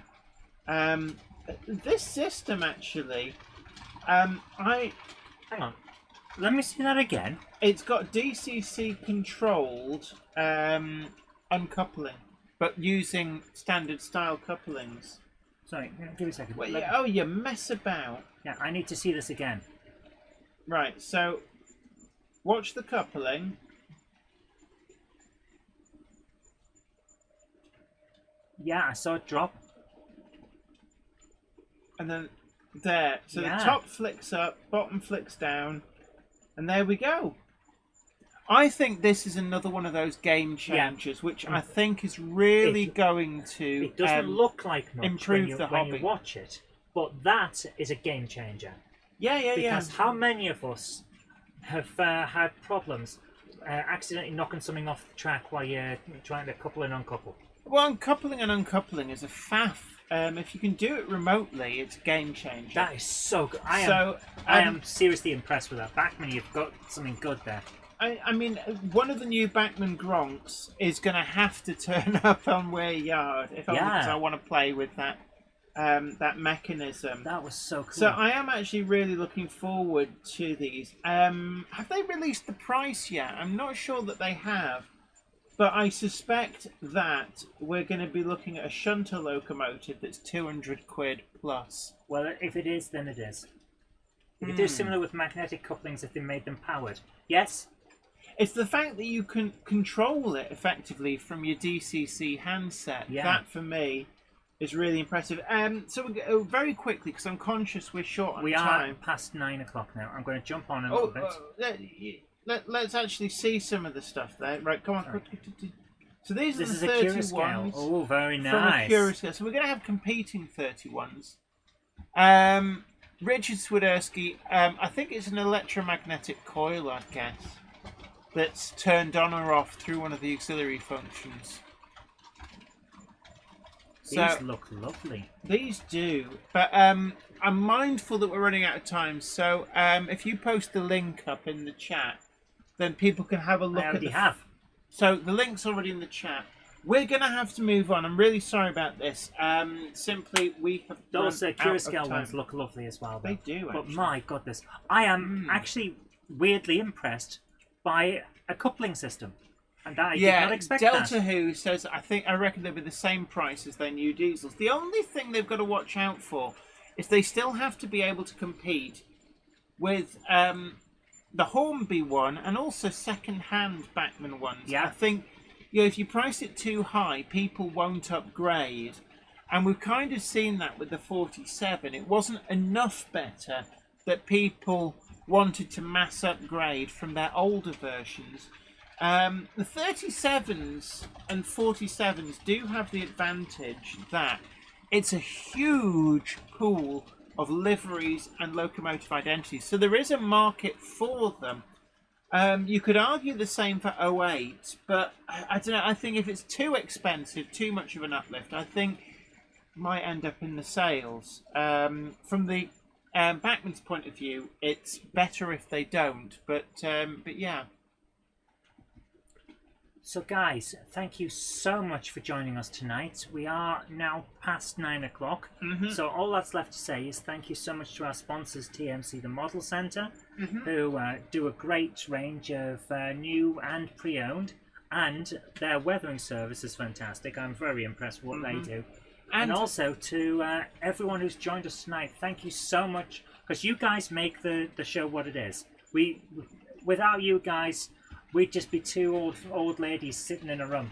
This system actually, Hang on. Let me see that again. it's got DCC controlled uncoupling, but using standard style couplings. Sorry, give me a second. Well, yeah, oh, you mess about. Yeah, I need to see this again. Right, so watch the coupling. Yeah, I saw it drop. and then there. So Yeah. the top flicks up, bottom flicks down, and there we go. I think this is another one of those game changers, which I think is really going to It doesn't look like much improve when the when hobby. you watch it, but that is a game changer. Yeah. Because how many of us have had problems accidentally knocking something off the track while you're trying to couple and uncouple? Well, uncoupling and uncoupling is a faff. If you can do it remotely, it's a game changer. That is so good. I am seriously impressed with that. Backman, you've got something good there. I mean, one of the new Backman Gronks is going to have to turn up on Weir Yard if only because I want to play with that mechanism. That was so cool. So I am actually really looking forward to these. Have they released the price yet? I'm not sure that they have, but I suspect that we're going to be looking at a shunter locomotive that's 200 quid plus. Well, if it is, then it is. You could do similar with magnetic couplings if they made them powered. Yes? It's the fact that you can control it effectively from your DCC handset. Yeah. That, for me, is really impressive. So we go very quickly, because I'm conscious we're short on We time. are past 9 o'clock now. I'm going to jump on a little bit. Let's actually see some of the stuff there. Right, come on. Sorry. So these This are is the a curious 31s scale. Oh, very from a nice. curious scale. So we're going to have competing 31s. Richard Swiderski, I think it's an electromagnetic coil, I'd guess, that's turned on or off through one of the auxiliary functions. These look lovely. These do, but I'm mindful that we're running out of time. So if you post the link up in the chat, then people can have a look I at already have. So the link's already in the chat. We're going to have to move on. I'm really sorry about this. Simply, we have Those run Curious out of Scale time. ones look lovely as well. Though. They do, But actually. my goodness, I am actually weirdly impressed by a coupling system. And I did not expect Delta that. Who says, I reckon they'll be the same price as their new diesels. The only thing they've got to watch out for is they still have to be able to compete with the Hornby one and also second-hand Backman ones. Yeah. I think if you price it too high, people won't upgrade. And we've kind of seen that with the 47. It wasn't enough better that people wanted to mass upgrade from their older versions. The 37s and 47s do have the advantage that it's a huge pool of liveries and locomotive identities. So there is a market for them. You could argue the same for 08, but I don't know. I think if it's too expensive, too much of an uplift, I think might end up in the sales. From the Backman's point of view, it's better if they don't. But yeah. So guys, thank you so much for joining us tonight. We are now past 9 o'clock. So all that's left to say is thank you so much to our sponsors, TMC the Model Centre, who do a great range of new and pre-owned, and their weathering service is fantastic. I'm very impressed with what they do. And also to everyone who's joined us tonight, thank you so much, because you guys make the show what it is. Without you guys, we'd just be two old ladies sitting in a room.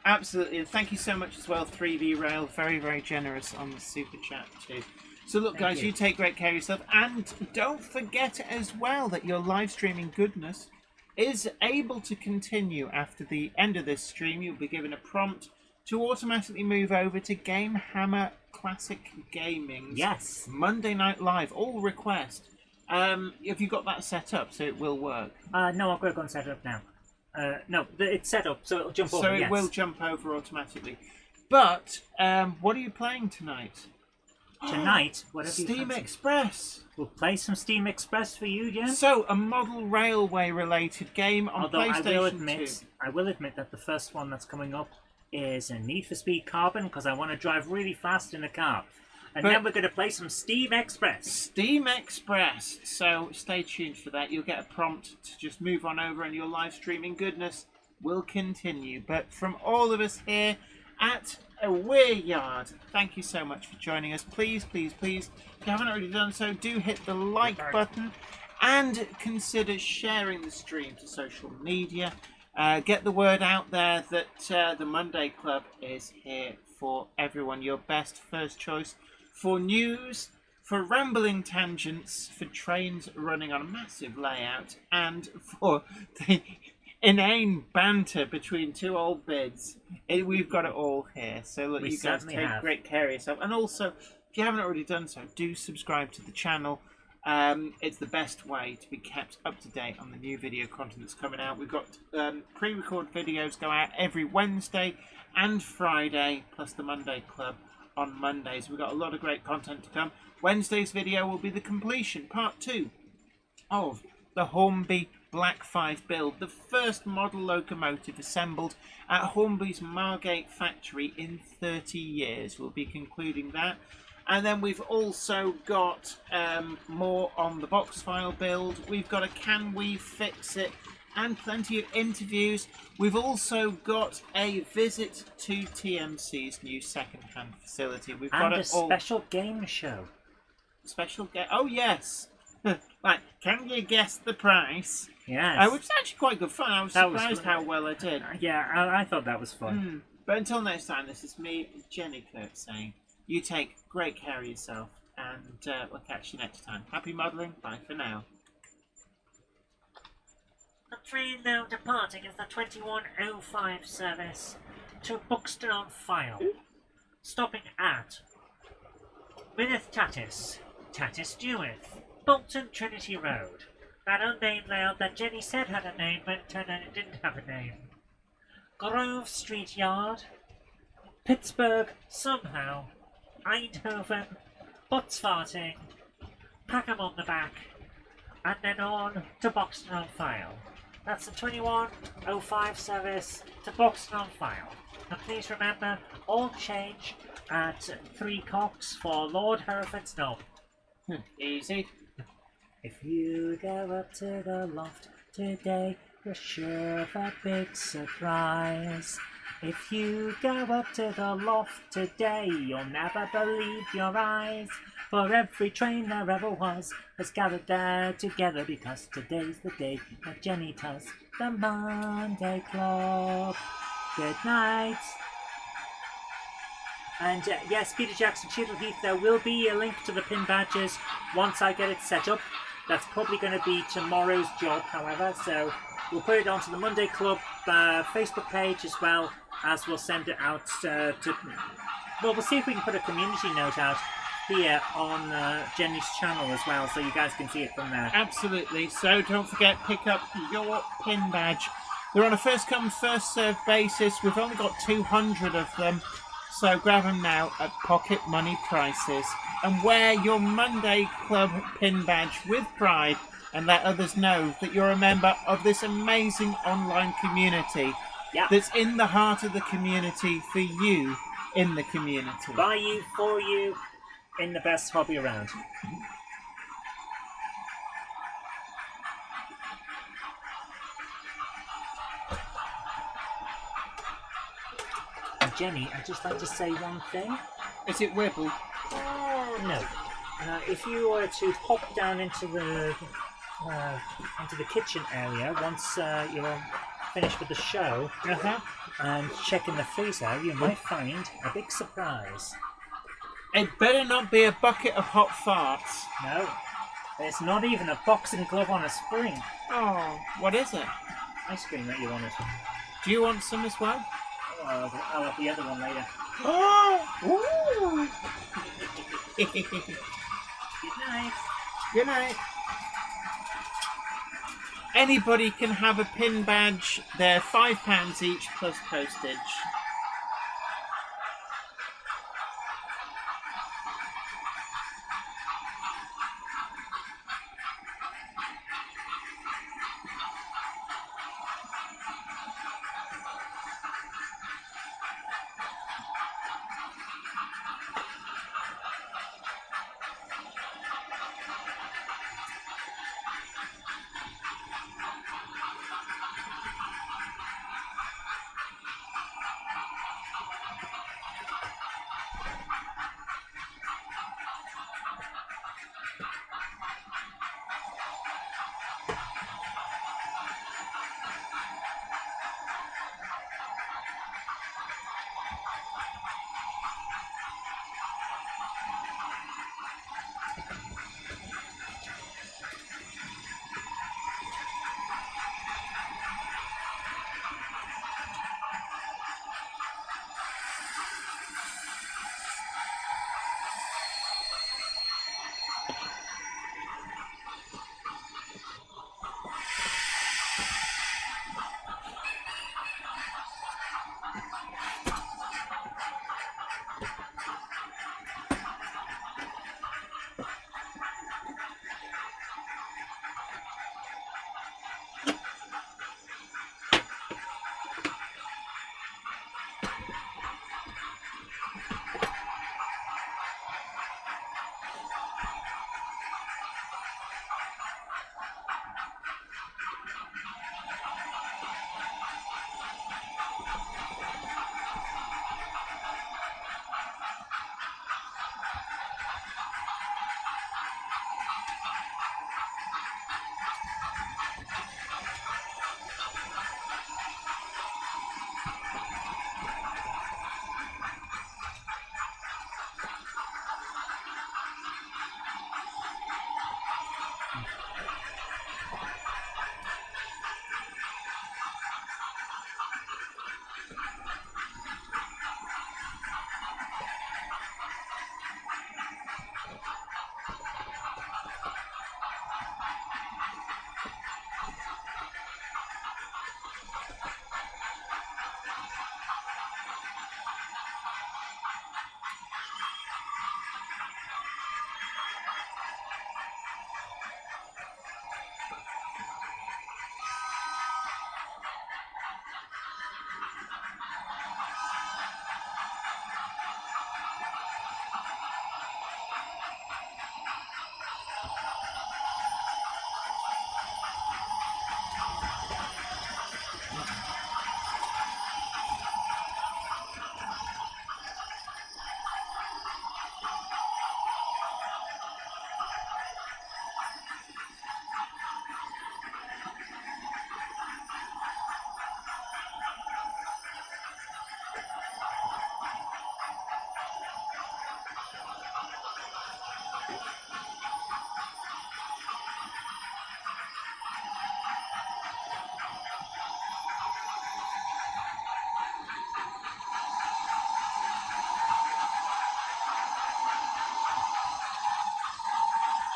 Absolutely, and thank you so much as well, 3V Rail. Very, very generous on the super chat too. So look, guys, you take great care of yourself, and don't forget as well that your live streaming goodness is able to continue after the end of this stream. You'll be given a prompt to automatically move over to Game Hammer Classic Gaming's Monday Night Live, all request. Have you got that set up so it will work? No, I've got to go and set it up now. No, it's set up, so it'll jump over. So it will jump over automatically. But what are you playing tonight? Tonight, whatever Steam you fancy. Express. We'll play some Steam Express for you, Jen. So a model railway related game on Although PlayStation 2. I will admit that the first one that's coming up is a Need for Speed Carbon, because I want to drive really fast in a car. And then we're going to play some Steam Express. Steam Express. So stay tuned for that. You'll get a prompt to just move on over, and your live streaming goodness will continue. But from all of us here at Weir Yard, thank you so much for joining us. Please, please, please, if you haven't already done so, do hit the like button and consider sharing the stream to social media. Get the word out there that the Monday Club is here for everyone. Your best first choice for news, for rambling tangents, for trains running on a massive layout, and for the inane banter between two old bids. We've got it all here. So look, We you guys certainly take have. great care of yourself. And also, if you haven't already done so, do subscribe to the channel. It's the best way to be kept up to date on the new video content that's coming out. We've got pre-recorded videos go out every Wednesday and Friday, plus the Monday Club on Mondays. We've got a lot of great content to come. Wednesday's video will be the completion, part 2, of the Hornby Black 5 build, the first model locomotive assembled at Hornby's Margate factory in 30 years. We'll be concluding that. And then we've also got more on the box file build. We've got a Can We Fix It and plenty of interviews. We've also got a visit to TMC's new second-hand facility. We've got And a it all. special game show. Special guest. Oh yes. Like, can you guess the price? Yes. Which is actually quite good fun. I was That was surprised fun. how well I did. Yeah, I thought that was fun. But until next time, this is me, Jenny Kirk, saying, you take great care of yourself, and we'll catch you next time. Happy modelling. Bye for now. The train now departing is the 21:05 service to Buxton on Fyle, stopping at Wynyth Tattis, Tattis Dewith, Bolton Trinity Road, that unnamed layout that Jenny said had a name, but it turned out it didn't have a name. Grove Street Yard, Pittsburgh somehow, Eindhoven, Botsfarting, Packham on the back, and then on to Buxton on Fyle. That's the 21:05 service to Buxton on Fyle. And please remember, all change at 3 cocks for Lord Hereford's knob. Easy. If you go up to the loft today, you're sure of a big surprise. If you go up to the loft today, you'll never believe your eyes. For every train there ever was has gathered there together, because today's the day that Jenny does the Monday Club. Good night. And yes, Peter Jackson, Cheadle Heath, there will be a link to the pin badges once I get it set up. That's probably going to be tomorrow's job, however, so we'll put it onto the Monday Club Facebook page, as well as we'll send it out well, we'll see if we can put a community note out here on Jenny's channel as well, so you guys can see it from there. Absolutely. So don't forget, pick up your pin badge. They're on a first come, first served basis. We've only got 200 of them. So grab them now at pocket money prices. And wear your Monday Club pin badge with pride, and let others know that you're a member of this amazing online community. Yeah. That's in the heart of the community, for you in the community. By you, for you, in the best hobby around. Jenny, I'd just like to say one thing. Is it Whipple? No. If you were to hop down into the kitchen area once you're finished with the show and check in the freezer, you might find a big surprise. It better not be a bucket of hot farts. No, it's not even a boxing glove on a spring. Oh, what is it? Ice cream that you wanted. Do you want some as well? Oh, I'll have the other one later. Oh! Good night. Good night. Anybody can have a pin badge. They're £5 each plus postage.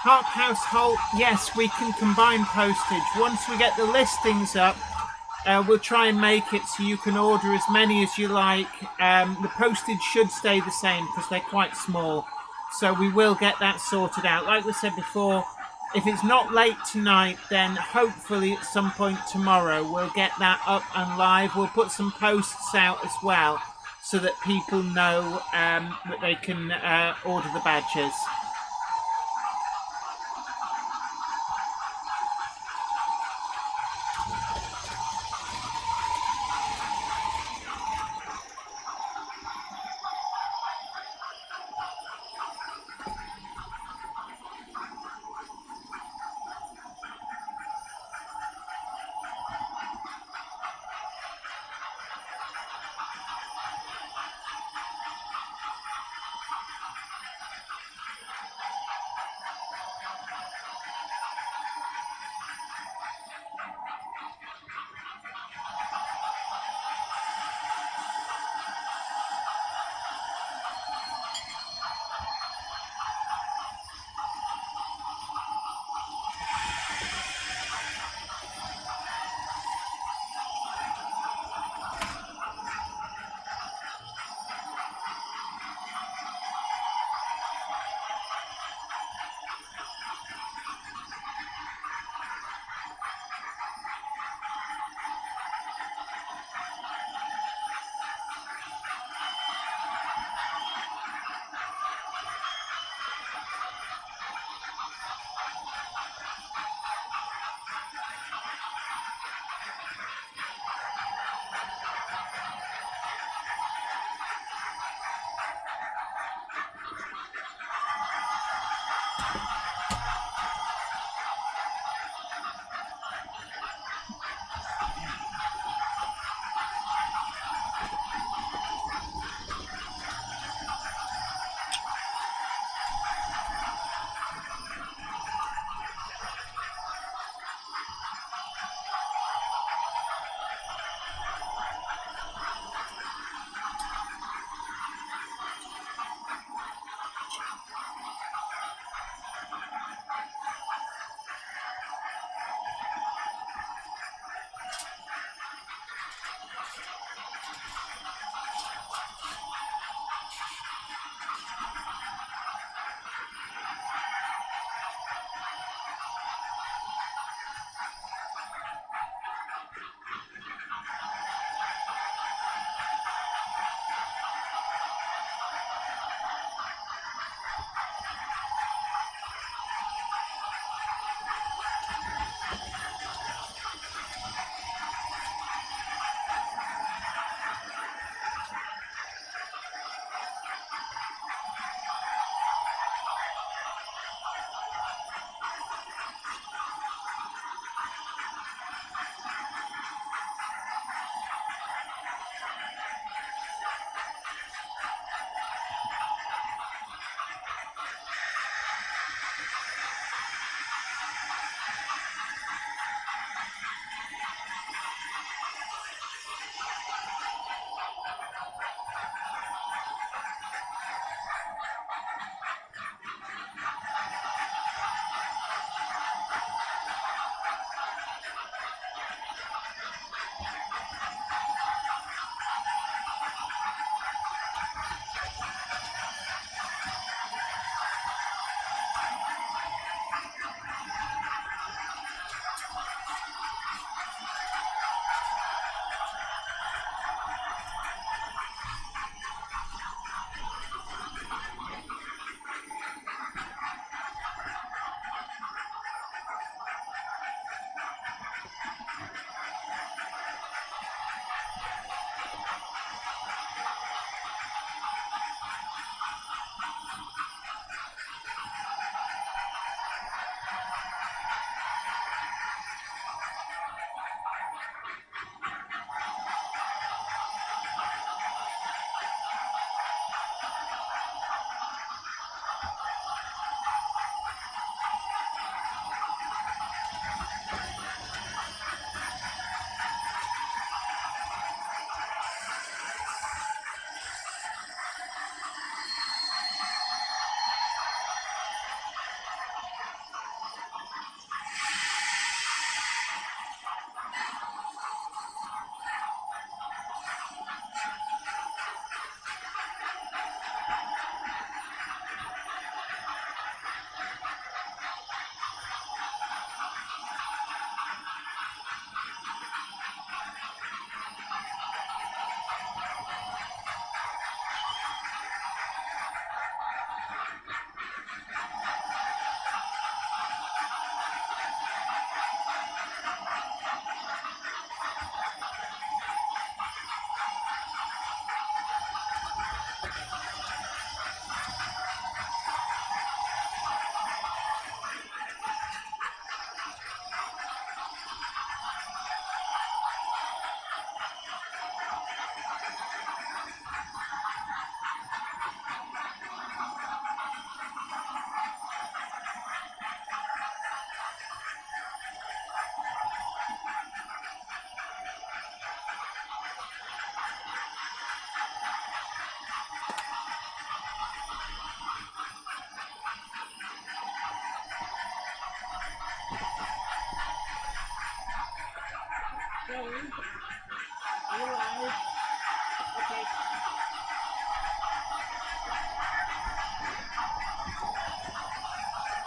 Park Household, yes, we can combine postage. Once we get the listings up, we'll try and make it so you can order as many as you like. The postage should stay the same because they're quite small. So we will get that sorted out. Like we said before, if it's not late tonight, then hopefully at some point tomorrow we'll get that up and live. We'll put some posts out as well so that people know that they can order the badges.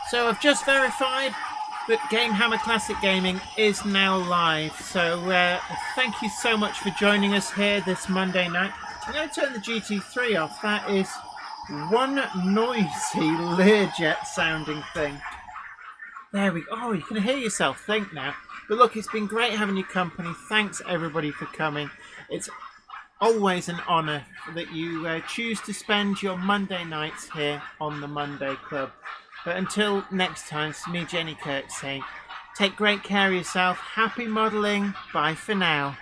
So I've just verified that Gamehammer Classic Gaming is now live. So thank you so much for joining us here this Monday night. I'm going to turn the GT3 off. That is one noisy Learjet sounding thing. There we go. Oh, you can hear yourself think now. But look, it's been great having your company. Thanks everybody for coming. It's always an honour that you choose to spend your Monday nights here on the Monday Club. But until next time, it's me, Jenny Kirk, saying, take great care of yourself. Happy modelling. Bye for now.